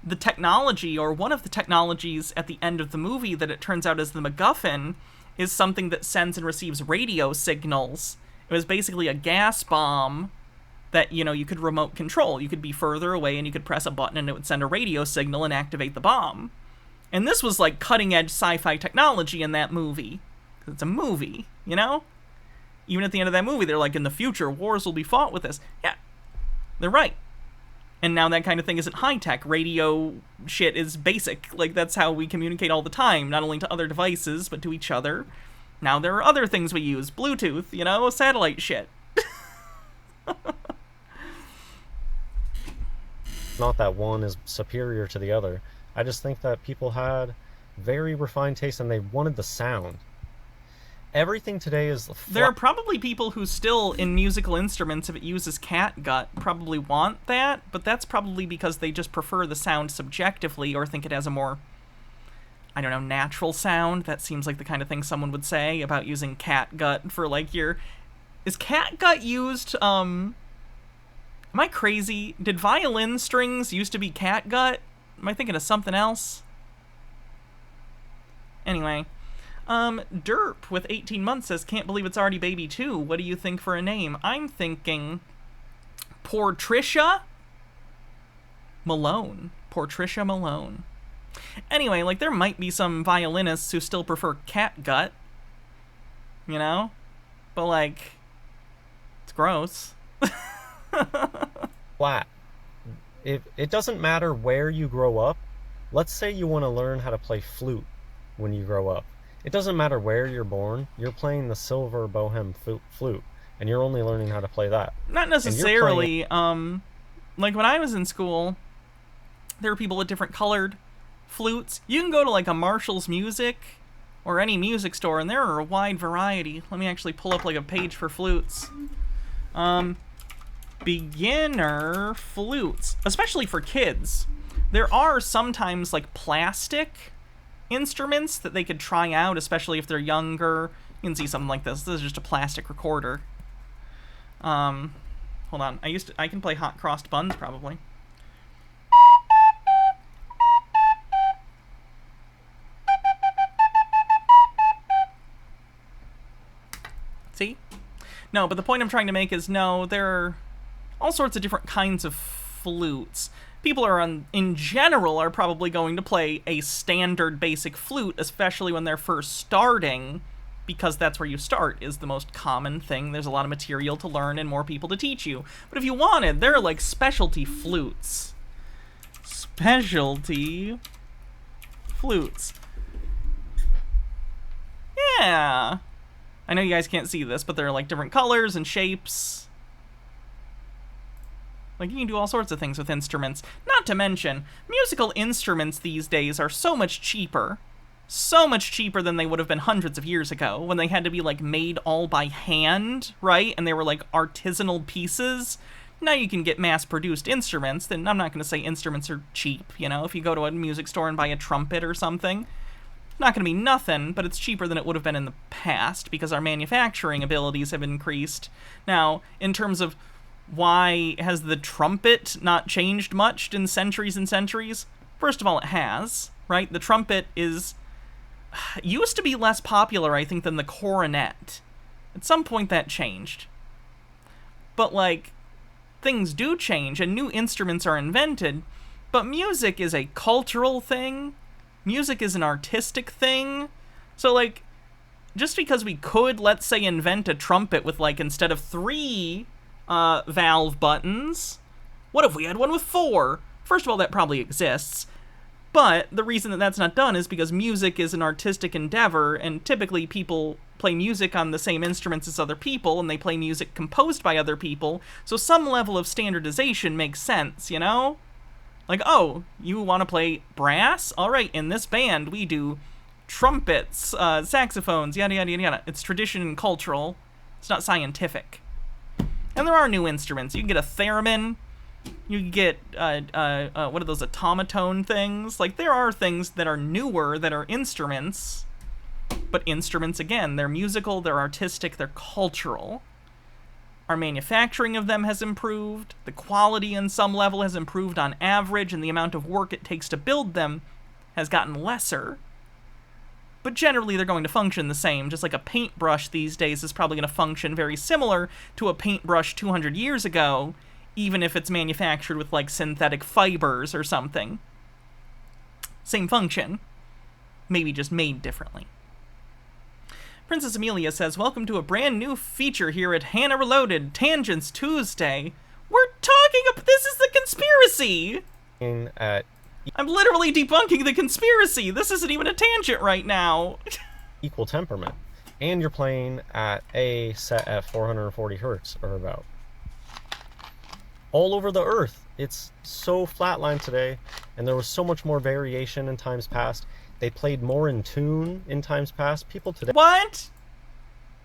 the technology, or one of the technologies at the end of the movie that it turns out is the MacGuffin, is something that sends and receives radio signals. It was basically a gas bomb that, you could remote control. You could be further away and you could press a button and it would send a radio signal and activate the bomb. And this was like cutting-edge sci-fi technology in that movie. It's a movie, Even at the end of that movie, they're like, in the future, wars will be fought with this. Yeah, they're right. And now that kind of thing isn't high-tech. Radio shit is basic. Like, that's how we communicate all the time, not only to other devices, but to each other. Now there are other things we use. Bluetooth, satellite shit. Not that one is superior to the other. I just think that people had very refined taste and they wanted the sound. Everything today is... There are probably people who still, in musical instruments, if it uses catgut, probably want that, but that's probably because they just prefer the sound subjectively or think it has a more, natural sound. That seems like the kind of thing someone would say about using catgut for, like, your... Is catgut used, Am I crazy? Did violin strings used to be catgut? Am I thinking of something else? Anyway... Derp with 18 months says, can't believe it's already baby 2. What do you think for a name? I'm thinking Portricia Malone. Portricia Malone. Anyway, like, there might be some violinists who still prefer catgut. But, like, it's gross. Flat. It doesn't matter where you grow up. Let's say you want to learn how to play flute when you grow up. It doesn't matter where you're born, you're playing the silver bohem flute, and you're only learning how to play that. Not necessarily. Like, when I was in school, there were people with different colored flutes. You can go to, like, a Marshall's Music or any music store, and there are a wide variety. Let me actually pull up, like, a page for flutes. beginner flutes, especially for kids. There are sometimes like plastic instruments that they could try out, especially if they're younger. You can see something like this. This is just a plastic recorder. Hold on. I can play Hot Crossed Buns probably. See? No, but the point I'm trying to make is no, there are all sorts of different kinds of flutes. People in general are probably going to play a standard basic flute, especially when they're first starting, because that's where you start, is the most common thing. There's a lot of material to learn and more people to teach you. But if you wanted, there are like specialty flutes. Specialty flutes. Yeah. I know you guys can't see this, but there are like different colors and shapes. Like, you can do all sorts of things with instruments. Not to mention, musical instruments these days are so much cheaper. So much cheaper than they would have been hundreds of years ago, when they had to be, like, made all by hand, right? And they were, like, artisanal pieces. Now you can get mass-produced instruments, and I'm not going to say instruments are cheap, you know? If you go to a music store and buy a trumpet or something, not going to be nothing, but it's cheaper than it would have been in the past, because our manufacturing abilities have increased. Now, in terms of why has the trumpet not changed much in centuries and centuries? First of all, it has, right? The trumpet used to be less popular, I think, than the cornet. At some point that changed. But, like, things do change and new instruments are invented, but music is a cultural thing. Music is an artistic thing. So, like, just because we could, let's say, invent a trumpet with, like, instead of 3 valve buttons, what if we had one with 4? First of all, that probably exists. But the reason that that's not done is because music is an artistic endeavor, and typically people play music on the same instruments as other people, and they play music composed by other people, so some level of standardization makes sense, you know? Like, oh, you want to play brass? Alright, in this band we do trumpets, saxophones, yada yada yada yada. It's tradition and cultural. It's not scientific. And there are new instruments. You can get a theremin. You can get, what are those, automaton things? Like, there are things that are newer that are instruments. But instruments, again, they're musical, they're artistic, they're cultural. Our manufacturing of them has improved. The quality on some level has improved on average, and the amount of work it takes to build them has gotten lesser. But generally they're going to function the same, just like a paintbrush these days is probably going to function very similar to a paintbrush 200 years ago, even if it's manufactured with, like, synthetic fibers or something. Same function, maybe just made differently. Princess Amelia says, welcome to a brand new feature here at Hannah Reloaded, Tangents Tuesday. We're talking about, this is the conspiracy! I'm literally debunking the conspiracy! This isn't even a tangent right now! Equal temperament. And you're playing at A set at 440 hertz, or about. All over the earth. It's so flatlined today, and there was so much more variation in times past. They played more in tune in times past. People today... What?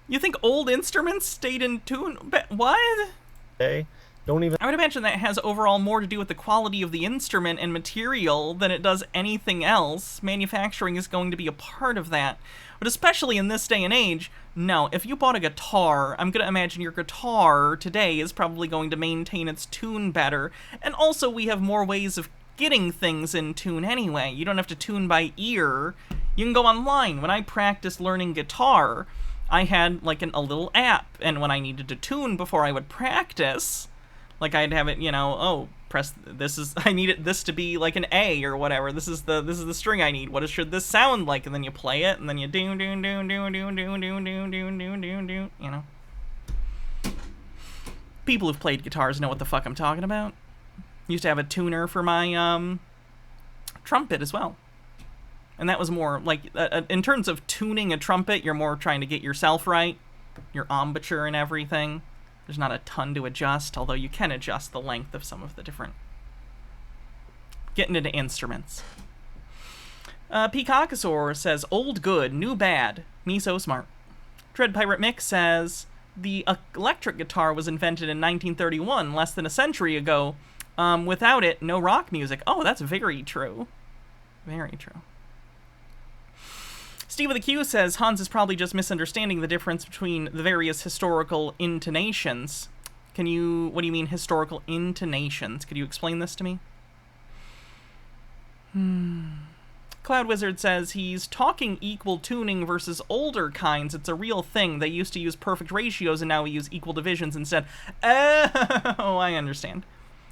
You think old instruments stayed in tune? What? Today, don't even... I would imagine that has overall more to do with the quality of the instrument and material than it does anything else. Manufacturing is going to be a part of that. But especially in this day and age, no, if you bought a guitar, I'm going to imagine your guitar today is probably going to maintain its tune better. And also we have more ways of getting things in tune anyway. You don't have to tune by ear. You can go online. When I practiced learning guitar, I had like a little app, and when I needed to tune before I would practice, like I'd have it, you know, oh, press this is, I need this to be like an A or whatever. This is the string I need. What should this sound like? And then you play it, and then you do, you know. People who've played guitars know what the fuck I'm talking about. Used to have a tuner for my trumpet as well. And that was more like, in terms of tuning a trumpet, you're more trying to get yourself right, your embouchure and everything. There's not a ton to adjust, although you can adjust the length of some of the different... Getting into instruments. Peacockosaur says, old good, new bad, me so smart. Dread Pirate Mick says, the electric guitar was invented in 1931, less than a century ago. Without it, no rock music. Oh, that's very true. Very true. Steve with a Q says, Hans is probably just misunderstanding the difference between the various historical intonations. What do you mean historical intonations? Could you explain this to me? Cloud Wizard says he's talking equal tuning versus older kinds. It's a real thing. They used to use perfect ratios and now we use equal divisions instead. Oh, I understand.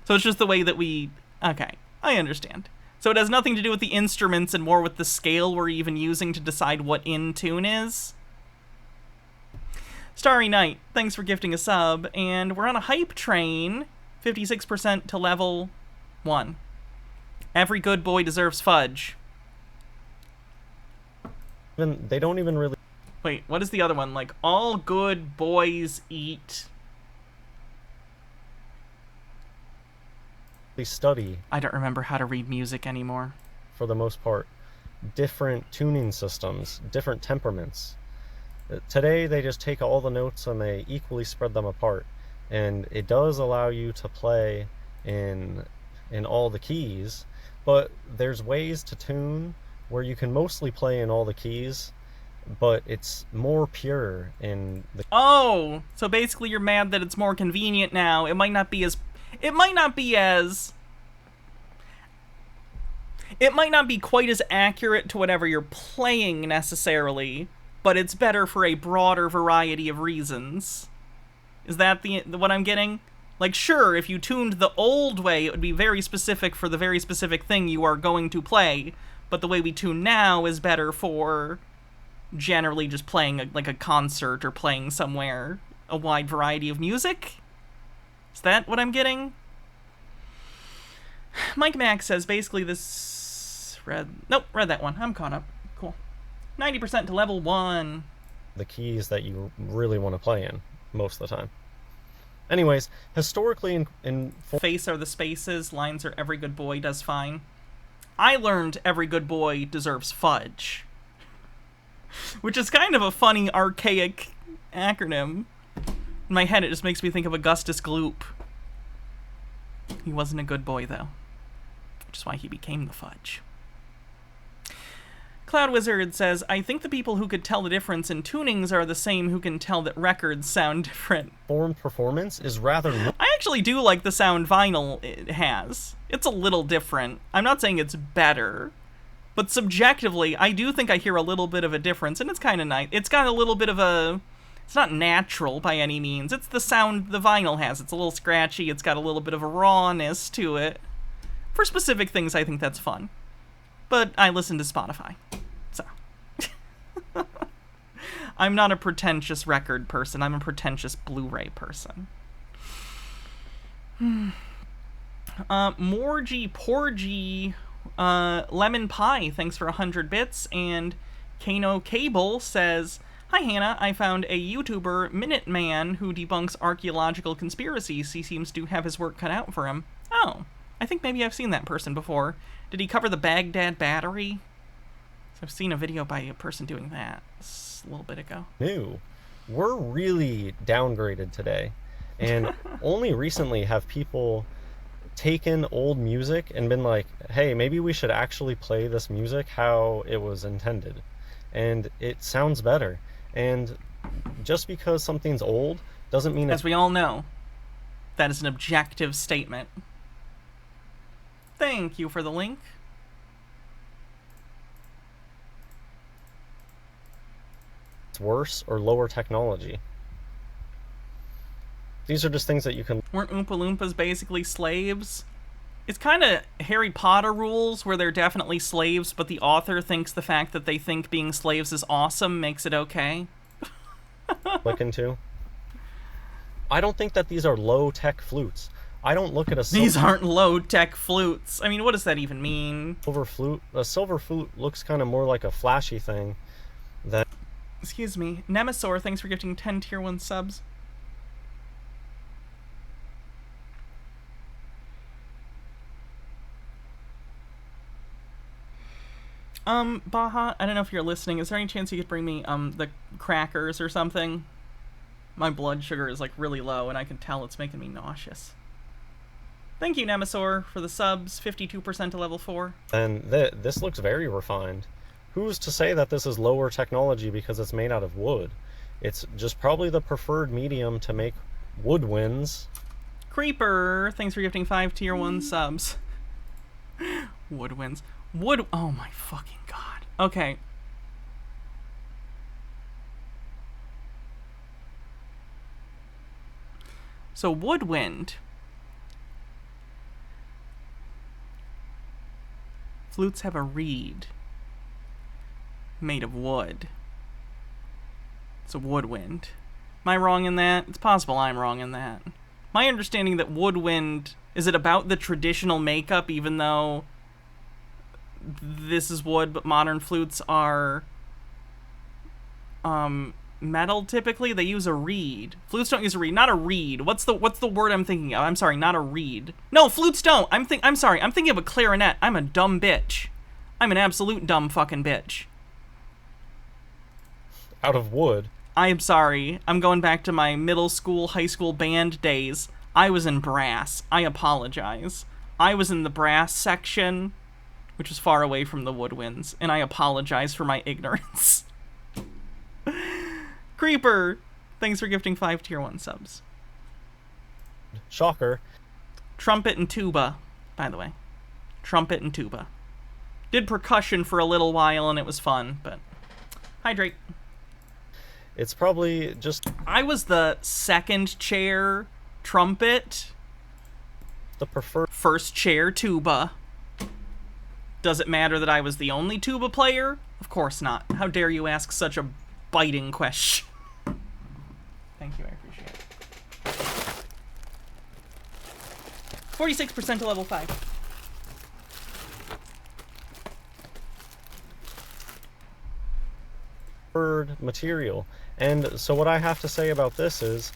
So it's just the way that we... Okay, I understand. So it has nothing to do with the instruments and more with the scale we're even using to decide what in tune is. Starry Knight, thanks for gifting a sub. And we're on a hype train. 56% to level 1. Every good boy deserves fudge. They don't even really... Wait, what is the other one? Like, all good boys eat... They study... I don't remember how to read music anymore. For the most part. Different tuning systems. Different temperaments. Today, they just take all the notes and they equally spread them apart. And it does allow you to play in all the keys, but there's ways to tune where you can mostly play in all the keys, but it's more pure in the... Oh! So basically you're mad that it's more convenient now. It might not be quite as accurate to whatever you're playing necessarily, but it's better for a broader variety of reasons. Is that what I'm getting? Like, sure, if you tuned the old way, it would be very specific for the very specific thing you are going to play, but the way we tune now is better for generally just playing like a concert or playing somewhere a wide variety of music? Is that what I'm getting? Mike Mack says basically this... read that one. I'm caught up. Cool. 90% to level 1. The keys that you really want to play in most of the time. Anyways, historically in face are the spaces, lines are every good boy does fine. I learned every good boy deserves fudge. Which is kind of a funny, archaic acronym. In my head, it just makes me think of Augustus Gloop. He wasn't a good boy, though. Which is why he became the fudge. Cloud Wizard says, I think the people who could tell the difference in tunings are the same who can tell that records sound different. Formed performance is rather... I actually do like the sound vinyl it has. It's a little different. I'm not saying it's better, but subjectively, I do think I hear a little bit of a difference, and it's kind of nice. It's got a little bit of a... It's not natural by any means. It's the sound the vinyl has. It's a little scratchy. It's got a little bit of a rawness to it. For specific things, I think that's fun. But I listen to Spotify, so. I'm not a pretentious record person. I'm a pretentious Blu-ray person. Morgy Porgy, Lemon Pie, thanks for 100 bits. And Kano Cable says, hi Hannah, I found a YouTuber, Minuteman, who debunks archaeological conspiracies. He seems to have his work cut out for him. Oh, I think maybe I've seen that person before. Did he cover the Baghdad battery? So I've seen a video by a person doing that a little bit ago. New. We're really downgraded today. And only recently have people taken old music and been like, hey, maybe we should actually play this music how it was intended. And it sounds better. And just because something's old doesn't mean... As we all know, that is an objective statement. Thank you for the link. It's worse or lower technology. These are just things that you can... Weren't Oompa Loompas basically slaves? It's kind of Harry Potter rules where they're definitely slaves, but the author thinks the fact that they think being slaves is awesome makes it okay. Look into. I don't think that these are low-tech flutes. I don't look at a... These aren't low-tech flutes. I mean, what does that even mean? Silver flute. A silver flute looks kind of more like a flashy thing than... Excuse me. Nemesaur, thanks for gifting 10 tier 1 subs. Baha, I don't know if you're listening. Is there any chance you could bring me, the crackers or something? My blood sugar is like really low, and I can tell it's making me nauseous. Thank you, Nemesaur, for the subs, 52% to level 4. And this looks very refined. Who's to say that this is lower technology because it's made out of wood? It's just probably the preferred medium to make woodwinds. Creeper, thanks for gifting 5 tier 1 subs. Woodwinds. Oh my fucking god. Okay. So, woodwind. Flutes have a reed made of wood. It's a woodwind. Am I wrong in that? It's possible I'm wrong in that. My understanding that woodwind, is it about the traditional makeup, even though this is wood, but modern flutes are metal typically? They use a reed. Flutes don't use a reed. Not a reed. What's the word I'm thinking of? I'm sorry, not a reed. No, flutes don't. I'm sorry. I'm thinking of a clarinet. I'm a dumb bitch. I'm an absolute dumb fucking bitch. Out of wood. I'm sorry. I'm going back to my middle school, high school band days. I was in brass. I apologize. I was in the brass section, which was far away from the woodwinds, and I apologize for my ignorance. Creeper, thanks for gifting 5 tier 1 subs. Shocker. Trumpet and tuba, by the way. Trumpet and tuba. Did percussion for a little while, and it was fun, but... Hydrate. It's probably just... I was the second chair trumpet. The preferred... First chair tuba. Does it matter that I was the only tuba player? Of course not. How dare you ask such a biting question. Thank you, I appreciate it. 46% to level 5. Material. And so what I have to say about this is,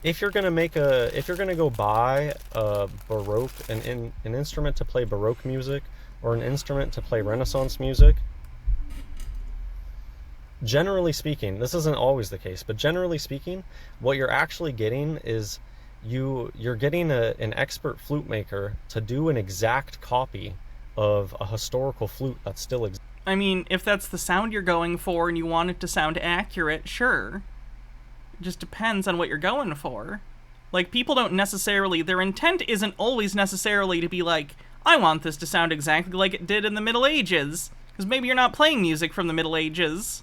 if you're gonna go buy a Baroque, an instrument to play Baroque music, or an instrument to play Renaissance music, generally speaking, this isn't always the case, but generally speaking, what you're actually getting is you're getting an expert flute maker to do an exact copy of a historical flute that still exists. I mean, if that's the sound you're going for and you want it to sound accurate, sure. It just depends on what you're going for. Like, people don't necessarily... Their intent isn't always necessarily to be like, I want this to sound exactly like it did in the Middle Ages. Because maybe you're not playing music from the Middle Ages.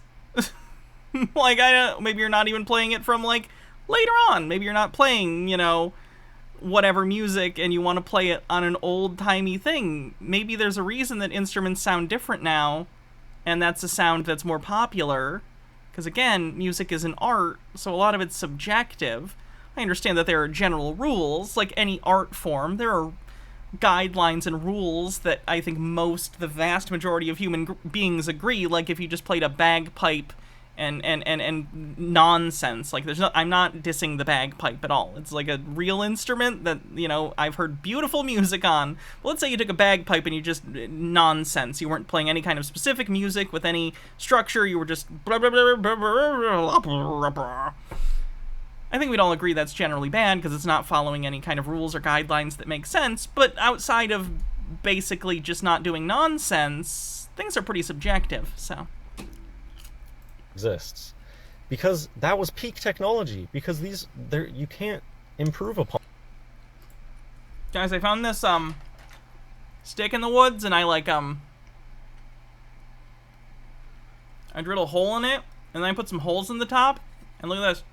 Like, maybe you're not even playing it from, like, later on. Maybe you're not playing, you know, whatever music and you want to play it on an old-timey thing. Maybe there's a reason that instruments sound different now, and that's a sound that's more popular. Because, again, music is an art, so a lot of it's subjective. I understand that there are general rules, like any art form. There are guidelines and rules that I think the vast majority of human beings agree. Like, if you just played a bagpipe and nonsense. Like, I'm not dissing the bagpipe at all. It's like a real instrument that, you know, I've heard beautiful music on. But let's say you took a bagpipe and you just nonsense. You weren't playing any kind of specific music with any structure. You were just blah, blah, blah, blah, blah, blah, blah. I think we'd all agree that's generally bad because it's not following any kind of rules or guidelines that make sense. But outside of basically just not doing nonsense, things are pretty subjective, so... exists because that was peak technology, because you can't improve upon. Guys, I found this stick in the woods, and I drilled a hole in it, and then I put some holes in the top, and look at this.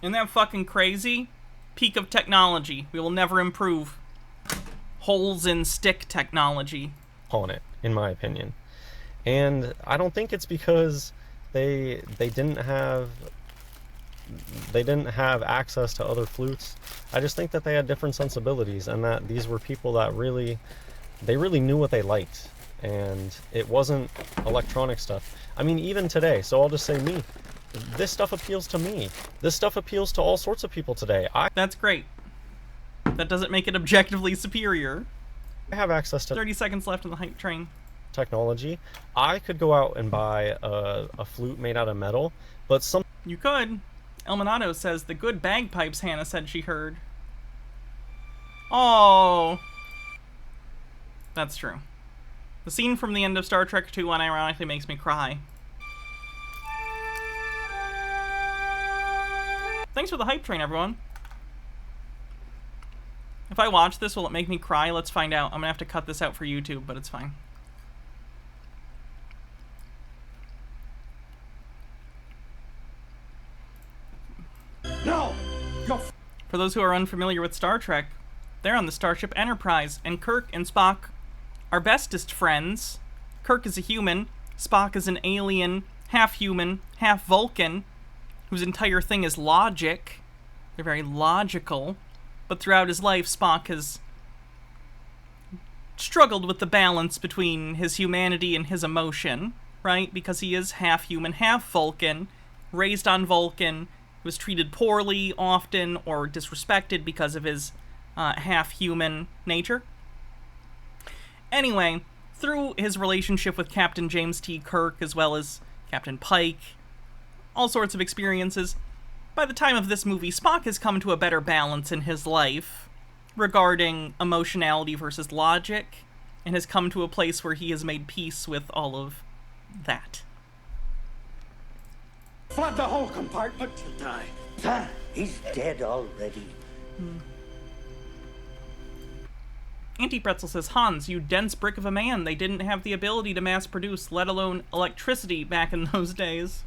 Isn't that fucking crazy? Peak of technology. We will never improve. Holes in stick technology on it, in my opinion. And I don't think it's because they didn't have access to other flutes. I just think that they had different sensibilities, and that these were people that really knew what they liked, and it wasn't electronic stuff. I mean, even today, so I'll just say me. This stuff appeals to me. This stuff appeals to all sorts of people today. That's great. That doesn't make it objectively superior. I have access to... 30 seconds left on the hype train. technology, I could go out and buy a flute made out of metal, but some... You could. Elminato says the good bagpipes Hannah said she heard. Oh, that's true. The scene from the end of Star Trek II unironically makes me cry. Thanks for the hype train, everyone. If I watch this, will it make me cry? Let's find out. I'm gonna have to cut this out for YouTube, but it's fine. No! For those who are unfamiliar with Star Trek, they're on the Starship Enterprise, and Kirk and Spock are bestest friends. Kirk is a human, Spock is an alien, half human, half Vulcan, whose entire thing is logic. They're very logical, but throughout his life, Spock has struggled with the balance between his humanity and his emotion, right? Because he is half human, half Vulcan, raised on Vulcan, was treated poorly often or disrespected because of his half-human nature. Anyway, through his relationship with Captain James T. Kirk, as well as Captain Pike, all sorts of experiences, by the time of this movie, Spock has come to a better balance in his life regarding emotionality versus logic, and has come to a place where he has made peace with all of that. Flood the whole compartment. He'll die. He's dead already. Auntie Pretzel says, Hans, you dense brick of a man. They didn't have the ability to mass produce, let alone electricity back in those days.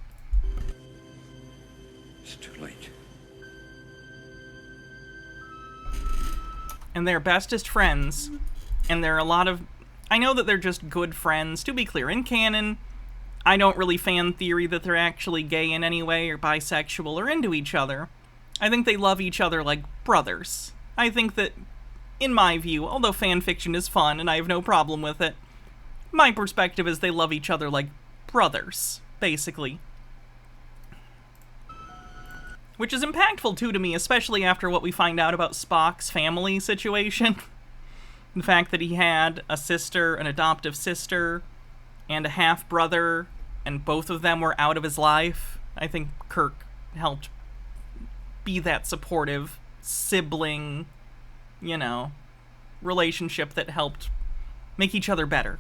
It's too late. And they're bestest friends. And there are a lot of... I know that they're just good friends. To be clear, in canon, I don't really fan theory that they're actually gay in any way or bisexual or into each other. I think they love each other like brothers. I think that, in my view, although fan fiction is fun and I have no problem with it, my perspective is they love each other like brothers, basically. Which is impactful, too, to me, especially after what we find out about Spock's family situation. The fact that he had a sister, an adoptive sister, and a half-brother, and both of them were out of his life. I think Kirk helped be that supportive sibling, you know, relationship that helped make each other better.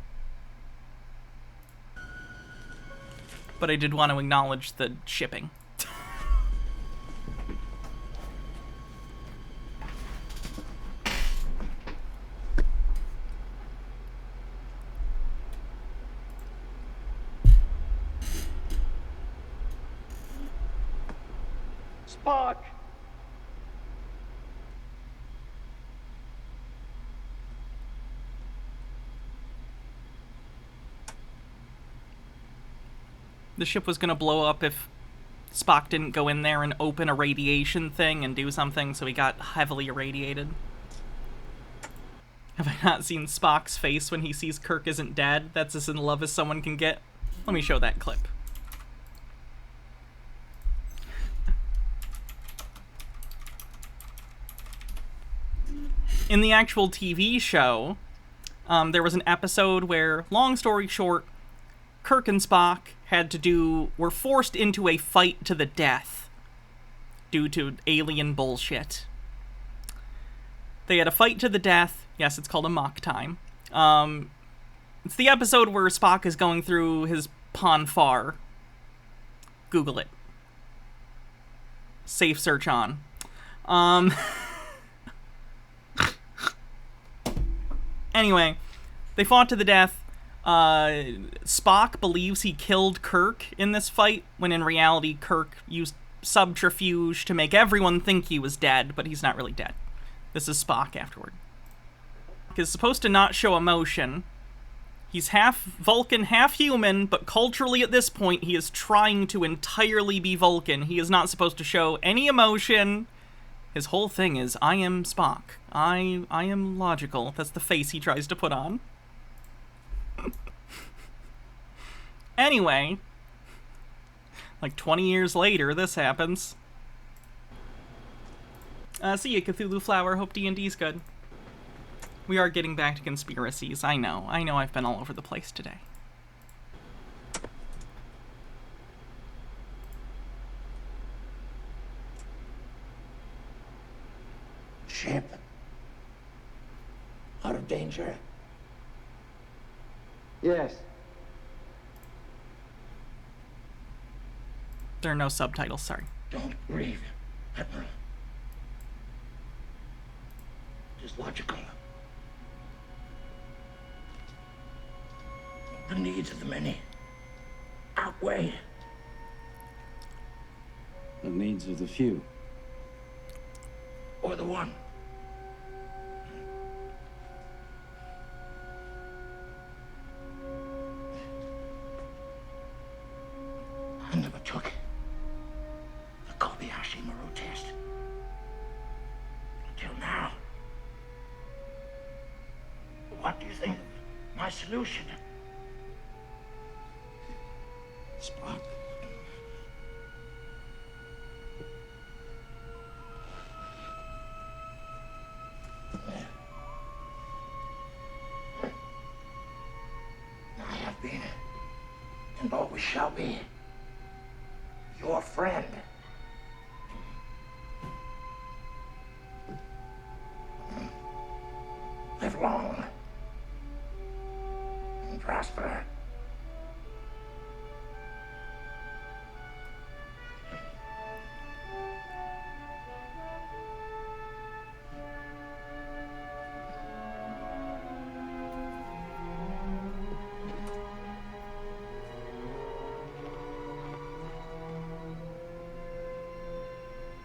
But I did want to acknowledge the shipping. Spock! The ship was gonna blow up if Spock didn't go in there and open a radiation thing and do something, so he got heavily irradiated. Have I not seen Spock's face when he sees Kirk isn't dead? That's as in love as someone can get. Let me show that clip. In the actual TV show, there was an episode where, long story short, Kirk and Spock were forced into a fight to the death due to alien bullshit. They had a fight to the death. Yes, it's called a mock time. It's the episode where Spock is going through his Ponfar. Google it. Safe search on. Anyway, they fought to the death. Spock believes he killed Kirk in this fight, when in reality Kirk used subterfuge to make everyone think he was dead, but he's not really dead. This is Spock afterward. He's supposed to not show emotion. He's half Vulcan, half human, but culturally at this point he is trying to entirely be Vulcan. He is not supposed to show any emotion. His whole thing is, I am Spock. I am logical. That's the face he tries to put on. Anyway, like 20 years later, this happens. See ya, Cthulhu Flower. Hope D&D's good. We are getting back to conspiracies. I know I've been all over the place today. Ship. Out of danger. Yes. There are no subtitles, sorry. Don't grieve, Admiral. It is logical. The needs of the many outweigh The needs of the few. or the one. I never took the Kobayashi Maru test until now. What do you think of my solution? Spock. I have been and always shall be your friend. Live long and prosper.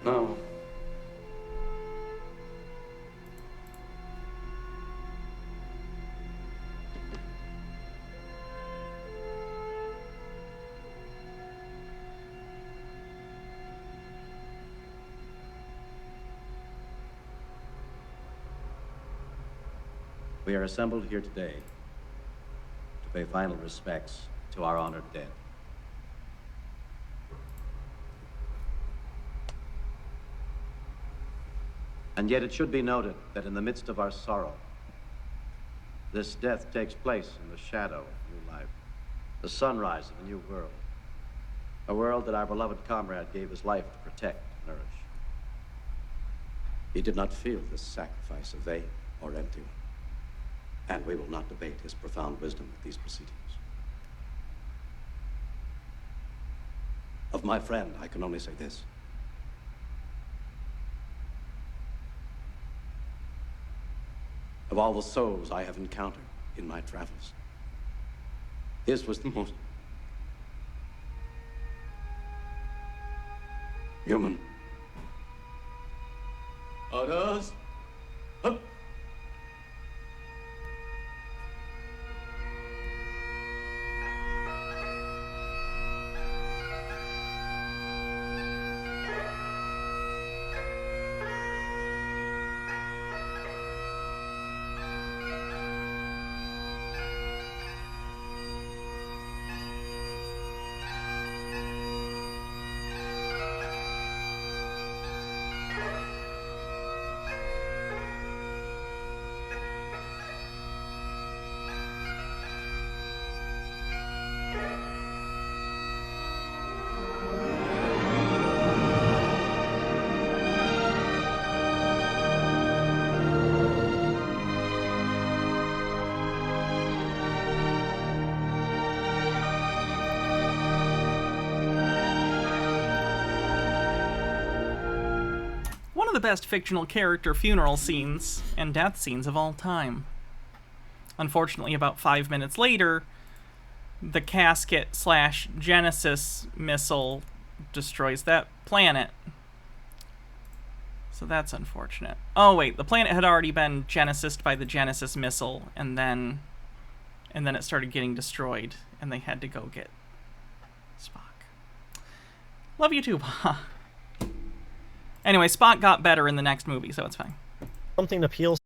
No. We are assembled here today to pay final respects to our honored dead. And yet it should be noted that in the midst of our sorrow, this death takes place in the shadow of new life, the sunrise of a new world, a world that our beloved comrade gave his life to protect and nourish. He did not feel this sacrifice a vain or empty one, and we will not debate his profound wisdom at these proceedings. Of my friend, I can only say this. Of all the souls I have encountered in my travels, his was the most human. Others? Hup. One of the best fictional character funeral scenes and death scenes of all time. Unfortunately, about 5 minutes later, the casket/Genesis missile destroys that planet. So that's unfortunate. Oh wait, the planet had already been Genesised by the Genesis missile, and then it started getting destroyed, and they had to go get Spock. Love you too, Pa. Anyway, Spock got better in the next movie, so it's fine. Something appeals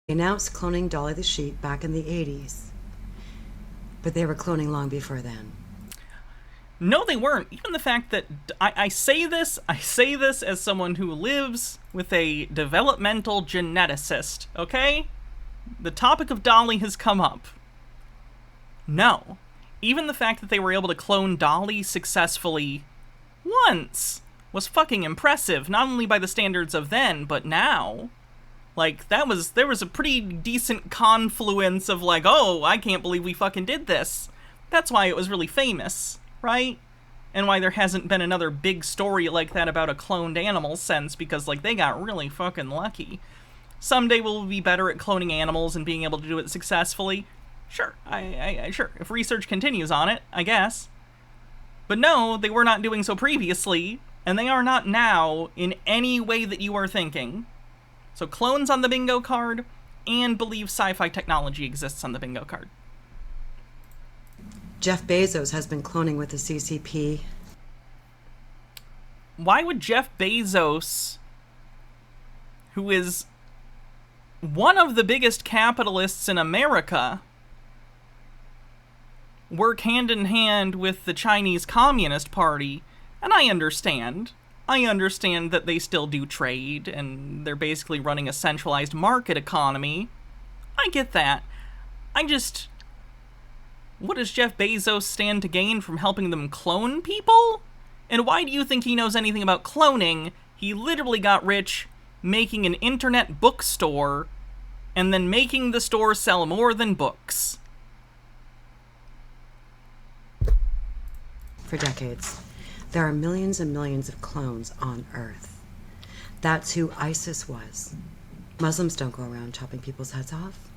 announced cloning Dolly the sheep back in the 80s, but they were cloning long before then. No, they weren't. Even the fact that I say this as someone who lives with a developmental geneticist, okay? The topic of Dolly has come up. No. Even the fact that they were able to clone Dolly successfully once was fucking impressive, not only by the standards of then, but now. Like, there was a pretty decent confluence of like, oh, I can't believe we fucking did this. That's why it was really famous, right? And why there hasn't been another big story like that about a cloned animal since, because, like, they got really fucking lucky. Someday we'll be better at cloning animals and being able to do it successfully. Sure, sure, if research continues on it, I guess. But no, they were not doing so previously, and they are not now in any way that you are thinking. So clones on the bingo card, and believe sci-fi technology exists on the bingo card. Jeff Bezos has been cloning with the CCP. Why would Jeff Bezos, who is one of the biggest capitalists in America, work hand in hand with the Chinese Communist Party? And I understand that they still do trade, and they're basically running a centralized market economy. I get that. What does Jeff Bezos stand to gain from helping them clone people? And why do you think he knows anything about cloning? He literally got rich making an internet bookstore, and then making the store sell more than books. For decades. There are millions and millions of clones on Earth. That's who ISIS was. Muslims don't go around chopping people's heads off.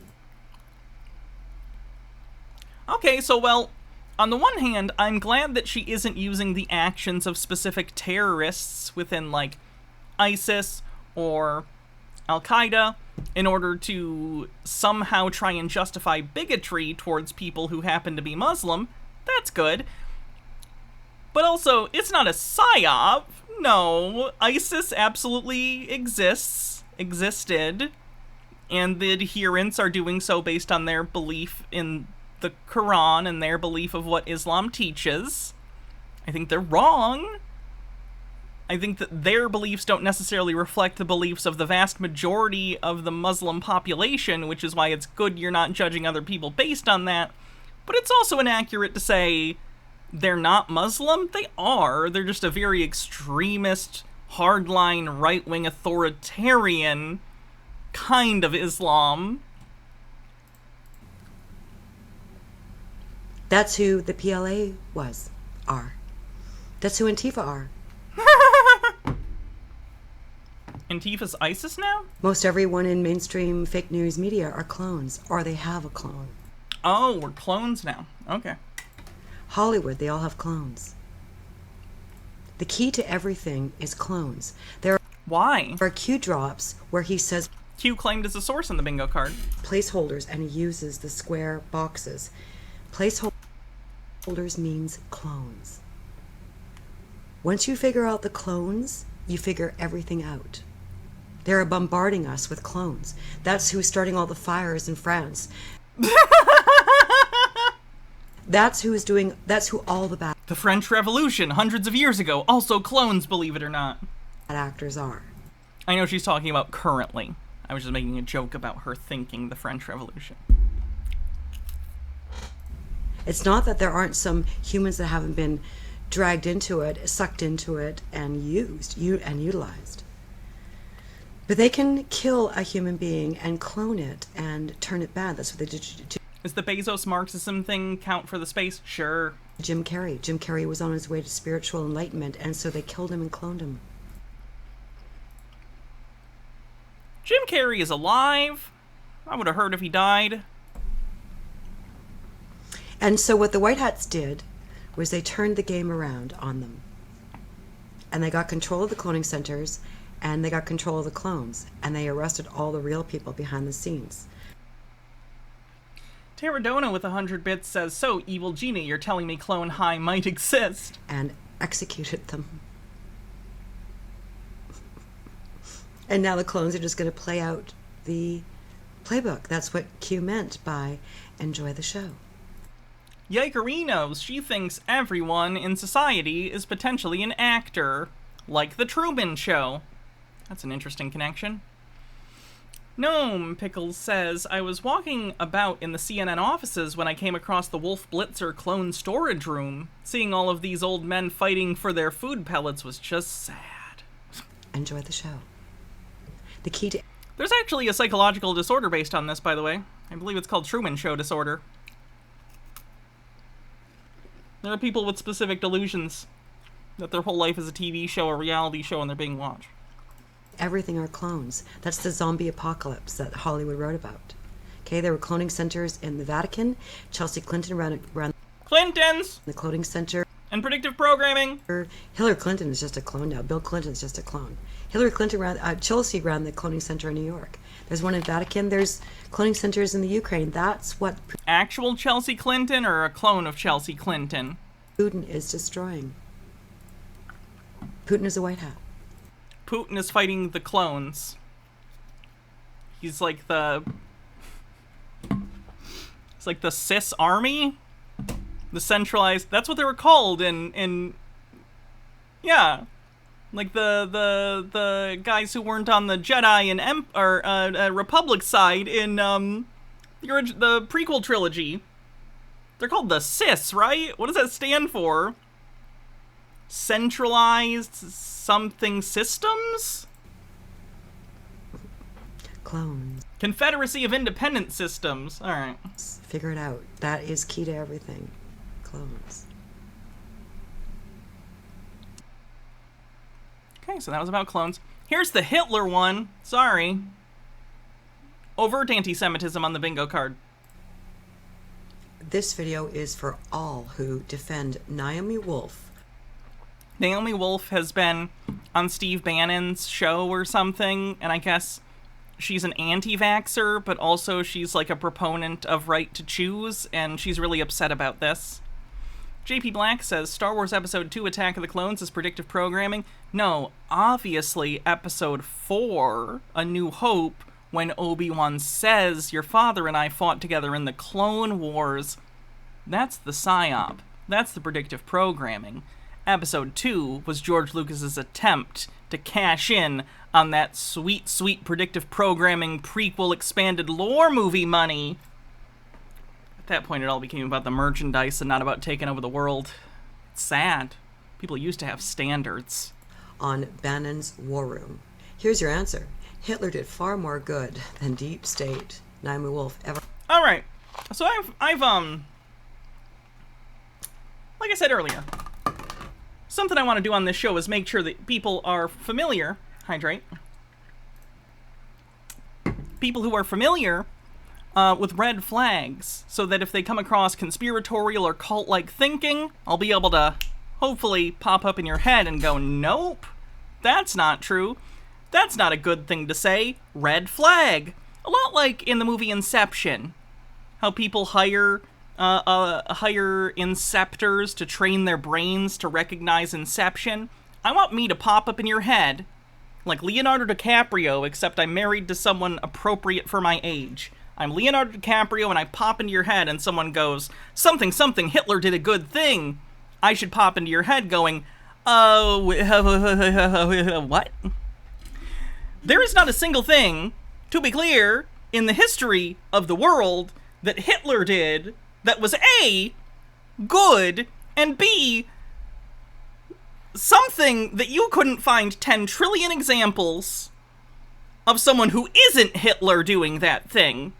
Okay, so, well, on the one hand, I'm glad that she isn't using the actions of specific terrorists within, like, ISIS or Al-Qaeda in order to somehow try and justify bigotry towards people who happen to be Muslim. That's good. But also, it's not a psyop. No, ISIS absolutely existed, and the adherents are doing so based on their belief in the Quran and their belief of what Islam teaches. I think they're wrong. I think that their beliefs don't necessarily reflect the beliefs of the vast majority of the Muslim population, which is why it's good you're not judging other people based on that. But it's also inaccurate to say they're not Muslim. They are. They're just a very extremist, hardline, right-wing authoritarian kind of Islam. That's who the PLA are. That's who Antifa are. Antifa's ISIS now? Most everyone in mainstream fake news media are clones, or they have a clone. Oh, we're clones now. Okay. Hollywood, they all have clones. The key to everything is clones. Why? There are Q drops where he says Q claimed as a source in the bingo card. Placeholders, and he uses the square boxes. Placeholders means clones. Once you figure out the clones, you figure everything out. They're bombarding us with clones. That's who's starting all the fires in France. That's who all the bad... The French Revolution, hundreds of years ago. Also clones, believe it or not. ...actors are. I know she's talking about currently. I was just making a joke about her thinking the French Revolution. It's not that there aren't some humans that haven't been dragged into it, sucked into it, and utilized. But they can kill a human being and clone it and turn it bad. That's what they did to... Is the Bezos Marxism thing count for the space? Sure. Jim Carrey. Jim Carrey was on his way to spiritual enlightenment, and so they killed him and cloned him. Jim Carrey is alive. I would have heard if he died. And so what the White Hats did was they turned the game around on them. And they got control of the cloning centers, and they got control of the clones, and they arrested all the real people behind the scenes. Terradona with 100 bits says, so, Evil Genie, you're telling me Clone High might exist. And executed them. And now the clones are just going to play out the playbook. That's what Q meant by enjoy the show. Yikerinos, she thinks everyone in society is potentially an actor, like The Truman Show. That's an interesting connection. Gnome Pickles says, I was walking about in the CNN offices when I came across the Wolf Blitzer clone storage room. Seeing all of these old men fighting for their food pellets was just sad. Enjoy the show. The key to... There's actually a psychological disorder based on this, by the way. I believe it's called Truman Show disorder. There are people with specific delusions that their whole life is a TV show, a reality show, and they're being watched. Everything are clones. That's the zombie apocalypse that Hollywood wrote about. Okay, there were cloning centers in the Vatican. Chelsea Clinton ran Clintons! The cloning center. And predictive programming. Hillary Clinton is just a clone now. Bill Clinton is just a clone. Hillary Clinton Chelsea ran the cloning center in New York. There's one in Vatican. There's cloning centers in the Ukraine. That's what... Actual Chelsea Clinton or a clone of Chelsea Clinton? Putin is destroying. Putin is a white hat. Putin is fighting the clones. He's like the... It's like the cis army? The centralized... That's what they were called in yeah. Like the guys who weren't on the Jedi and Republic side in the prequel trilogy. They're called the cis, right? What does that stand for? Centralized something systems? Clones. Confederacy of Independent Systems. Alright. Figure it out. That is key to everything. Clones. Okay, so that was about clones. Here's the Hitler one. Sorry. Overt anti-Semitism on the bingo card. This video is for all who defend Naomi Wolf. Naomi Wolf has been on Steve Bannon's show or something, and I guess she's an anti-vaxxer, but also she's like a proponent of right to choose, and she's really upset about this. JP Black says, Star Wars Episode 2 Attack of the Clones is predictive programming. No, obviously Episode 4, A New Hope, when Obi-Wan says, your father and I fought together in the Clone Wars. That's the PSYOP. That's the predictive programming. Episode 2 was George Lucas's attempt to cash in on that sweet, sweet predictive programming prequel expanded lore movie money. At that point, it all became about the merchandise and not about taking over the world. It's sad. People used to have standards. On Bannon's War Room. Here's your answer. Hitler did far more good than Deep State, Naomi Wolf ever. All right. So I've like I said earlier, something I want to do on this show is make sure that people are familiar, hydrate, people who are familiar with red flags, so that if they come across conspiratorial or cult-like thinking, I'll be able to hopefully pop up in your head and go, nope, that's not true. That's not a good thing to say. Red flag. A lot like in the movie Inception, how people hire inceptors to train their brains to recognize Inception. I want me to pop up in your head like Leonardo DiCaprio, except I'm married to someone appropriate for my age. I'm Leonardo DiCaprio and I pop into your head and someone goes, something, something, Hitler did a good thing. I should pop into your head going, oh, what? There is not a single thing, to be clear, in the history of the world that Hitler did that was A, good, and B, something that you couldn't find 10 trillion examples of someone who isn't Hitler doing that thing.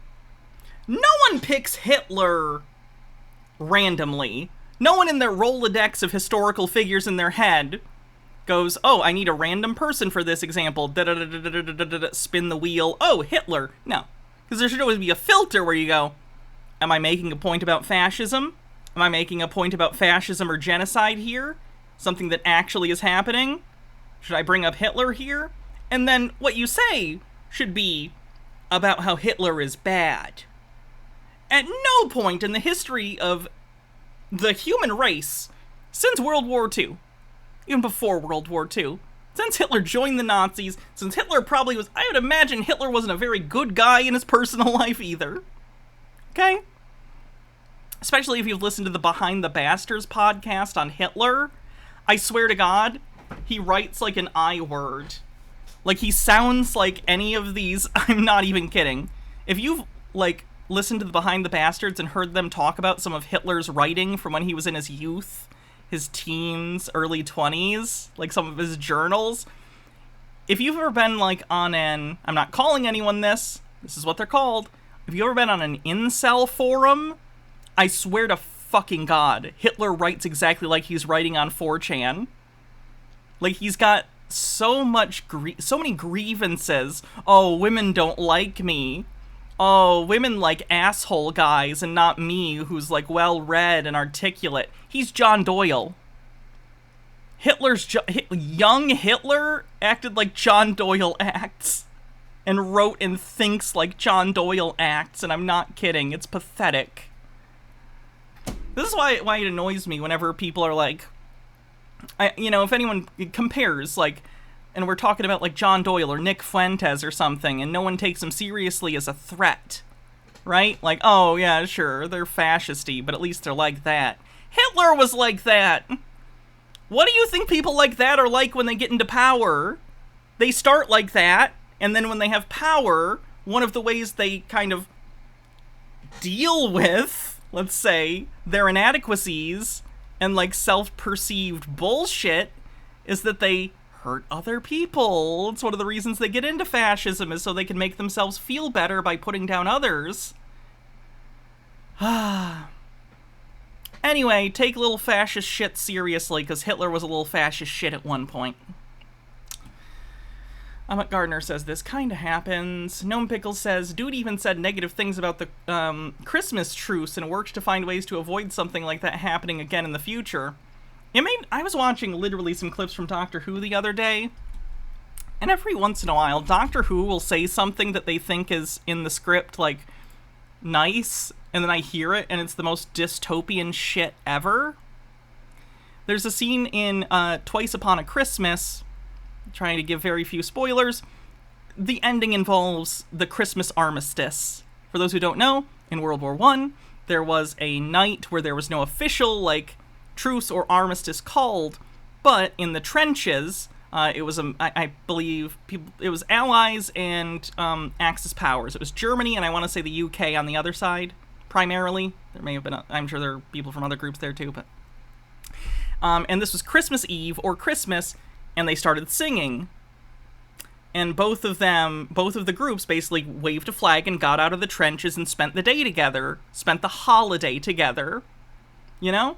No one picks Hitler randomly. No one in their Rolodex of historical figures in their head goes, oh, I need a random person for this example. Spin the wheel. Oh, Hitler. No. Because there should always be a filter where you go, am I making a point about fascism? Am I making a point about fascism or genocide here? Something that actually is happening? Should I bring up Hitler here? And then what you say should be about how Hitler is bad. At no point in the history of the human race, since World War II, even before World War II, since since Hitler joined the Nazis, since Hitler probably was, I would imagine Hitler wasn't a very good guy in his personal life either. Okay? Especially if you've listened to the Behind the Bastards podcast on Hitler. I swear to God, he writes like an I word. Like, he sounds like any of these. I'm not even kidding. If you've, like, listened to the Behind the Bastards and heard them talk about some of Hitler's writing from when he was in his youth, his teens, early 20s, like some of his journals, if you've ever been, like, on an, I'm not calling anyone this is what they're called, if you've ever been on an incel forum, I swear to fucking God, Hitler writes exactly like he's writing on 4chan. Like, he's got so many grievances. Oh, women don't like me. Oh, women like asshole guys and not me, who's, like, well-read and articulate. He's John Doyle. Young Hitler acted like John Doyle acts. And wrote and thinks like John Doyle acts, and I'm not kidding. It's pathetic. This is why it annoys me whenever people are like, if anyone compares, like, and we're talking about, like, John Doyle or Nick Fuentes or something, and no one takes them seriously as a threat, right? Like, oh, yeah, sure, they're fascisty, but at least they're like that. Hitler was like that! What do you think people like that are like when they get into power? They start like that, and then when they have power, one of the ways they kind of deal with, let's say, their inadequacies and, like, self-perceived bullshit is that they hurt other people. It's one of the reasons they get into fascism, is so they can make themselves feel better by putting down others. Anyway, take little fascist shit seriously, because Hitler was a little fascist shit at one point. Gardner says, this kinda happens. Gnome Pickles says, dude even said negative things about the Christmas truce and worked to find ways to avoid something like that happening again in the future. I was watching literally some clips from Doctor Who the other day, and every once in a while, Doctor Who will say something that they think is in the script, like, nice, and then I hear it, and it's the most dystopian shit ever. There's a scene in Twice Upon a Christmas, trying to give very few spoilers. The ending involves the Christmas armistice. For those who don't know, in World War I, there was a night where there was no official, like, truce or armistice called, but in the trenches, it was, I believe, it was Allies and Axis powers. It was Germany and I want to say the UK on the other side, primarily. There may have been, I'm sure there are people from other groups there too, but... and this was Christmas Eve, or Christmas, and they started singing. And both of the groups basically waved a flag and got out of the trenches and spent the day together, spent the holiday together, you know?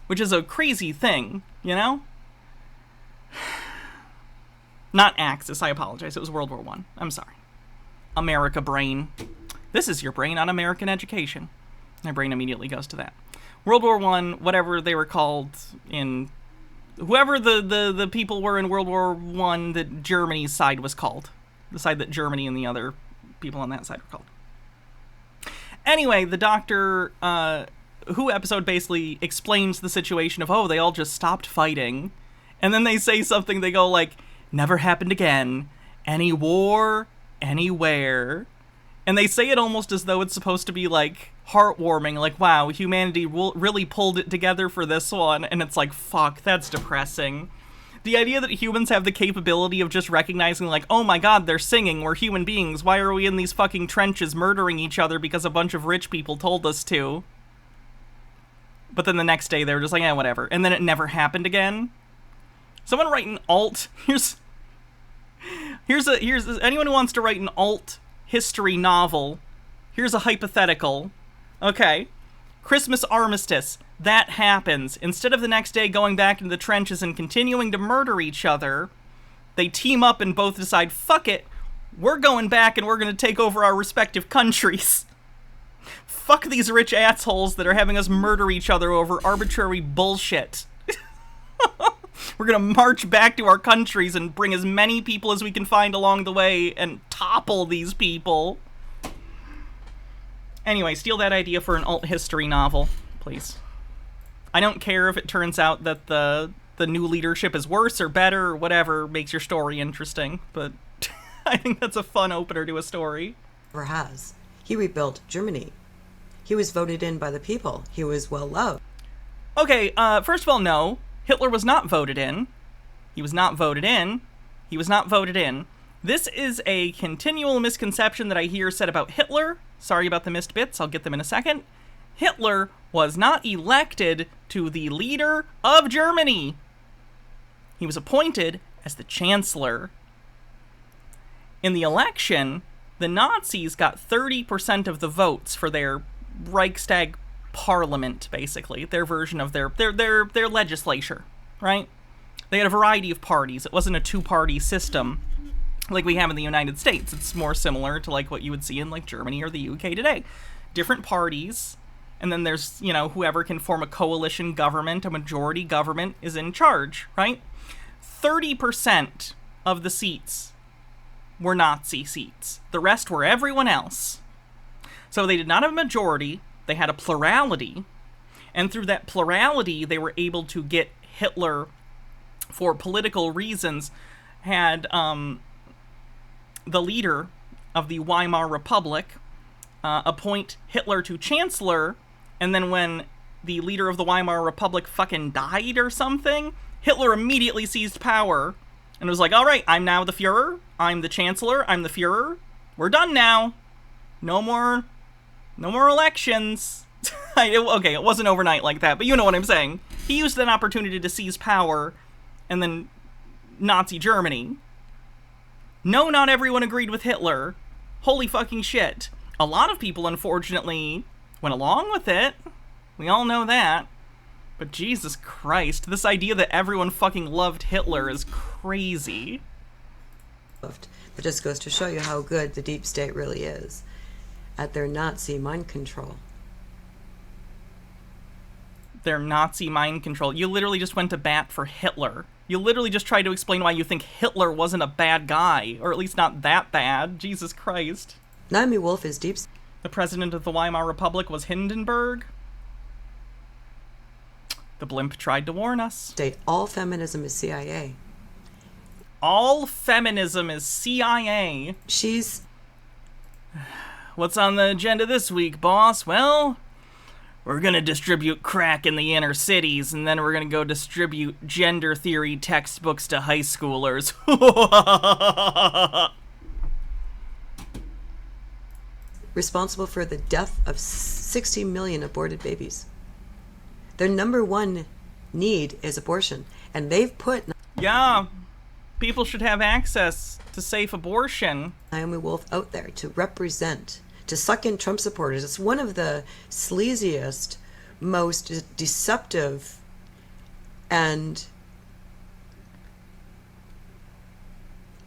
Which is a crazy thing, you know? Not Axis, I apologize, it was World War I. I'm sorry. America brain. This is your brain on American education. My brain immediately goes to that. World War I, whatever they were called in... Whoever the people were in World War I that Germany's side was called. The side that Germany and the other people on that side were called. Anyway, the Doctor Who episode basically explains the situation of, oh, they all just stopped fighting. And then they say something, they go like, never happened again. Any war, anywhere. And they say it almost as though it's supposed to be, like, heartwarming, like, wow, humanity really pulled it together for this one, and it's like, fuck, that's depressing. The idea that humans have the capability of just recognizing, like, oh my god, they're singing, we're human beings, why are we in these fucking trenches murdering each other because a bunch of rich people told us to? But then the next day, they were just like, whatever, and then it never happened again. Someone write an alt, here's anyone who wants to write an alt history novel, here's a hypothetical. Okay, Christmas armistice, that happens. Instead of the next day going back into the trenches and continuing to murder each other, they team up and both decide, fuck it, we're going back and we're going to take over our respective countries. Fuck these rich assholes that are having us murder each other over arbitrary bullshit. We're going to march back to our countries and bring as many people as we can find along the way and topple these people. Anyway, steal that idea for an alt history novel, please. I don't care if it turns out that the the new leadership is worse or better or whatever makes your story interesting. But I think that's a fun opener to a story. Never has. He rebuilt Germany. He was voted in by the people. He was well loved. Okay, first of all, no. Hitler was not voted in. He was not voted in. He was not voted in. This is a continual misconception that I hear said about Hitler. Sorry about the missed bits. I'll get them in a second. Hitler was not elected to the leader of Germany. He was appointed as the chancellor. In the election, the Nazis got 30% of the votes for their Reichstag parliament, basically. Their version of their legislature, right? They had a variety of parties. It wasn't a two-party system like we have in the United States. It's more similar to like what you would see in like Germany or the UK today. Different parties, and then there's, you know, whoever can form a coalition government, a majority government is in charge, right? 30% of the seats were Nazi seats. The rest were everyone else. So they did not have a majority, they had a plurality, and through that plurality they were able to get Hitler, for political reasons, had the leader of the Weimar Republic appoint Hitler to chancellor, and then when the leader of the Weimar Republic fucking died or something, Hitler immediately seized power and was like, all right, I'm now the Fuhrer, I'm the chancellor, I'm the Fuhrer, we're done now, no more elections. Okay, it wasn't overnight like that, but you know what I'm saying. He used that opportunity to seize power, and then Nazi Germany. No, not everyone agreed with Hitler. Holy fucking shit. A lot of people, unfortunately, went along with it. We all know that. But Jesus Christ, this idea that everyone fucking loved Hitler is crazy. That just goes to show you how good the deep state really is at their Nazi mind control. Their Nazi mind control. You literally just went to bat for Hitler. You literally just tried to explain why you think Hitler wasn't a bad guy, or at least not that bad. Jesus Christ. Naomi Wolf is deep. The president of the Weimar Republic was Hindenburg. The blimp tried to warn us. State. All feminism is CIA. All feminism is CIA. She's... What's on the agenda this week, boss? Well, we're gonna distribute crack in the inner cities, and then we're gonna go distribute gender theory textbooks to high schoolers. Responsible for the death of 60 million aborted babies. Their number one need is abortion, and they've put... Yeah, people should have access to safe abortion. Naomi Wolf out there to represent, to suck in Trump supporters. It's one of the sleaziest, most deceptive, and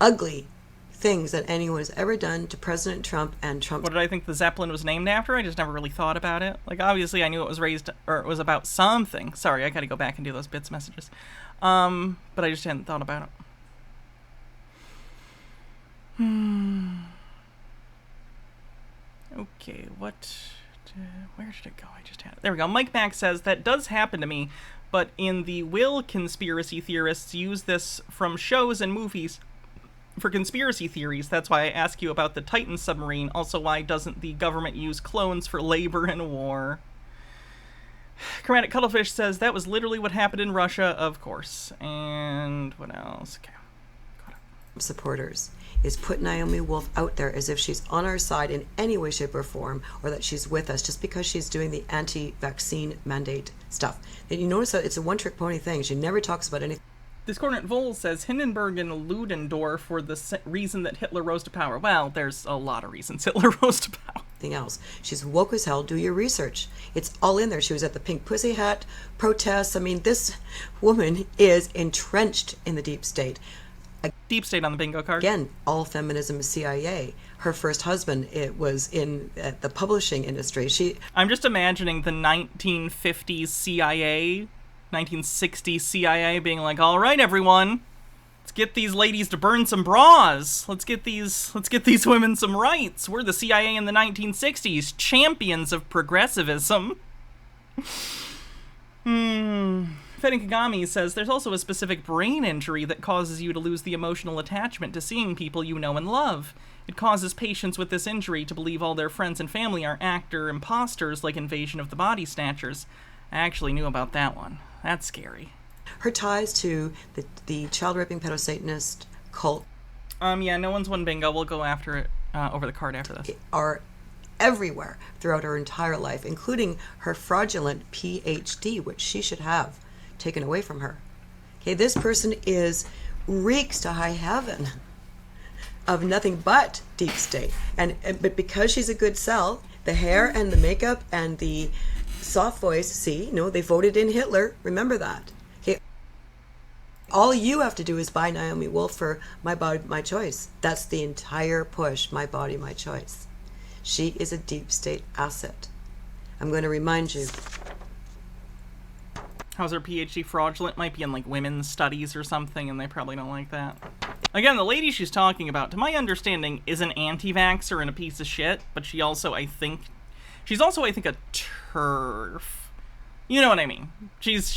ugly things that anyone has ever done to President Trump and Trump. What did I think the Zeppelin was named after? I just never really thought about it. Like, obviously I knew it was raised, or it was about something. Sorry, I gotta go back and do those bits messages. But I just hadn't thought about it. Okay, where did it go? I just had it. There we go. Mike Mack says, that does happen to me, but in the will conspiracy theorists use this from shows and movies for conspiracy theories. That's why I ask you about the Titan submarine. Also, why doesn't the government use clones for labor in war? Chromatic Cuttlefish says, that was literally what happened in Russia, of course. And what else? Okay. Supporters is put Naomi Wolf out there as if she's on our side in any way, shape, or form, or that she's with us just because she's doing the anti-vaccine mandate stuff. And you notice that it's a one-trick pony thing. She never talks about anything. Discordant Vol says, Hindenburg and Ludendorff for the reason that Hitler rose to power. Well, there's a lot of reasons Hitler rose to power. Else. She's woke as hell. Do your research. It's all in there. She was at the Pink Pussy Hat protests. I mean, this woman is entrenched in the deep state. Deep state on the bingo card. Again, all feminism is CIA. Her first husband, it was in the publishing industry. I'm just imagining the 1950s CIA, 1960s CIA being like, all right, everyone, let's get these ladies to burn some bras. Let's get these women some rights. We're the CIA in the 1960s, champions of progressivism. Fedin Kagami says there's also a specific brain injury that causes you to lose the emotional attachment to seeing people you know and love. It causes patients with this injury to believe all their friends and family are actor imposters like Invasion of the Body Snatchers. I actually knew about that one. That's scary. Her ties to the child-raping pedo-Satanist cult. Yeah, no one's won bingo. We'll go after it over the card after this. Are everywhere throughout her entire life, including her fraudulent PhD, which she should have taken away from her. Okay, this person reeks to high heaven of nothing but deep state. But because she's a good sell, the hair and the makeup and the soft voice, see, no, they voted in Hitler. Remember that. Okay, all you have to do is buy Naomi Wolf for My Body, My Choice. That's the entire push, My Body, My Choice. She is a deep state asset. I'm going to remind you. How's her PhD fraudulent? Might be in like women's studies or something, and they probably don't like that. Again, the lady she's talking about, to my understanding, is an anti-vaxxer and a piece of shit, but she's also, I think, a TERF. You know what I mean? She's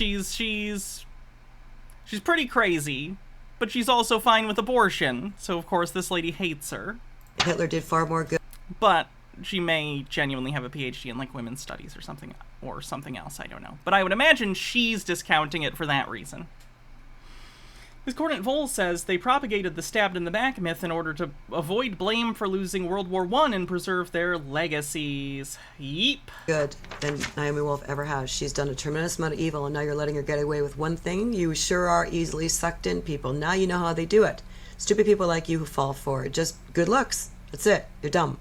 pretty crazy, but she's also fine with abortion, so of course this lady hates her. Hitler did far more good. But she may genuinely have a PhD in like women's studies or something else, I don't know. But I would imagine she's discounting it for that reason. Discordant Vol says they propagated the stabbed in the back myth in order to avoid blame for losing World War I and preserve their legacies. Yeep. Good than Naomi Wolf ever has. She's done a tremendous amount of evil, and now you're letting her get away with one thing. You sure are easily sucked in, people. Now you know how they do it. Stupid people like you who fall for it. Just good looks. That's it. You're dumb.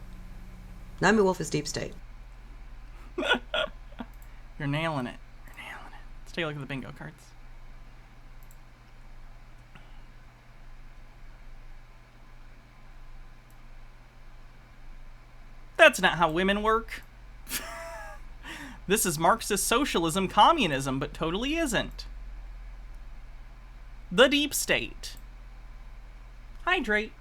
Naomi Wolf is deep state. You're nailing it. Let's take a look at the bingo cards. That's not how women work. This is Marxist socialism, communism, but totally isn't. The deep state. Hydrate.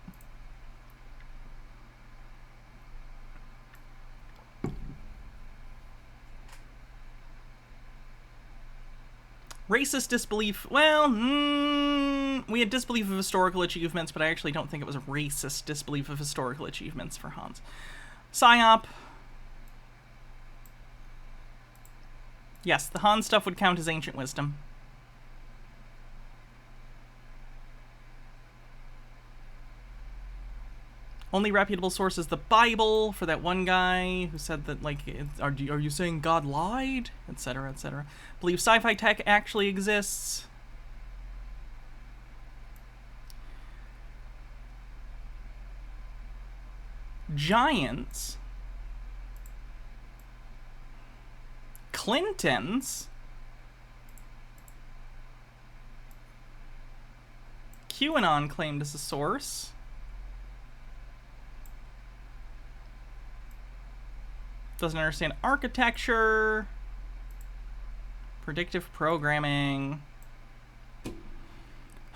Racist disbelief. Well, we had disbelief of historical achievements, but I actually don't think it was a racist disbelief of historical achievements for Hans. PSYOP. Yes, the Han stuff would count as ancient wisdom. Only reputable source is the Bible, for that one guy who said that, like, are you saying God lied? Etc., etc. Believe sci-fi tech actually exists. Giants. Clintons. QAnon claimed as a source. Doesn't understand architecture. Predictive programming.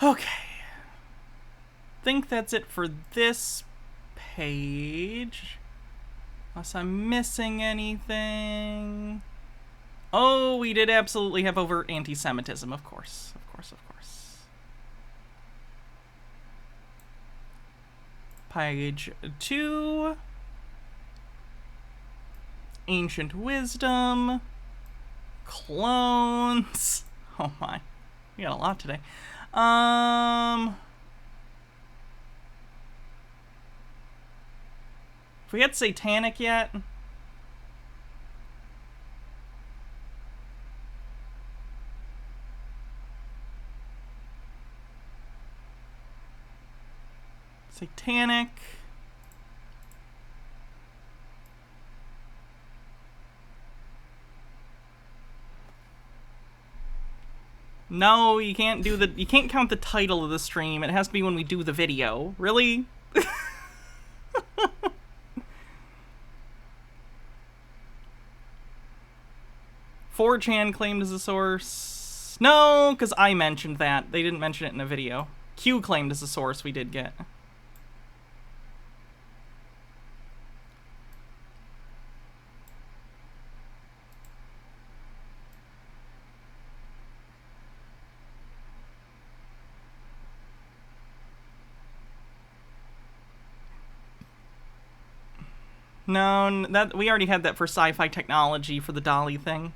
Okay. Think that's it for this page. Unless I'm missing anything. Oh, we did absolutely have overt anti-Semitism, of course. Of course. Page 2. Ancient wisdom. Clones. Oh my. We got a lot today. If we had satanic yet? Satanic. No, you can't count the title of the stream. It has to be when we do the video. Really? 4chan claimed as a source. No, because I mentioned that. They didn't mention it in a video. Q claimed as a source we did get. No, that we already had that for sci-fi technology for the dolly thing.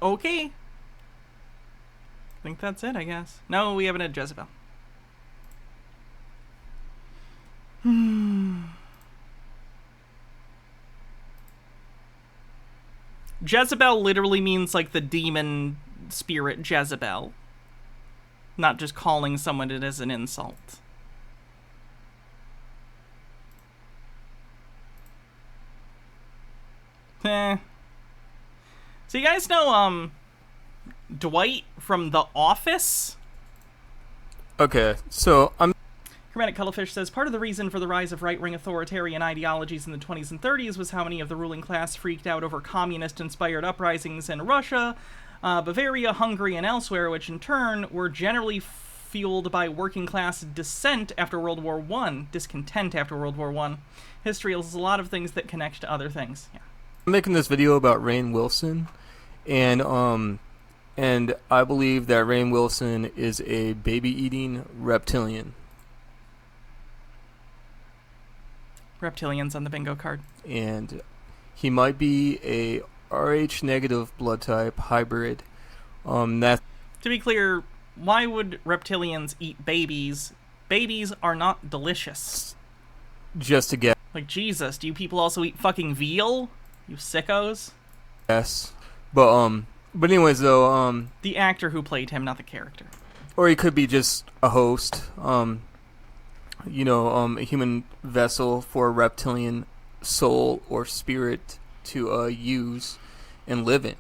Okay. I think that's it, I guess. No, we haven't had Jezebel. Jezebel literally means like the demon spirit Jezebel. Not just calling someone it as an insult. So you guys know, Dwight from The Office? Okay, so Chromatic Cuttlefish says, part of the reason for the rise of right-wing authoritarian ideologies in the 20s and 30s was how many of the ruling class freaked out over communist-inspired uprisings in Russia, Bavaria, Hungary, and elsewhere, which in turn were generally fueled by working-class dissent after World War I, discontent after World War I. History has a lot of things that connect to other things. Yeah. I'm making this video about Rainn Wilson, and I believe that Rainn Wilson is a baby-eating reptilian. Reptilians on the bingo card. And he might be a Rh negative blood type hybrid. That to be clear, why would reptilians eat babies? Babies are not delicious. Just to get like Jesus, do you people also eat fucking veal? You sickos? Yes. But anyways though, the actor who played him, not the character. Or he could be just a host. You know, a human vessel for a reptilian soul or spirit to use and live in.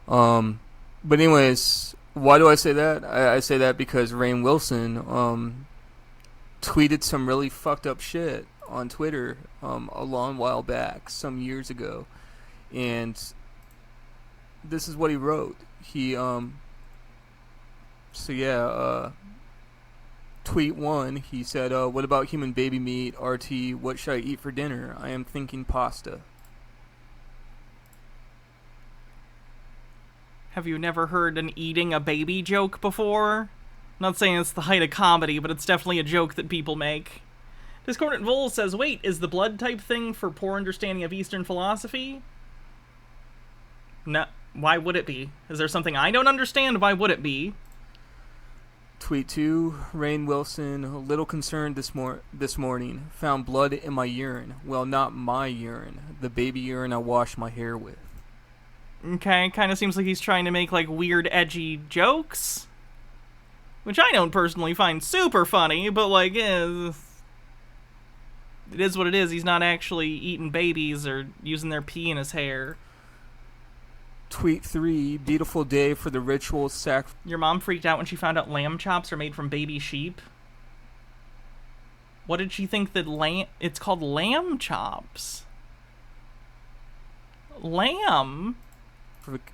But anyways, why do I say that? I say that because Rainn Wilson tweeted some really fucked up shit on Twitter a long while back, some years ago, and this is what he wrote. He tweet 1, he said, what about human baby meat? RT, what should I eat for dinner? I am thinking pasta. Have you never heard an eating a baby joke before? I'm not saying it's the height of comedy, but it's definitely a joke that people make. Discordant Vol says, wait, is the blood type thing for poor understanding of Eastern philosophy? No, why would it be? Is there something I don't understand? Why would it be? Tweet 2, Rainn Wilson, a little concerned this morning. Found blood in my urine. Well, not my urine. The baby urine I wash my hair with. Okay, kind of seems like he's trying to make, like, weird, edgy jokes. Which I don't personally find super funny, but, like, it is what it is. He's not actually eating babies or using their pee in his hair. Tweet 3, beautiful day for the ritual Your mom freaked out when she found out lamb chops are made from baby sheep. What did she think that it's called lamb chops? Lamb?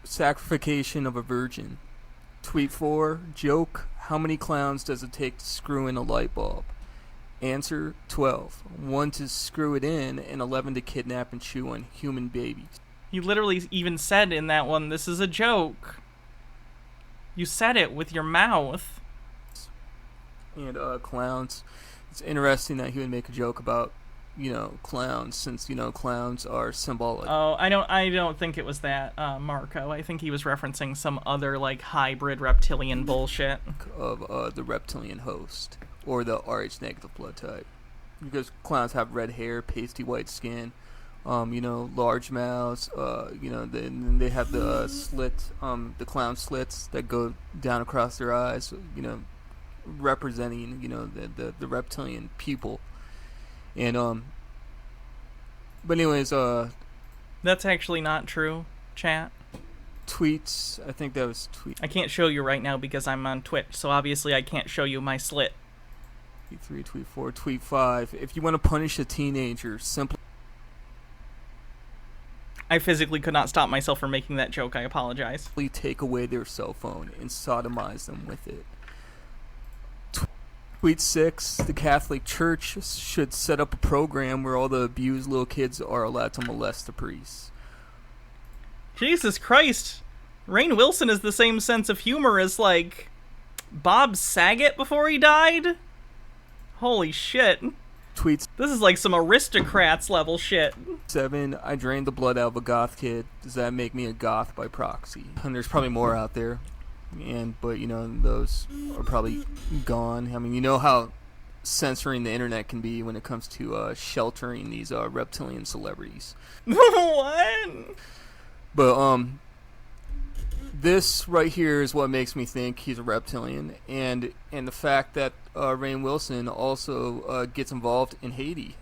Sacrification of a virgin. Tweet 4, joke, how many clowns does it take to screw in a light bulb? Answer, 12. 1 to screw it in, and 11 to kidnap and chew on human babies. He literally even said in that one, this is a joke. You said it with your mouth. And, clowns. It's interesting that he would make a joke about, you know, clowns, since, you know, clowns are symbolic. Oh, I don't think it was that, Marco. I think he was referencing some other, like, hybrid reptilian bullshit. Of, the reptilian host, or the Rh negative blood type. Because clowns have red hair, pasty white skin, you know, large mouths, you know, they have the slits, the clown slits that go down across their eyes, you know, representing, you know, the reptilian pupil. And, but anyways, that's actually not true, chat. Tweets, I think that was tweet. I can't show you right now because I'm on Twitch, so obviously I can't show you my slit. Tweet 3, tweet 4, tweet 5. If you want to punish a teenager, simply... I physically could not stop myself from making that joke. I apologize. Take away their cell phone and sodomize them with it. Tweet 6, the Catholic Church should set up a program where all the abused little kids are allowed to molest the priests. Jesus Christ. Rainn Wilson is the same sense of humor as, like, Bob Saget before he died? Holy shit. Tweets This is like some aristocrats level shit. 7, I drained the blood out of a goth kid. Does that make me a goth by proxy? And there's probably more out there. But you know, those are probably gone. I mean, you know how censoring the internet can be when it comes to sheltering these reptilian celebrities. What? But this right here is what makes me think he's a reptilian, and the fact that Rainn Wilson also gets involved in Haiti.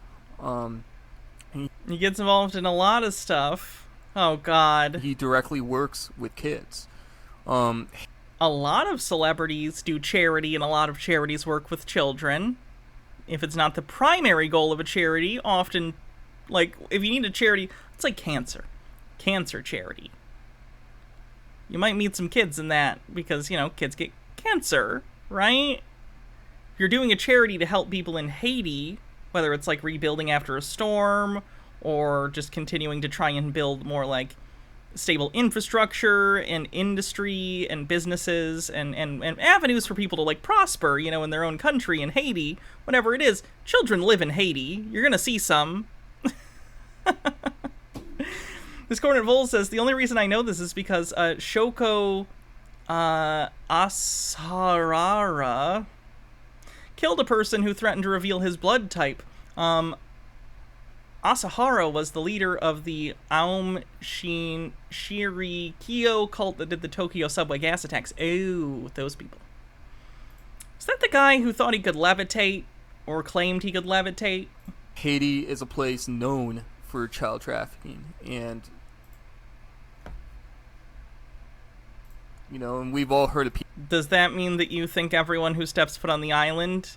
He gets involved in a lot of stuff. Oh God. He directly works with kids. A lot of celebrities do charity, and a lot of charities work with children. If it's not the primary goal of a charity, often, like, if you need a charity, it's like cancer charity. You might meet some kids in that, because, you know, kids get cancer, right? If you're doing a charity to help people in Haiti, whether it's like rebuilding after a storm, or just continuing to try and build more, like, stable infrastructure and industry and businesses and avenues for people to, like, prosper, you know, in their own country, in Haiti, whatever it is. Children live in Haiti. You're gonna see some. This Cornet Vol says, the only reason I know this is because Shoko Asarara killed a person who threatened to reveal his blood type. Asahara was the leader of the Aum Shirikyo cult that did the Tokyo subway gas attacks. Oh, those people. Is that the guy who thought he could levitate, or claimed he could levitate? Haiti is a place known for child trafficking, and you know, and we've all heard of people. Does that mean that you think everyone who steps foot on the island,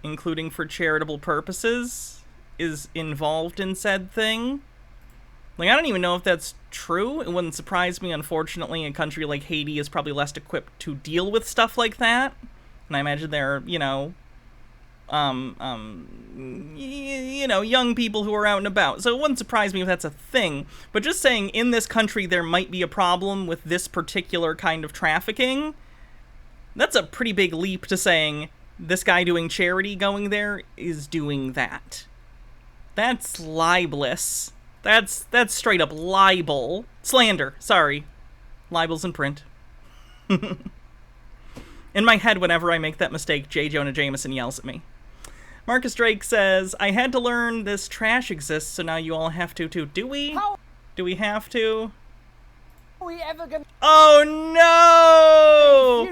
including for charitable purposes, is involved in said thing? Like, I don't even know if that's true. It wouldn't surprise me. Unfortunately, a country like Haiti is probably less equipped to deal with stuff like that. And I imagine there are, you know, young people who are out and about. So it wouldn't surprise me if that's a thing. But just saying, in this country there might be a problem with this particular kind of trafficking, that's a pretty big leap to saying this guy doing charity going there is doing that. That's libelous. That's straight up libel. Slander, sorry. Libel's in print. In my head, whenever I make that mistake, J. Jonah Jameson yells at me. Marcus Drake says, I had to learn this trash exists, so now you all have to too. Do we? Do we have to? Are we ever gonna... Oh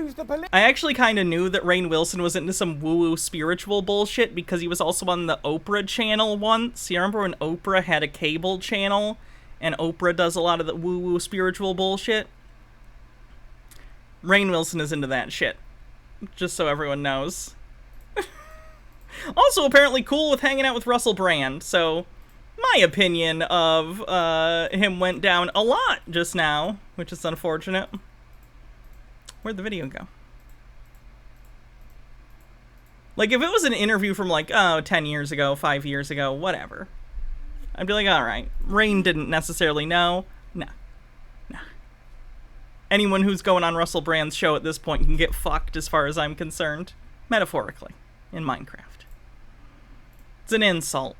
no! I actually kind of knew that Rainn Wilson was into some woo-woo spiritual bullshit because he was also on the Oprah channel once. You remember when Oprah had a cable channel and Oprah does a lot of the woo-woo spiritual bullshit? Rainn Wilson is into that shit. Just so everyone knows. Also apparently cool with hanging out with Russell Brand, so my opinion of him went down a lot just now, which is unfortunate. Where'd the video go? Like, if it was an interview from, like, 10 years ago, 5 years ago, whatever, I'd be like, alright, Rainn didn't necessarily know. No. Anyone who's going on Russell Brand's show at this point can get fucked as far as I'm concerned. Metaphorically. In Minecraft. It's an insult.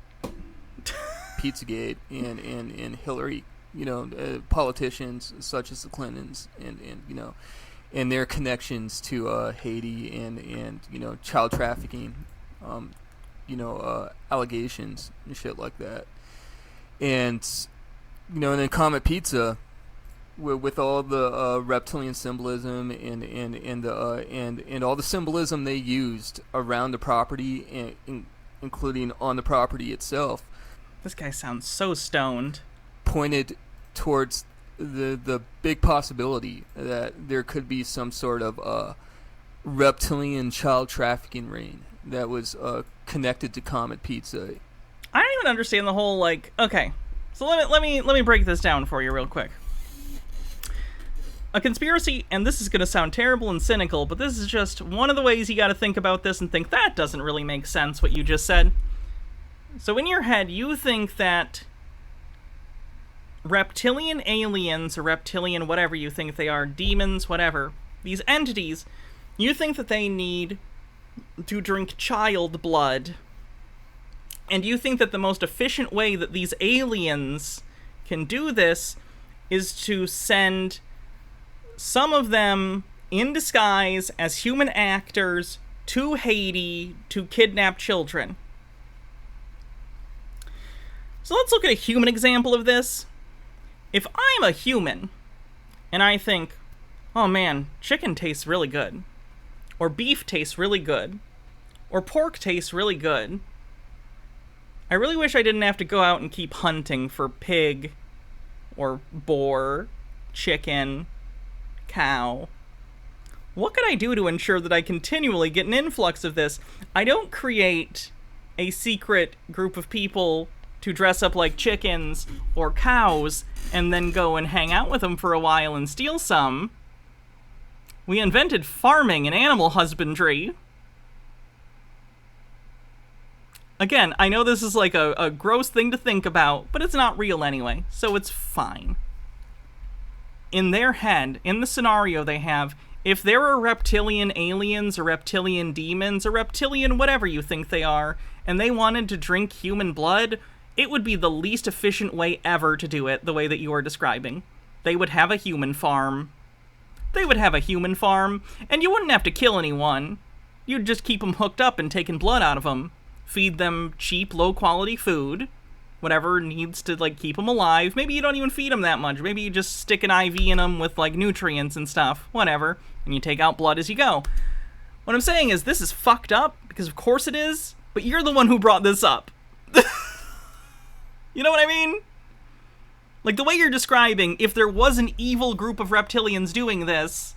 Pizzagate and Hillary, you know, politicians such as the Clintons and you know, and their connections to Haiti and you know, child trafficking, you know, allegations and shit like that. And you know, and then Comet Pizza with all the reptilian symbolism and all the symbolism they used around the property and including on the property itself. This guy sounds so stoned. Pointed towards the big possibility that there could be some sort of reptilian child trafficking ring that was connected to Comet Pizza. I don't even understand the whole, like, okay. So let me break this down for you real quick. A conspiracy, and this is going to sound terrible and cynical, but this is just one of the ways you got to think about this and think, that doesn't really make sense, what you just said. So in your head, you think that reptilian aliens, or reptilian whatever you think they are, demons, whatever, these entities, you think that they need to drink child blood And you think that the most efficient way that these aliens can do this is to send some of them in disguise as human actors to Haiti to kidnap children. So let's look at a human example of this. If I'm a human, and I think, oh man, chicken tastes really good, or beef tastes really good, or pork tastes really good, I really wish I didn't have to go out and keep hunting for pig, or boar, chicken, cow. What could I do to ensure that I continually get an influx of this? I don't create a secret group of people to dress up like chickens or cows and then go and hang out with them for a while and steal some. We invented farming and animal husbandry. Again, I know this is like a gross thing to think about, but it's not real anyway, so it's fine. In their head, in the scenario they have, if there are reptilian aliens or reptilian demons or reptilian whatever you think they are, and they wanted to drink human blood, it would be the least efficient way ever to do it, the way that you are describing. They would have a human farm. They would have a human farm, and you wouldn't have to kill anyone. You'd just keep them hooked up and taking blood out of them. Feed them cheap, low-quality food. Whatever needs to, like, keep them alive. Maybe you don't even feed them that much. Maybe you just stick an IV in them with, like, nutrients and stuff. Whatever. And you take out blood as you go. What I'm saying is, this is fucked up, because of course it is, but you're the one who brought this up. You know what I mean? Like, the way you're describing, if there was an evil group of reptilians doing this,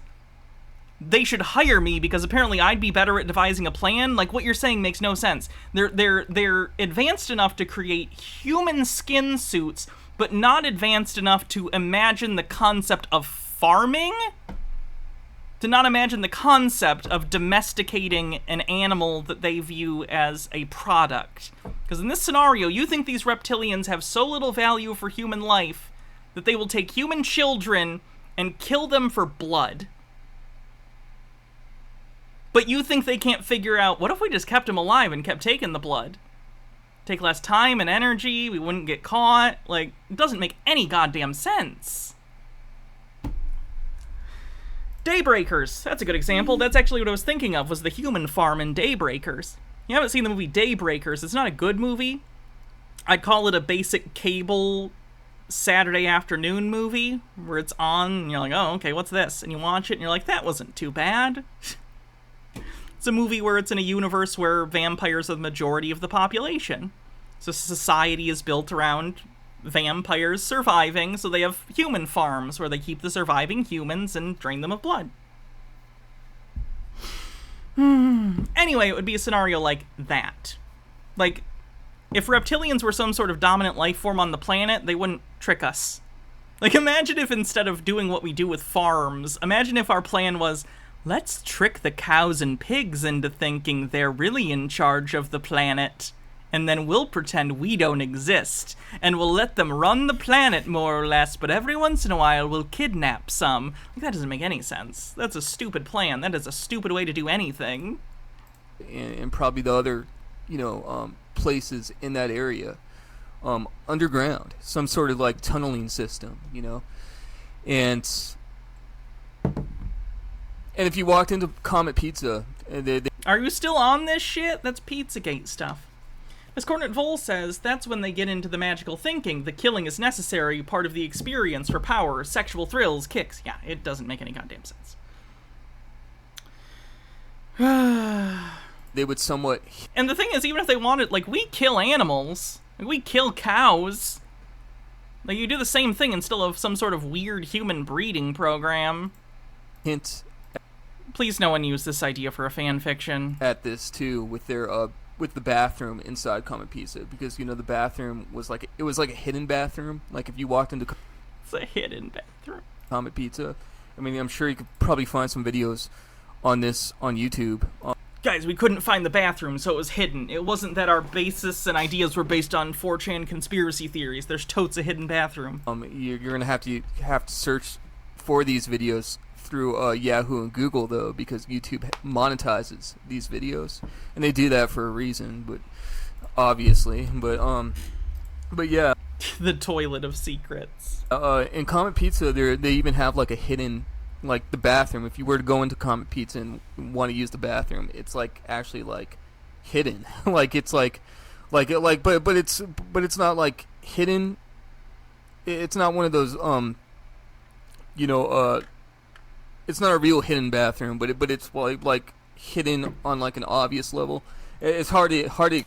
they should hire me because apparently I'd be better at devising a plan. Like, what you're saying makes no sense. They're advanced enough to create human skin suits, but not advanced enough to imagine the concept of farming? To not imagine the concept of domesticating an animal that they view as a product. Because in this scenario, you think these reptilians have so little value for human life that they will take human children and kill them for blood. But you think they can't figure out, what if we just kept them alive and kept taking the blood? Take less time and energy, we wouldn't get caught. Like, it doesn't make any goddamn sense. Daybreakers, that's a good example. That's actually what I was thinking of, was the human farm in Daybreakers. You haven't seen the movie Daybreakers, it's not a good movie. I'd call it a basic cable Saturday afternoon movie, where it's on, and you're like, oh, okay, what's this? And you watch it, and you're like, that wasn't too bad. It's a movie where it's in a universe where vampires are the majority of the population. So society is built around vampires surviving, so they have human farms where they keep the surviving humans and drain them of blood. Anyway, it would be a scenario like that. Like, if reptilians were some sort of dominant life form on the planet, they wouldn't trick us. Like, imagine if instead of doing what we do with farms, imagine if our plan was, let's trick the cows and pigs into thinking they're really in charge of the planet. And then we'll pretend we don't exist, and we'll let them run the planet more or less, but every once in a while we'll kidnap some. Like, that doesn't make any sense. That's a stupid plan. That is a stupid way to do anything. And probably the other, places in that area, underground, some sort of like tunneling system, and if you walked into Comet Pizza, Are you still on this shit? That's Pizzagate stuff. As Coordinate Vol says, that's when they get into the magical thinking. The killing is necessary, part of the experience for power, sexual thrills, kicks. Yeah, it doesn't make any goddamn sense. They would somewhat... And the thing is, even if they wanted, like, we kill animals. Like, we kill cows. Like, you do the same thing instead of some sort of weird human breeding program. Hint. Please no one use this idea for a fan fiction. At this, too, with their, with the bathroom inside Comet Pizza, because the bathroom was like a hidden bathroom. Like if you walked into it's a hidden bathroom Comet Pizza. I mean, I'm sure you could probably find some videos on this on YouTube. Guys, we couldn't find the bathroom, so it was hidden. It wasn't that our basis and ideas were based on 4chan conspiracy theories. There's totes a hidden bathroom. You're gonna have to search for these videos through Yahoo and Google, though, because YouTube monetizes these videos, and they do that for a reason. But obviously, but yeah. The toilet of secrets. In Comet Pizza, they even have like a hidden, like the bathroom. If you were to go into Comet Pizza and want to use the bathroom, it's like actually like hidden. Like it's but it's not like hidden. It's not one of those it's not a real hidden bathroom, but it's like hidden on like an obvious level. It's hard to.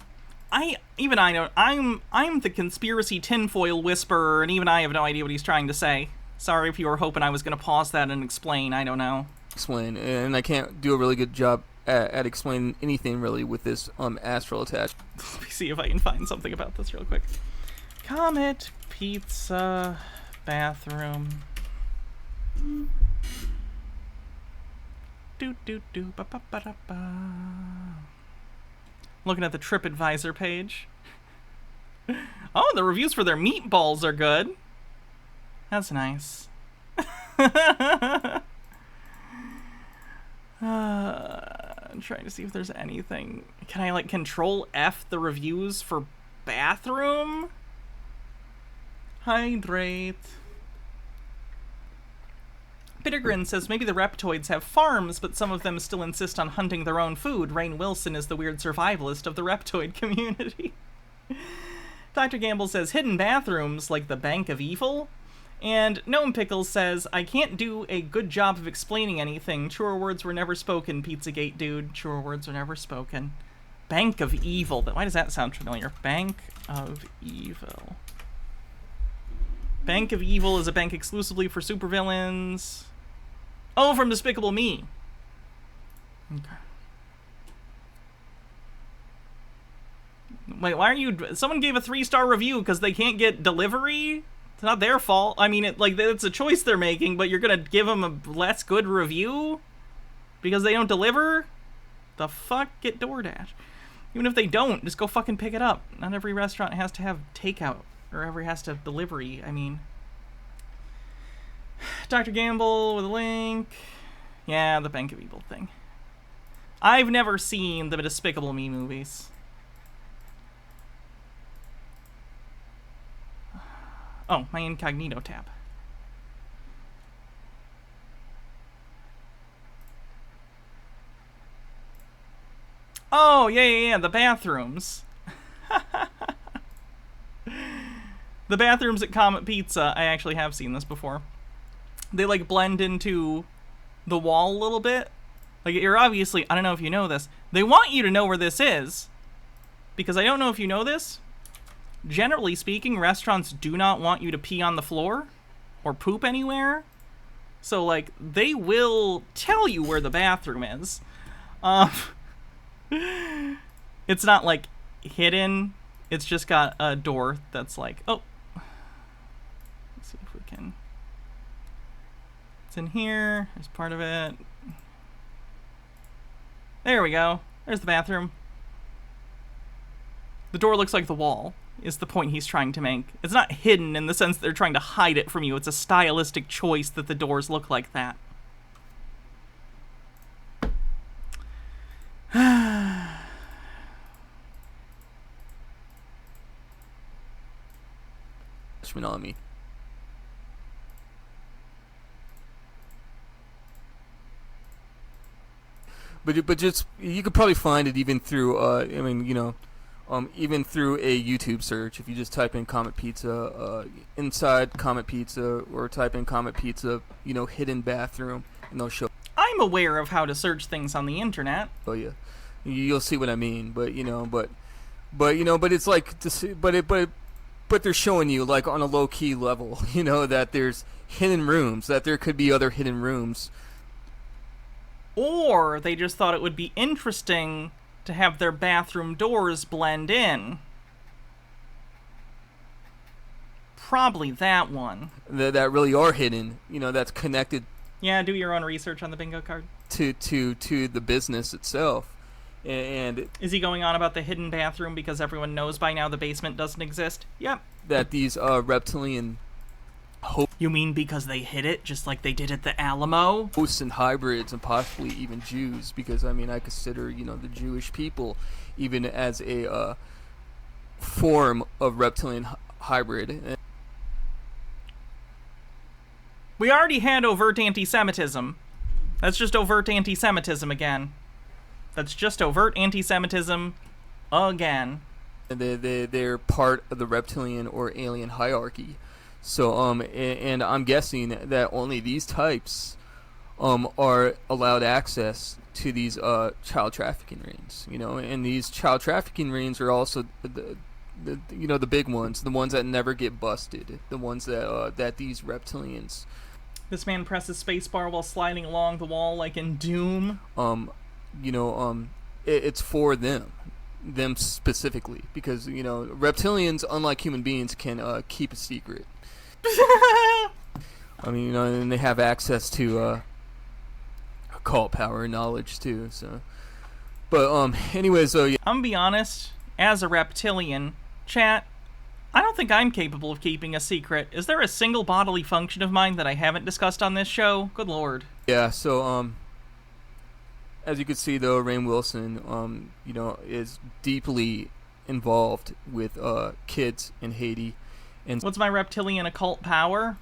I'm the conspiracy tinfoil whisperer, and even I have no idea what he's trying to say. Sorry if you were hoping I was going to pause that and explain. I don't know. Explain, and I can't do a really good job at explaining anything really with this astral attachment. Let me see if I can find something about this real quick. Comet Pizza bathroom. Ba ba ba da ba. Looking at the TripAdvisor page. Oh, the reviews for their meatballs are good. That's nice. I'm trying to see if there's anything. Can I like control F the reviews for bathroom? Hydrate. Bittergrin says maybe the reptoids have farms, but some of them still insist on hunting their own food. Rainn Wilson is the weird survivalist of the reptoid community. Dr. Gamble says hidden bathrooms like the Bank of Evil. And Gnome Pickles says, I can't do a good job of explaining anything. Truer words were never spoken, Pizzagate dude. Truer words were never spoken. Bank of Evil. Why does that sound familiar? Bank of Evil. Bank of Evil is a bank exclusively for supervillains. Oh, from Despicable Me. Okay. Wait, why are you... Someone gave a 3-star review because they can't get delivery? It's not their fault. I mean, it's a choice they're making, but you're gonna give them a less good review? Because they don't deliver? The fuck? Get DoorDash. Even if they don't, just go fucking pick it up. Not every restaurant has to have takeout. Or every has to have delivery, I mean... Dr. Gamble with a link. Yeah, the Bank of Evil thing. I've never seen the Despicable Me movies. Oh, my incognito tab. Oh, yeah, the bathrooms. The bathrooms at Comet Pizza, I actually have seen this before. They, like, blend into the wall a little bit. Like, you're obviously, I don't know if you know this, they want you to know where this is. Because I don't know if you know this. Generally speaking, restaurants do not want you to pee on the floor or poop anywhere. So, like, they will tell you where the bathroom is. It's not, like, hidden. It's just got a door that's like, oh. Let's see if we can... It's in here. There's part of it. There we go. There's the bathroom. The door looks like the wall, is the point he's trying to make. It's not hidden in the sense that they're trying to hide it from you. It's a stylistic choice that the doors look like that. On me. But just you could probably find it even through even through a YouTube search. If you just type in Comet Pizza inside Comet Pizza, or type in Comet Pizza, hidden bathroom, and they'll show. I'm aware of how to search things on the internet. Oh yeah, you'll see what I mean. But it's like but they're showing you like on a low key level, that there's hidden rooms, that there could be other hidden rooms. Or they just thought it would be interesting to have their bathroom doors blend in. Probably that one. That really are hidden, that's connected. Yeah, do your own research on the bingo card. To the business itself. And is he going on about the hidden bathroom because everyone knows by now the basement doesn't exist? Yep. That these reptilian You mean because they hid it, just like they did at the Alamo? Hosts and hybrids, and possibly even Jews, because I consider the Jewish people even as a form of reptilian hybrid. We already had overt anti-Semitism. That's just overt anti-Semitism again. That's just overt anti-Semitism again. They're part of the reptilian or alien hierarchy. So, and I'm guessing that only these types are allowed access to these child trafficking rings, you know, and these child trafficking rings are also the you know, the big ones, the ones that never get busted, the ones that that these reptilians. This man presses spacebar while sliding along the wall like in Doom. You know, it's for them specifically, because, you know, reptilians, unlike human beings, can keep a secret. I mean, you know, and they have access to occult power and knowledge too. So, but anyways, yeah. I'm gonna be honest. As a reptilian, chat, I don't think I'm capable of keeping a secret. Is there a single bodily function of mine that I haven't discussed on this show? Good lord. Yeah. So, as you can see, though, Rainn Wilson, you know, is deeply involved with kids in Haiti. And what's my reptilian occult power?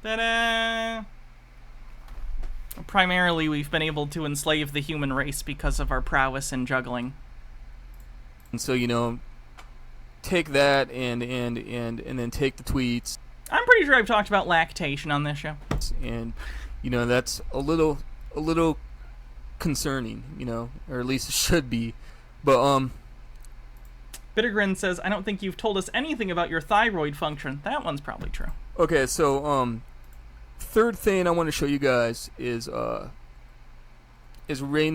Ta-da! Primarily, we've been able to enslave the human race because of our prowess in juggling. And so, you know, take that and then take the tweets. I'm pretty sure I've talked about lactation on this show. And, you know, that's a little concerning, you know, or at least it should be. But Bittergrin says, I don't think you've told us anything about your thyroid function. That one's probably true. Okay, so third thing I want to show you guys is Rainn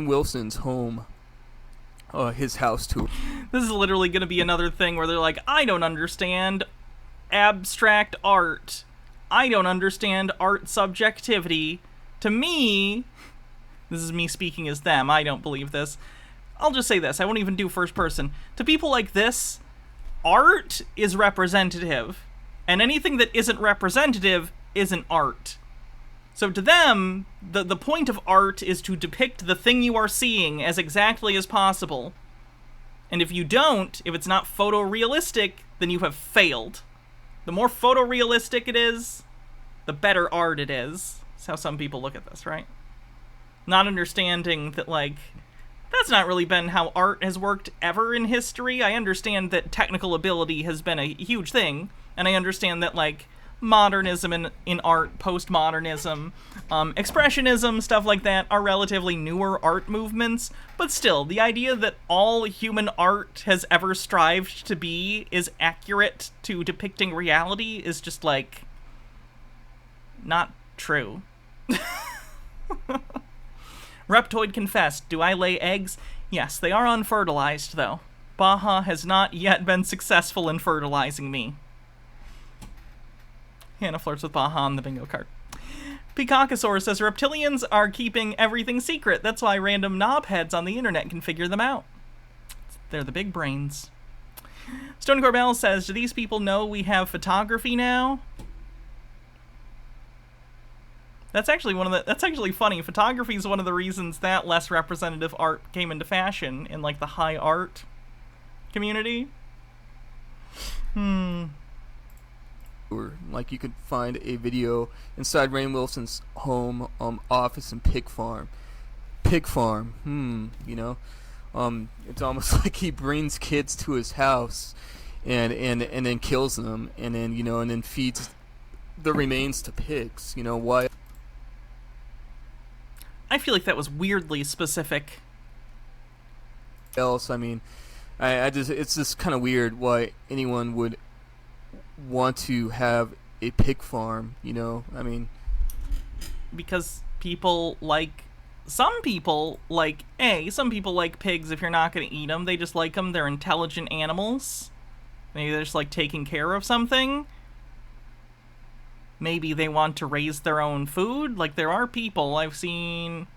Wilson's home. His house tour. This is literally going to be another thing where they're like, I don't understand abstract art. I don't understand art subjectivity. To me, this is me speaking as them, I don't believe this. I'll just say this, I won't even do first person. To people like this, art is representative, and anything that isn't representative isn't art. So to them, the point of art is to depict the thing you are seeing as exactly as possible. And if you don't, if it's not photorealistic, then you have failed. The more photorealistic it is, the better art it is. That's how some people look at this, right? Not understanding that, like, that's not really been how art has worked ever in history. I understand that technical ability has been a huge thing, and I understand that, like, modernism in art, postmodernism, expressionism, stuff like that are relatively newer art movements, but still, the idea that all human art has ever strived to be is accurate to depicting reality is just, like, not true. Reptoid confessed, do I lay eggs? Yes, they are unfertilized, though. Baja has not yet been successful in fertilizing me. Hannah flirts with Baja on the bingo card. Peacockosaurus says reptilians are keeping everything secret. That's why random knobheads on the internet can figure them out. They're the big brains. Stone Corbell says, do these people know we have photography now? That's actually that's actually funny. Photography is one of the reasons that less representative art came into fashion in, like, the high art community. Like, you could find a video inside Rainn Wilson's home, office, and pig farm. You know, it's almost like he brings kids to his house, and then kills them, and then, you know, and then feeds the remains to pigs. You know why? I feel like that was weirdly specific. Else, I mean, I just, it's just kind of weird why anyone would want to have a pig farm, you know? I mean, because people like, some people like pigs if you're not going to eat them. They just like them. They're intelligent animals. Maybe they're just, like, taking care of something. Maybe they want to raise their own food. Like, there are people I've seen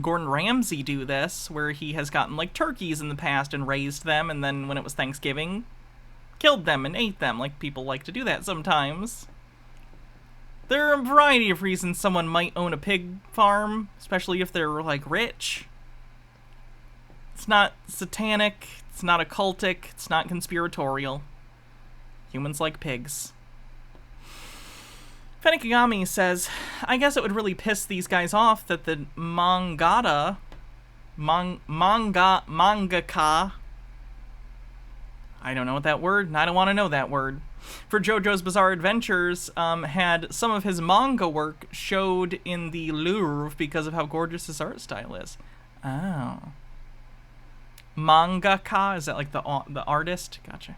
Gordon Ramsay do this, where he has gotten, like, turkeys in the past and raised them, and then when it was Thanksgiving, killed them and ate them, like people like to do that sometimes. There are a variety of reasons someone might own a pig farm, especially if they're, like, rich. It's not satanic, it's not occultic, it's not conspiratorial. Humans like pigs. Fenikigami says, I guess it would really piss these guys off that the mangaka, I don't know what that word, and I don't want to know that word, for JoJo's Bizarre Adventures, had some of his manga work showed in the Louvre because of how gorgeous his art style is. Oh. Mangaka, is that like the artist? Gotcha.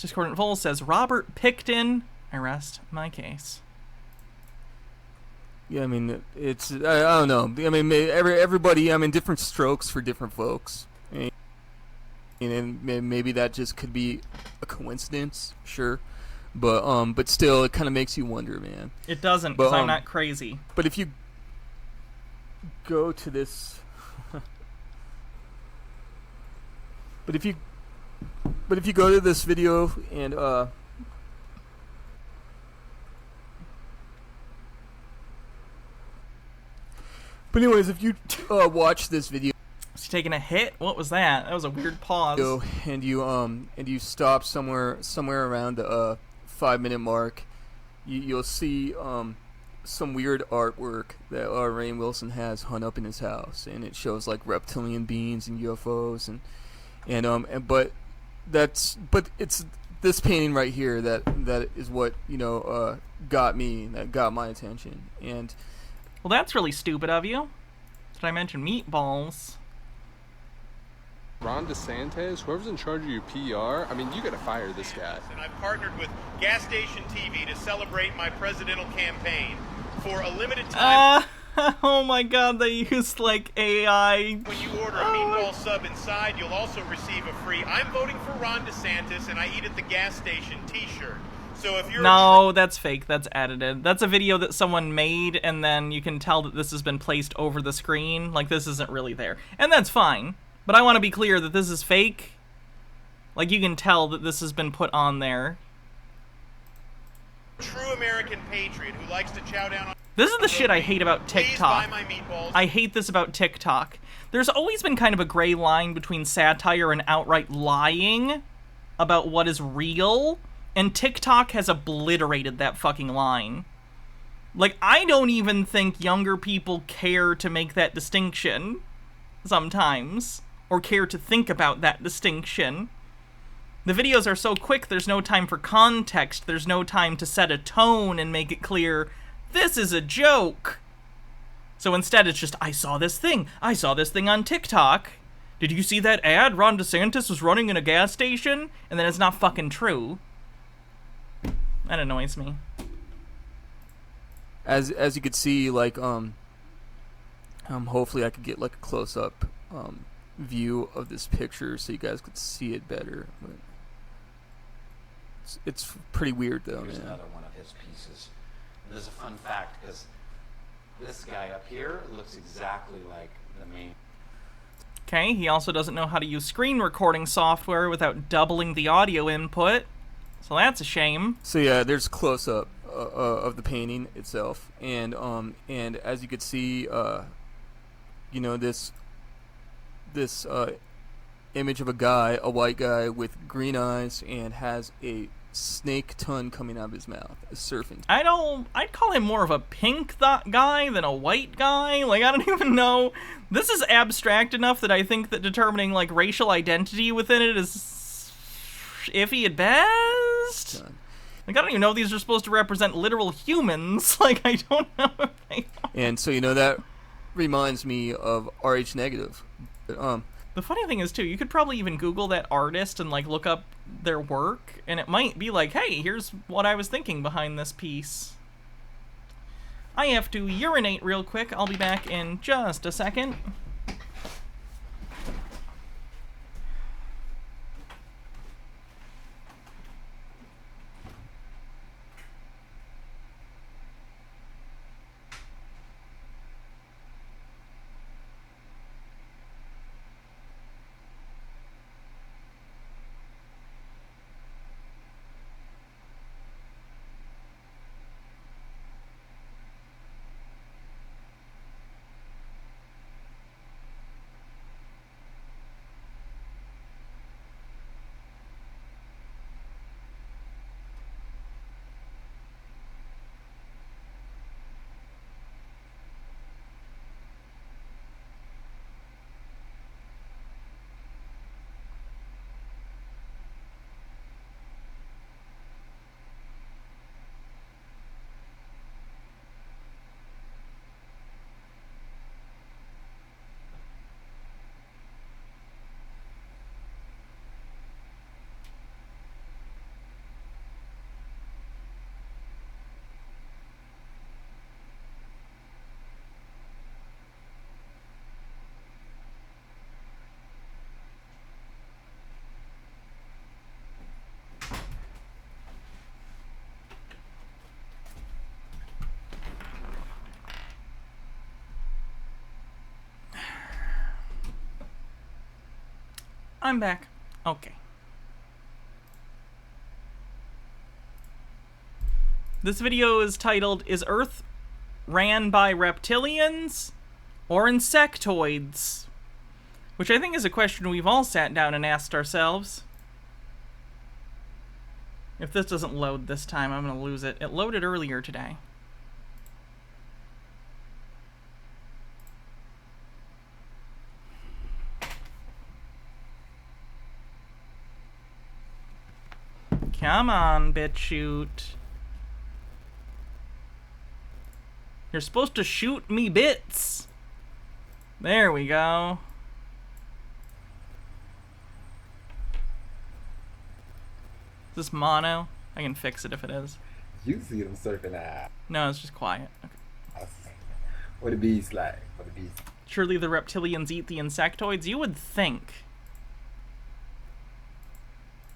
Discordant Vol says, Robert Picton, I rest my case. Yeah, I mean, it's, I don't know. I mean, everybody, I mean, different strokes for different folks. And maybe that just could be a coincidence, sure. But still, it kind of makes you wonder, man. It doesn't, because I'm not crazy. But if you go to this... But if you go to this video and but anyways, if you watch this video, is he taking a hit? What was that? That was a weird pause. And you stop somewhere around the 5-minute mark, you'll see some weird artwork that Rainn Wilson has hung up in his house, and it shows like reptilian beings and UFOs but it's this painting right here that is what got my attention. And well, that's really stupid of you. Did I mention meatballs? Ron DeSantis, whoever's in charge of your PR, I mean, you gotta fire this guy. And I've partnered with Gas Station TV to celebrate my presidential campaign for a limited time. Oh my god, they used, like, AI. When you order a meatball sub inside, you'll also receive a free I'm voting for Ron DeSantis and I eat at the gas station t-shirt. So if you're... No, that's fake. That's edited. That's a video that someone made, and then you can tell that this has been placed over the screen. Like, this isn't really there. And that's fine. But I want to be clear that this is fake. Like, you can tell that this has been put on there. True American patriot who likes to chow down on... This is the shit I hate about TikTok. I hate this about TikTok. There's always been kind of a gray line between satire and outright lying about what is real, and TikTok has obliterated that fucking line. Like, I don't even think younger people care to make that distinction sometimes, or care to think about that distinction. The videos are so quick, there's no time for context, there's no time to set a tone and make it clear, this is a joke. So instead it's just, I saw this thing on TikTok. Did you see that ad? Ron DeSantis was running in a gas station? And then it's not fucking true. That annoys me. As you could see, like, hopefully I could get like a close-up view of this picture so you guys could see it better. But it's pretty weird though. Here's man. another one of his pieces. There's a fun fact because this guy up here looks exactly like the main. Okay, he also doesn't know how to use screen recording software without doubling the audio input. So that's a shame. So yeah, there's a close-up of the painting itself, and as you could see, this image of a white guy with green eyes, and has a snake tongue coming out of his mouth, surfing. I'd call him more of a pink guy than a white guy. Like, I don't even know. This is abstract enough that I think that determining, like, racial identity within it is iffy at best. Like, I don't even know if these are supposed to represent literal humans. Like, I don't know if they are. And so, that reminds me of RH Negative. The funny thing is, too, you could probably even Google that artist and, like, look up their work, and it might be like, hey, here's what I was thinking behind this piece. I have to urinate real quick. I'll be back in just a second. I'm back. Okay. This video is titled, Is Earth Ran by Reptilians or Insectoids? Which I think is a question we've all sat down and asked ourselves. If this doesn't load this time, I'm gonna lose it. It loaded earlier today. Come on, BitChute. You're supposed to shoot me bits. There we go. Is this mono? I can fix it if it is. You see them surfing out. No, it's just quiet. Okay. What the bees like? What the bees? Surely the reptilians eat the insectoids? You would think.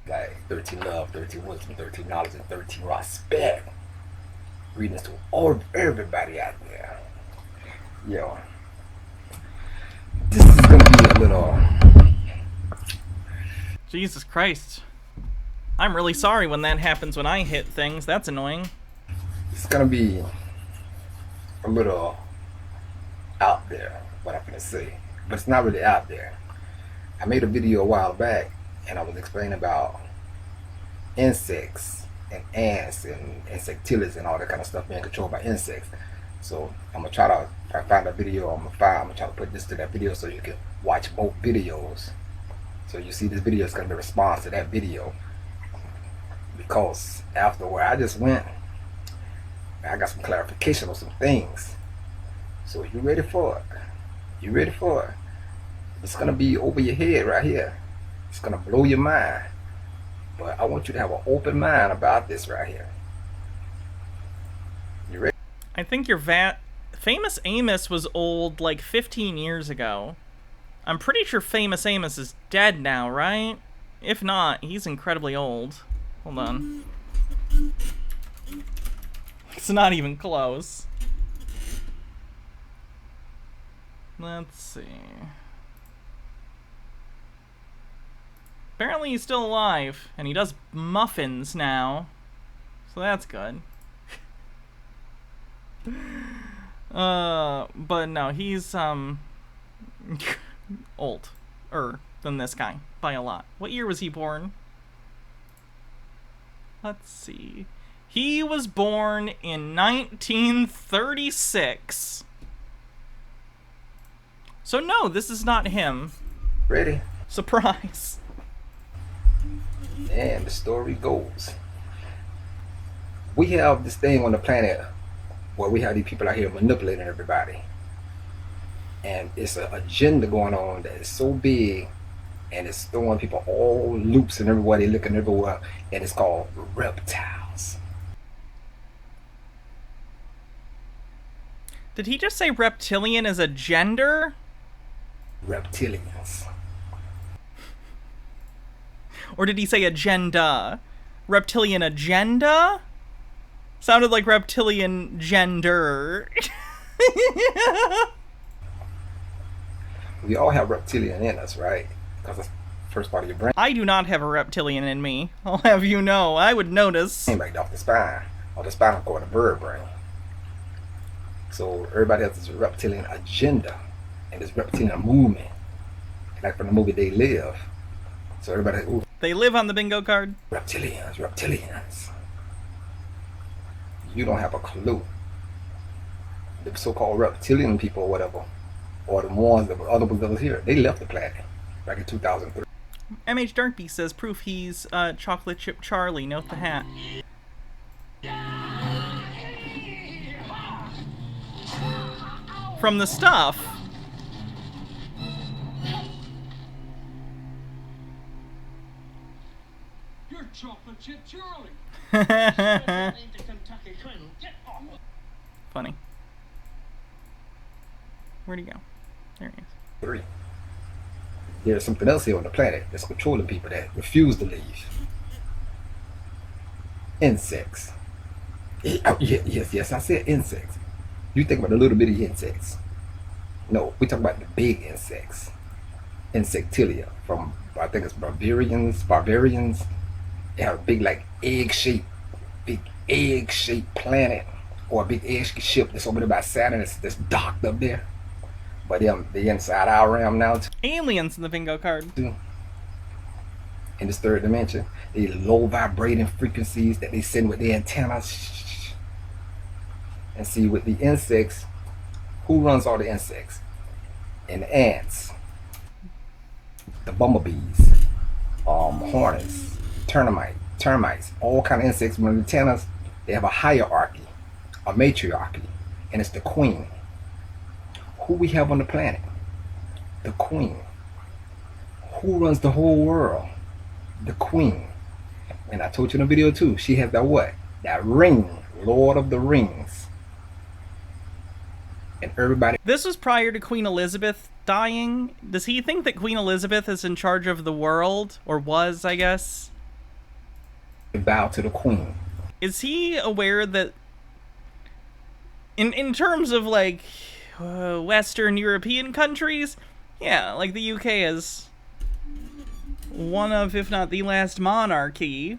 Like 13 love, 13 wisdom, 13 knowledge, and 13 respect. Greetings to all everybody out there. Yo, this is gonna be a little. Jesus Christ. I'm really sorry when that happens when I hit things. That's annoying. It's gonna be a little out there, what I'm gonna say, but it's not really out there. I made a video a while back, and I was explaining about insects and ants and insectility and all that kind of stuff being controlled by insects. So I'm gonna try to, if I find a video I'm gonna try to put this to that video so you can watch both videos. So you see this video is gonna be a response to that video. Because after where I just went, I got some clarification on some things. So you ready for it? You ready for it? It's gonna be over your head right here. It's gonna blow your mind. But I want you to have an open mind about this right here. You ready? I think your Famous Amos was old like 15 years ago. I'm pretty sure Famous Amos is dead now, right? If not, he's incredibly old. Hold on. It's not even close. Let's see. Apparently he's still alive, and he does muffins now. So that's good. But no, he's, older than this guy by a lot. What year was he born? Let's see. He was born in 1936. So no, this is not him. Ready? Surprise. And the story goes. We have this thing on the planet where we have these people out here manipulating everybody. And it's an agenda going on that is so big, and it's throwing people all loops and everywhere, they looking everywhere, and it's called reptiles. Did he just say reptilian is a gender? Reptilians. Or did he say agenda? Reptilian agenda? Sounded like reptilian gender. We all have reptilian in us, right? Because that's the first part of your brain. I do not have a reptilian in me. I'll have you know. I would notice. Right off the spine. Or the spinal cord, the bird brain. So everybody has this reptilian agenda and this reptilian movement. Like from the movie They Live. So everybody, ooh. They live on the bingo card? Reptilians, reptilians. You don't have a clue. The so-called reptilian people or whatever, or the ones that were other ones that was here, they left the planet back in 2003. MH Darkbeast says proof he's Chocolate Chip Charlie. Note the hat. From the stuff. You're Chocolate Chip Charlie. Funny. Where'd he go? There he is. 3. There's something else here on the planet that's controlling people that refuse to leave. Insects. Yes, I said insects. You think about the little bitty insects. No, we talk about the big insects. Insectilia from I think it's Bavarians. They have a big like egg-shaped planet, or a big egg-shaped ship that's over there by Saturn that's docked up there. But they inside our realm now too. Aliens in the bingo card. In this third dimension, they low vibrating frequencies that they send with their antennas. And see, with the insects, who runs all the insects? And the ants, the bumblebees, hornets, termites, all kind of insects with antennas. They have a hierarchy, a matriarchy, and it's the queen. Who we have on the planet? The queen. Who runs the whole world? The queen. And I told you in the video too, she has that what? That ring, Lord of the Rings. And everybody... This was prior to Queen Elizabeth dying. Does he think that Queen Elizabeth is in charge of the world? Or was, I guess? Bow to the queen. Is he aware that... In terms of, like... Western European countries, yeah, like the UK is one of, if not the last monarchy,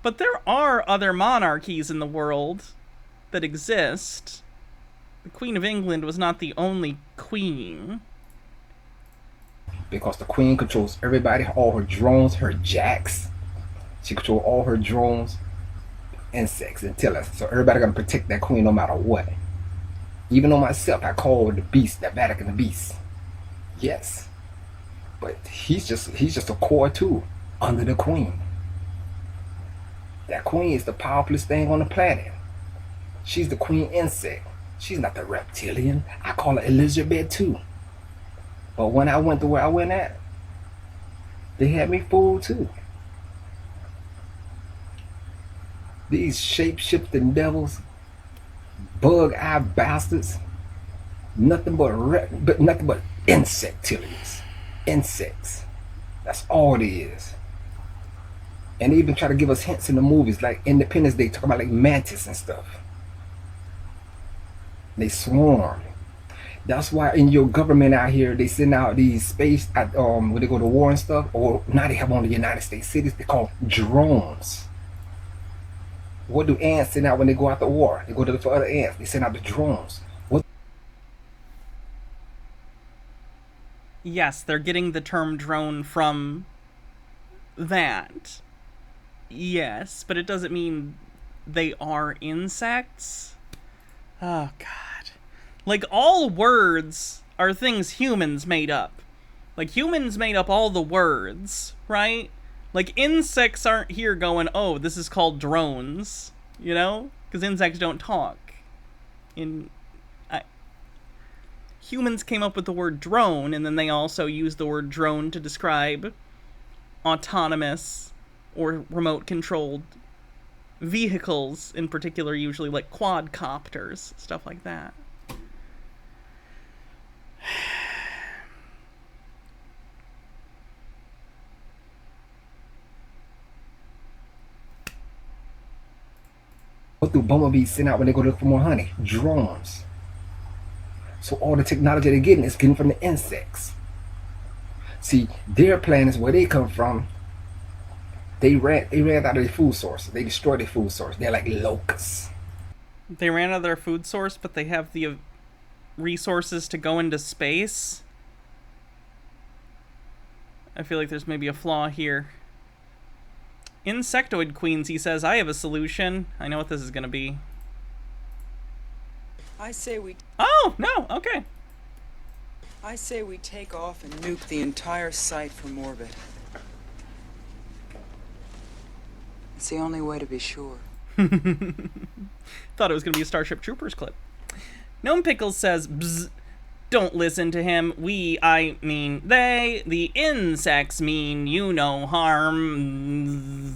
but there are other monarchies in the world that exist. The Queen of England was not the only queen. Because the queen controls everybody, all her drones, her jacks. She controls all her drones, insects, and tellers. So everybody gonna protect that queen no matter what. Even on myself, I call her the beast, that Vatican the beast. Yes. But he's just a core too, under the queen. That queen is the powerfulest thing on the planet. She's the queen insect. She's not the reptilian. I call her Elizabeth too. But when I went to where I went at, they had me fooled too. These shape-shifting devils, bug-eyed bastards, nothing but insectilians. Insects. That's all it is. And they even try to give us hints in the movies, like Independence Day, talking about like mantis and stuff. They swarm. That's why in your government out here, they send out these space, when they go to war and stuff, or now they have on the United States cities, they call drones. What do ants send out when they go out to war? They go to for other ants. They send out the drones. What? Yes, they're getting the term drone from that. Yes, but it doesn't mean they are insects. Oh, God. Like, all words are things humans made up. Like, humans made up all the words, right? Like, insects aren't here going, oh, this is called drones, you know? Because insects don't talk. Humans came up with the word drone, and then they also used the word drone to describe autonomous or remote-controlled vehicles, in particular, usually like quadcopters, stuff like that. What do bumblebees send out when they go to look for more honey? Drones. So all the technology they're getting is getting from the insects. See, their plan is where they come from. They ran out of their food source. They destroyed their food source. They're like locusts. They ran out of their food source, but they have the resources to go into space. I feel like there's maybe a flaw here. Insectoid Queens, he says, I have a solution. I know what this is going to be. I say we... Oh, no, okay. I say we take off and nuke the entire site from orbit. It's the only way to be sure. Thought it was going to be a Starship Troopers clip. Gnome Pickles says, bzz, don't listen to him. We, I mean they, the insects mean you no harm.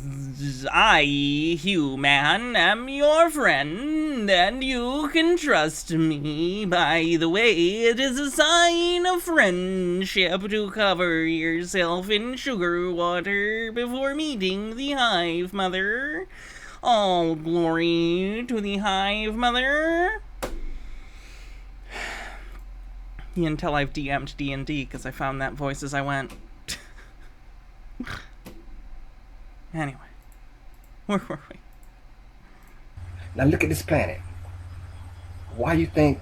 I, human, am your friend, and you can trust me. By the way, it is a sign of friendship to cover yourself in sugar water before meeting the Hive Mother. All glory to the Hive Mother. Until I've DM'd D&D, because I found that voice as I went. Anyway. Where were we? Now look at this planet. Why you think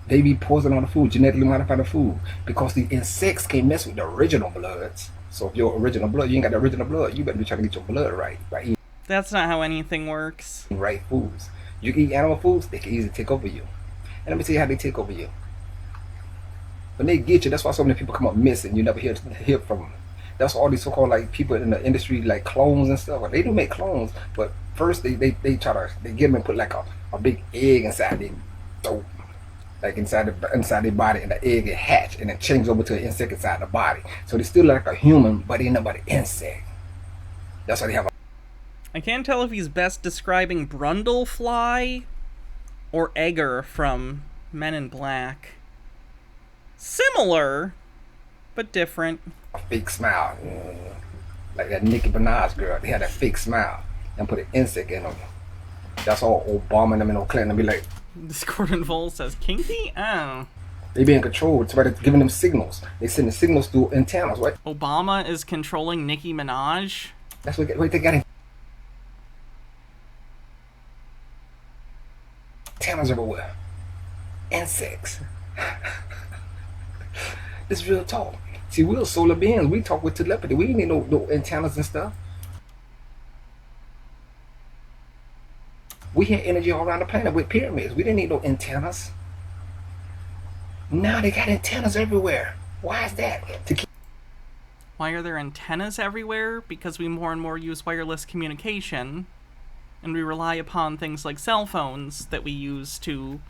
they be poisoning on the food, genetically modifying the food? Because the insects can't mess with the original bloods. So if your original blood, you ain't got the original blood, you better be trying to get your blood right by eating That's not how anything works. right foods. You can eat animal foods, they can easily take over you. And let me tell you how they take over you. When they get you, that's why so many people come up missing. You never hear from them. That's why all these so-called like people in the industry, like clones and stuff. Like, they do make clones, but first they try to get them and put like a big egg inside their throat, like inside their body, and the egg get hatch and then change over to an insect inside the body. So they still like a human, but they ain't nobody insect. That's why they have. I can't tell if he's best describing Brundlefly or Egger from Men in Black. Similar, but different. A fake smile, like that Nicki Minaj girl. They had a fake smile and put an insect in them. That's all Obama and them and Clinton be like. Discordant Vol says kinky. Oh. They be in control. It's about giving them signals. They send the signals through antennas, right? Obama is controlling Nicki Minaj. That's what they got. Antennas everywhere. Insects. This is real talk. See, we're solar beings. We talk with telepathy. We ain't need no antennas and stuff. We had energy all around the planet with pyramids. We didn't need no antennas. Now they got antennas everywhere. Why is that? Why are there antennas everywhere? Because we more and more use wireless communication, and we rely upon things like cell phones that we use to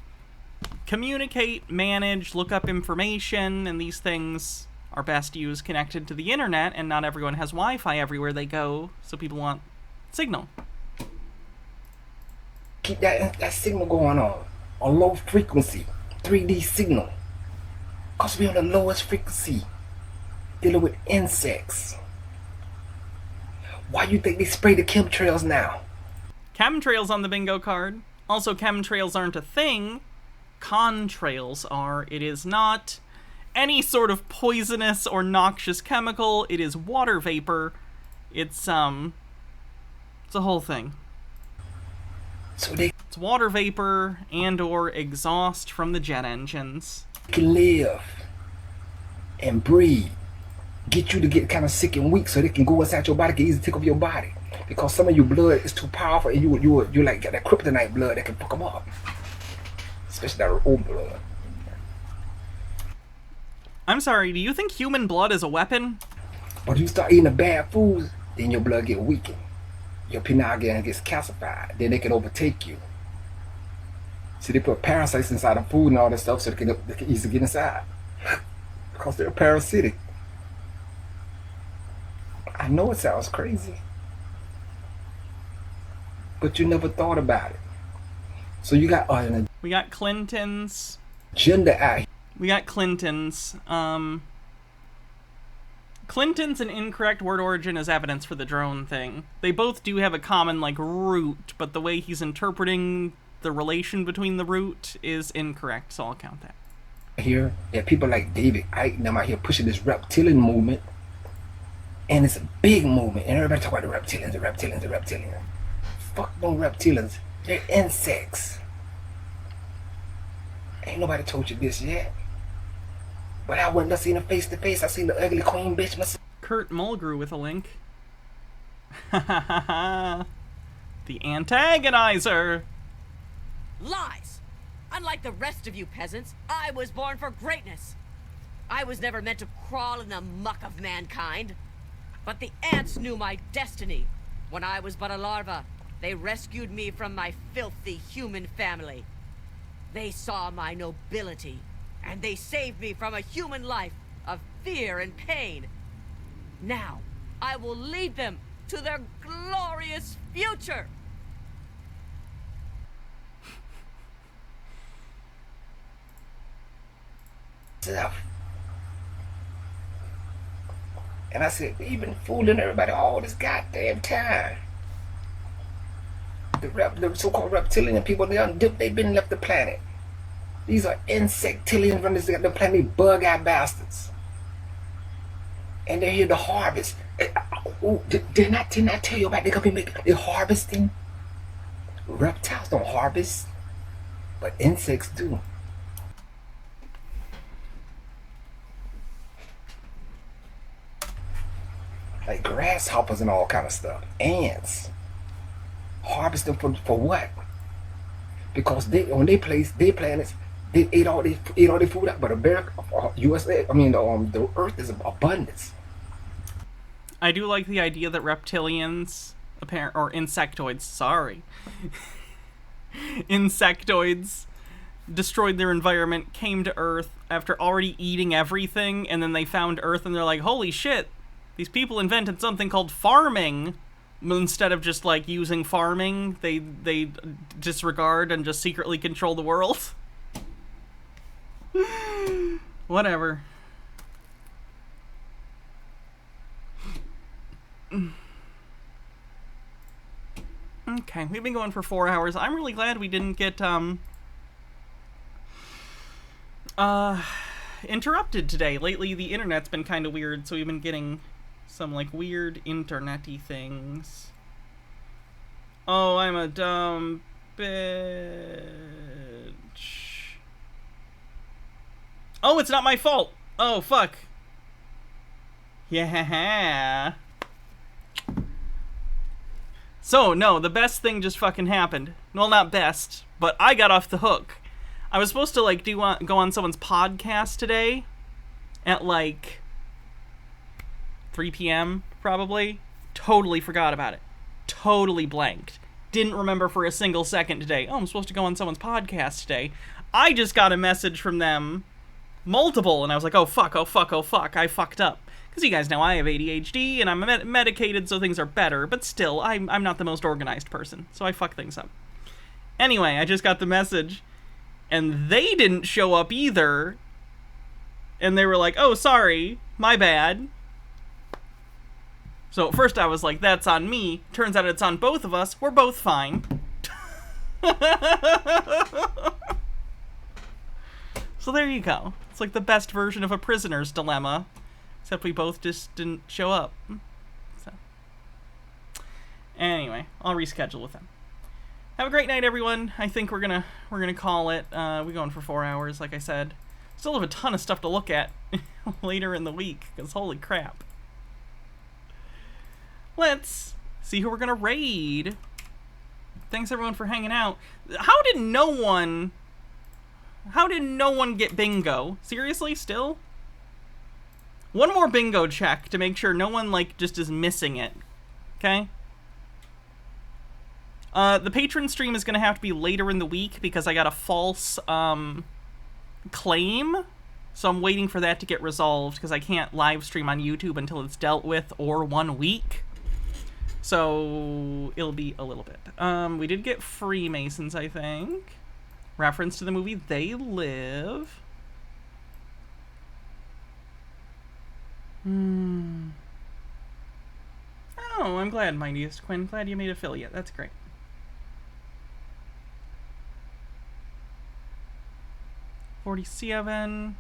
communicate, manage, look up information, and these things are best used connected to the internet, and not everyone has Wi-Fi everywhere they go, so people want signal. Keep that signal going on low frequency, 3D signal. Because we're on the lowest frequency, dealing with insects. Why you think they spray the chemtrails now? Chemtrails on the bingo card. Also, chemtrails aren't a thing. Contrails are. It is not any sort of poisonous or noxious chemical. It is water vapor. It's a whole thing. So it's water vapor and or exhaust from the jet engines. Can live and breathe. Get you to get kind of sick and weak so they can go inside your body, can easily take over your body. Because some of your blood is too powerful and you like got that kryptonite blood that can fuck them up. Especially that old blood. I'm sorry, do you think human blood is a weapon? But if you start eating the bad foods, then your blood get weakened. Your pineal gland gets calcified. Then they can overtake you. See, they put parasites inside the food and all that stuff so they can easily get inside. Because they're parasitic. I know it sounds crazy. But you never thought about it. So you got we got Clinton's gender eye. We got Clinton's. Clinton's an incorrect word origin as evidence for the drone thing. They both do have a common, like, root, but the way he's interpreting the relation between the root is incorrect, so I'll count that. Here, there are people like David Icke and them out here pushing this reptilian movement. And it's a big movement. And everybody talk about the reptilians, the reptilians, the reptilians. Fuck them reptilians. They're insects. Ain't nobody told you this yet. But I wouldn't have seen her face to face. I seen the ugly queen bitch myself. Kurt Mulgrew with a link. The antagonizer. Lies! Unlike the rest of you peasants, I was born for greatness. I was never meant to crawl in the muck of mankind. But the ants knew my destiny. When I was but a larva, they rescued me from my filthy human family. They saw my nobility, and they saved me from a human life of fear and pain. Now, I will lead them to their glorious future. And I said, we've been fooling everybody all this goddamn time. The so-called reptilian people, they've been left the planet. These are insectilians from the planet, bug-eyed bastards. And they're here to harvest Oh, didn't I tell you about they're harvesting? Reptiles don't harvest, but insects do. Like grasshoppers and all kind of stuff. Ants. Harvest them for what? Because when they place their planets, they ate all their food out. But America, USA, the Earth is abundance. I do like the idea that reptilians, or insectoids, sorry. Insectoids destroyed their environment, came to Earth after already eating everything, and then they found Earth and they're like, holy shit, these people invented something called farming. Instead of just, like, using farming, they disregard and just secretly control the world. Whatever. Okay, we've been going for 4 hours. I'm really glad we didn't get, interrupted today. Lately, the internet's been kind of weird, so we've been getting some, like, weird internet-y things. Oh, I'm a dumb bitch. Oh, it's not my fault! Oh, fuck. Yeah. So, no, the best thing just fucking happened. Well, not best, but I got off the hook. I was supposed to, like, go on someone's podcast today at, like, 3 p.m., probably. Totally forgot about it. Totally blanked. Didn't remember for a single second today. Oh, I'm supposed to go on someone's podcast today. I just got a message from them, multiple, and I was like, oh fuck, I fucked up. Because you guys know I have ADHD, and I'm medicated, so things are better, but still, I'm not the most organized person, so I fuck things up. Anyway, I just got the message, and they didn't show up either, and they were like, oh, sorry, my bad. So at first I was like, that's on me. Turns out it's on both of us. We're both fine. So there you go. It's like the best version of a prisoner's dilemma. Except we both just didn't show up. So anyway, I'll reschedule with them. Have a great night, everyone. I think we're gonna call it. We're going for 4 hours, like I said. Still have a ton of stuff to look at later in the week, because holy crap. Let's see who we're gonna raid. Thanks everyone for hanging out. How did no one get bingo? Seriously, still? One more bingo check to make sure no one, like, just is missing it. Okay? The patron stream is gonna have to be later in the week because I got a false, claim. So I'm waiting for that to get resolved because I can't live stream on YouTube until it's dealt with or 1 week. So it'll be a little bit. We did get Freemasons, I think. Reference to the movie They Live. Oh, I'm glad, Mightiest Quinn. Glad you made affiliate. That's great. '47.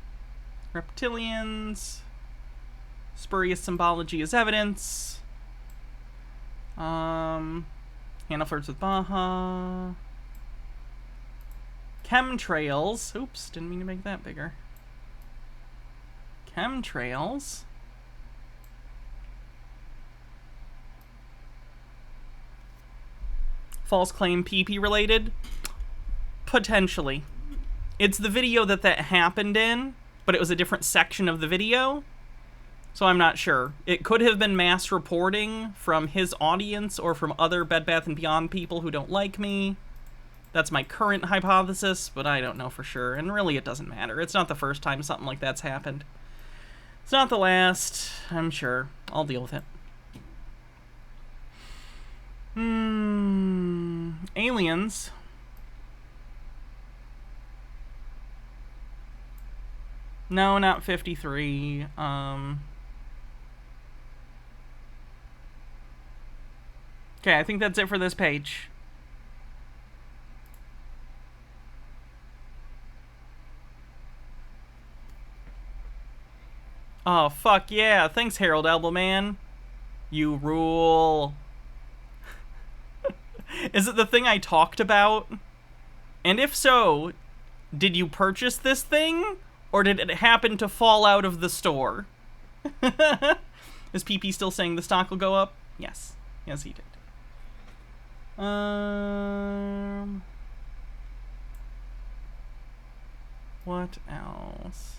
Reptilians. Spurious symbology is evidence. Hannah flirts with Baja. Chemtrails. Oops, didn't mean to make that bigger. Chemtrails. False claim PP related? Potentially. It's the video that happened in, but it was a different section of the video. So I'm not sure. It could have been mass reporting from his audience or from other Bed Bath & Beyond people who don't like me. That's my current hypothesis, but I don't know for sure. And really, it doesn't matter. It's not the first time something like that's happened. It's not the last, I'm sure. I'll deal with it. Aliens. No, not 53. Okay, I think that's it for this page. Oh, fuck yeah. Thanks, Harold Elbelman. You rule. Is it the thing I talked about? And if so, did you purchase this thing? Or did it happen to fall out of the store? Is PP still saying the stock will go up? Yes. Yes, he did. What else?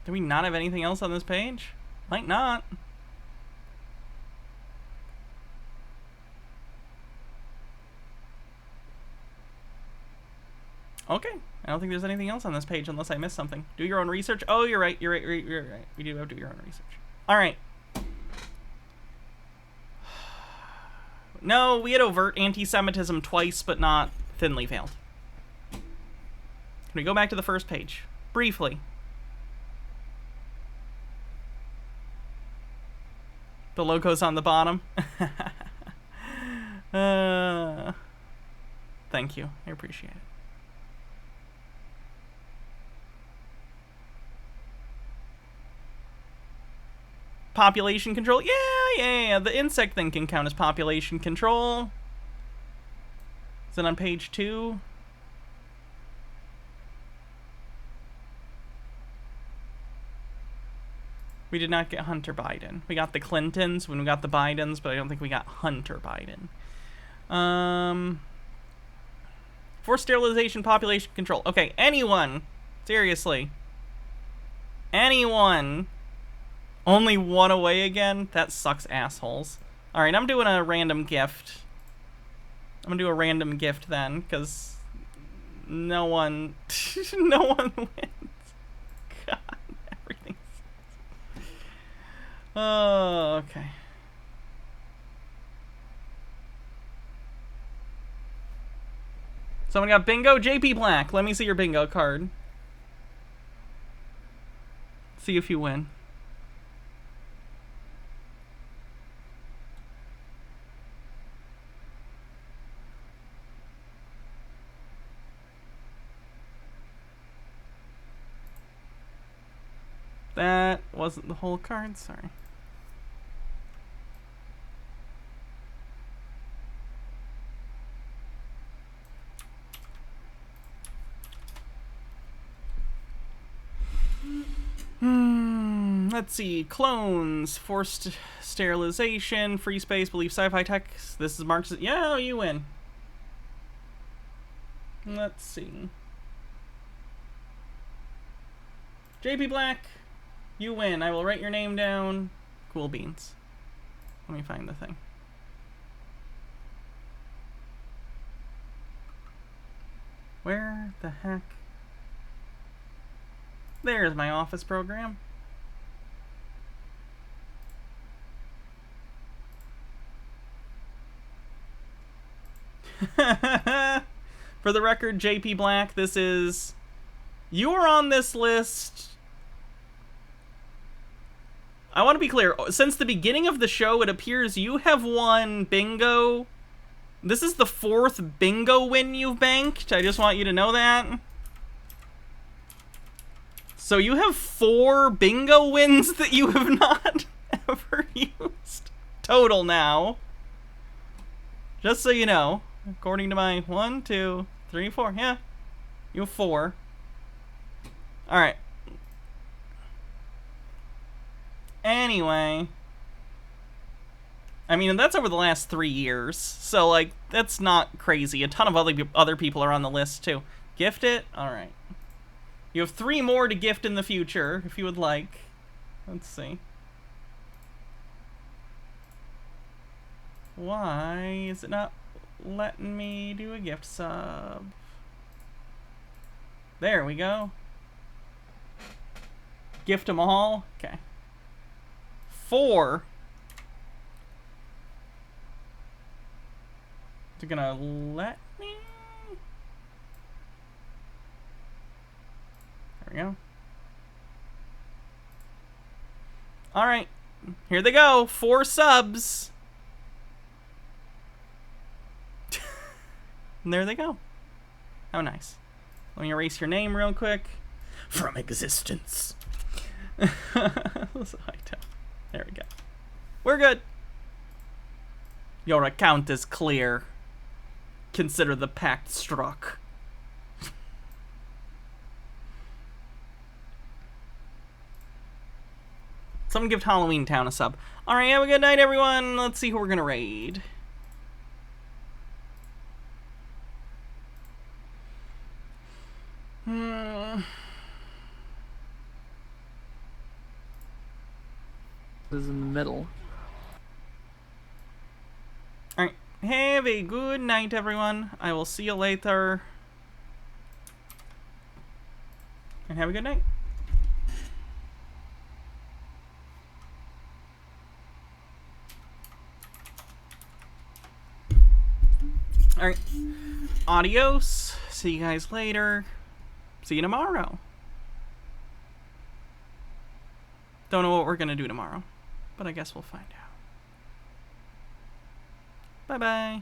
Do we not have anything else on this page? Might not. Okay. I don't think there's anything else on this page unless I missed something. Do your own research. Oh, you're right. You're right. You're right. You do have to do your own research. All right. No, we had overt anti-Semitism twice, but not thinly veiled. Can we go back to the first page? Briefly. The logo's on the bottom. Thank you. I appreciate it. Population control. Yeah. The insect thing can count as population control. Is it on page 2? We did not get Hunter Biden. We got the Clintons when we got the Bidens, but I don't think we got Hunter Biden. Forced sterilization, population control. Okay, anyone. Seriously. Anyone. Only one away again? That sucks, assholes. Alright, I'm doing a random gift. I'm gonna do a random gift then, because no one... no one wins. God, everything's... Oh, okay. Someone got bingo? JP Black, let me see your bingo card. See if you win. That wasn't the whole card, sorry. Let's see. Clones, forced sterilization, free space, belief sci-fi tech. This is Marxist. Yeah, you win. Let's see. JP Black, you win. I will write your name down. Cool beans. Let me find the thing. Where the heck? There's my office program. For the record, JP Black, this is... You are on this list... I want to be clear. Since the beginning of the show, it appears you have won bingo. This is the 4th bingo win you've banked. I just want you to know that. So you have 4 bingo wins that you have not ever used. Total now. Just so you know. According to my 1, 2, 3, 4. Yeah. You have 4. Alright. Anyway. I mean, that's over the last 3 years. So, like, that's not crazy. A ton of other people are on the list, too. Gift it? Alright. You have 3 more to gift in the future, if you would like. Let's see. Why is it not letting me do a gift sub? There we go. Gift them all? Okay. 4. Is it gonna let me? There we go. Alright. Here they go. 4 subs. And there they go. How nice. Let me erase your name real quick. From existence. There we go. We're good. Your account is clear. Consider the pact struck. Someone give Halloween Town a sub. Alright, have a good night, everyone. Let's see who we're gonna raid. This is in the middle. Alright, have a good night, everyone. I will see you later. And have a good night. Alright. Adios. See you guys later. See you tomorrow. Don't know what we're gonna do tomorrow, but I guess we'll find out. Bye-bye.